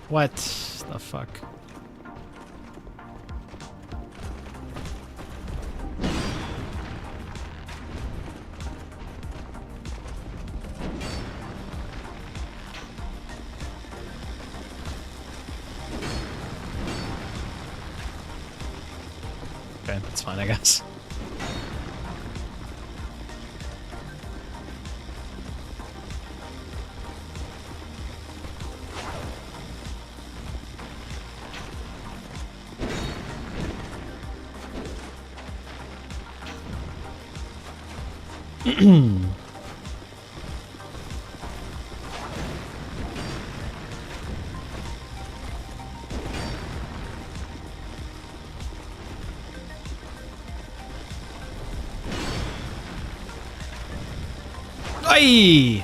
What the fuck? Okay, that's fine, I guess. Ay!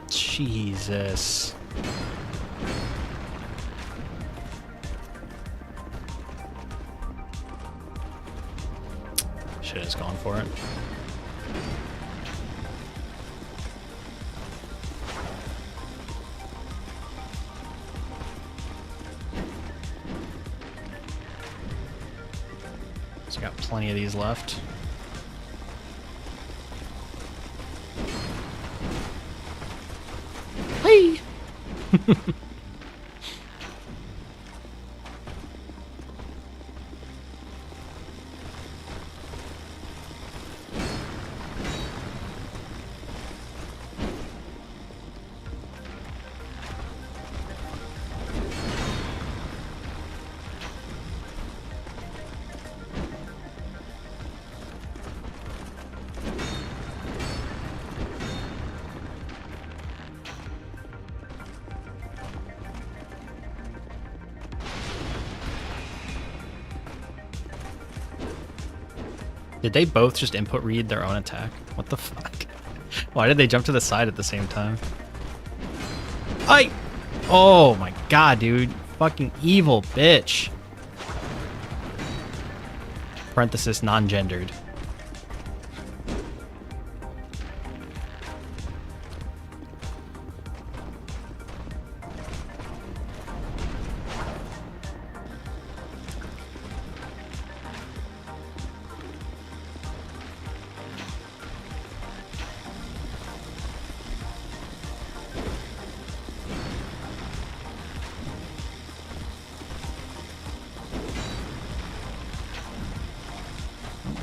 Jesus. Should have just gone for it. So got plenty of these left. Hey! Did they both just input read their own attack? What the fuck? Why did they jump to the side at the same time? Oh my god, dude. Fucking evil bitch. Parenthesis non-gendered.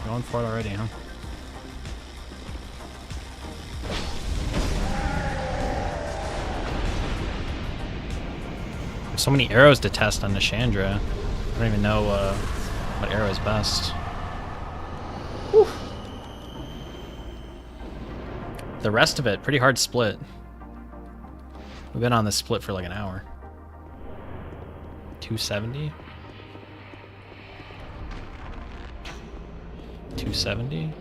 Going for it already, huh? There's so many arrows to test on Nishandra. I don't even know what arrow is best. Whew. The rest of it, pretty hard split. We've been on this split for like an hour. 270? 270?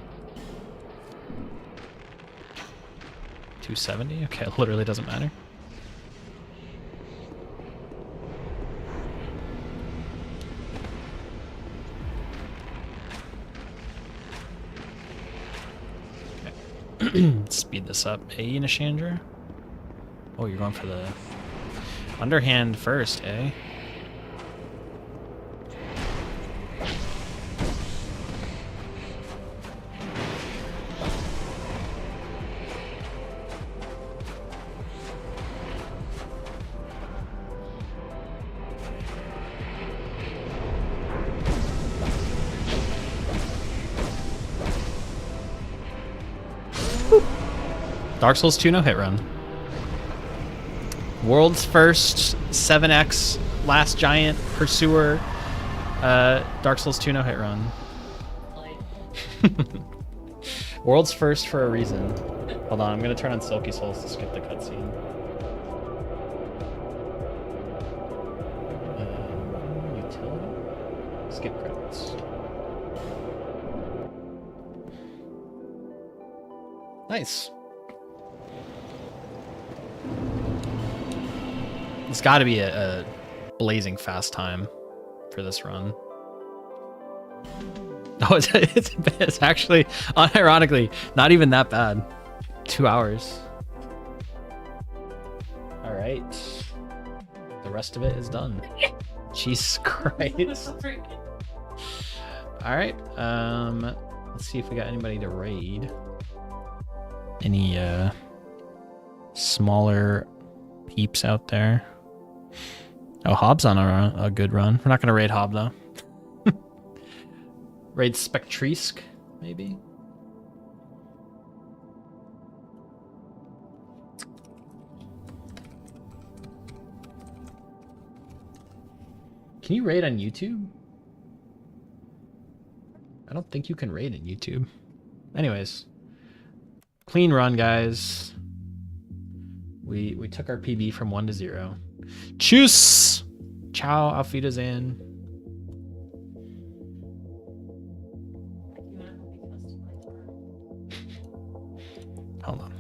270? Okay, it literally doesn't matter. Okay. Speed this up. Hey, Nishandra? Oh, you're going for the underhand first, eh? Dark Souls 2 no-hit run. World's first 7x Last Giant Pursuer Dark Souls 2 no-hit run. World's first for a reason. Hold on, I'm gonna turn on Silky Souls to skip the cutscene. Utility? Skip credits. Nice. It's got to be a blazing fast time for this run. Oh, it's actually, unironically, not even that bad. 2 hours. All right. The rest of it is done. Jesus Christ. All right. Let's see if we got anybody to raid. Any smaller peeps out there? Oh, Hobb's on a good run. We're not going to raid Hob, though. Raid Spectrisk, maybe? Can you raid on YouTube? I don't think you can raid in YouTube. Anyways. Clean run, guys. We took our PB from 1 to 0. Tschüss! Ciao, auf Wiedersehen. Hold on.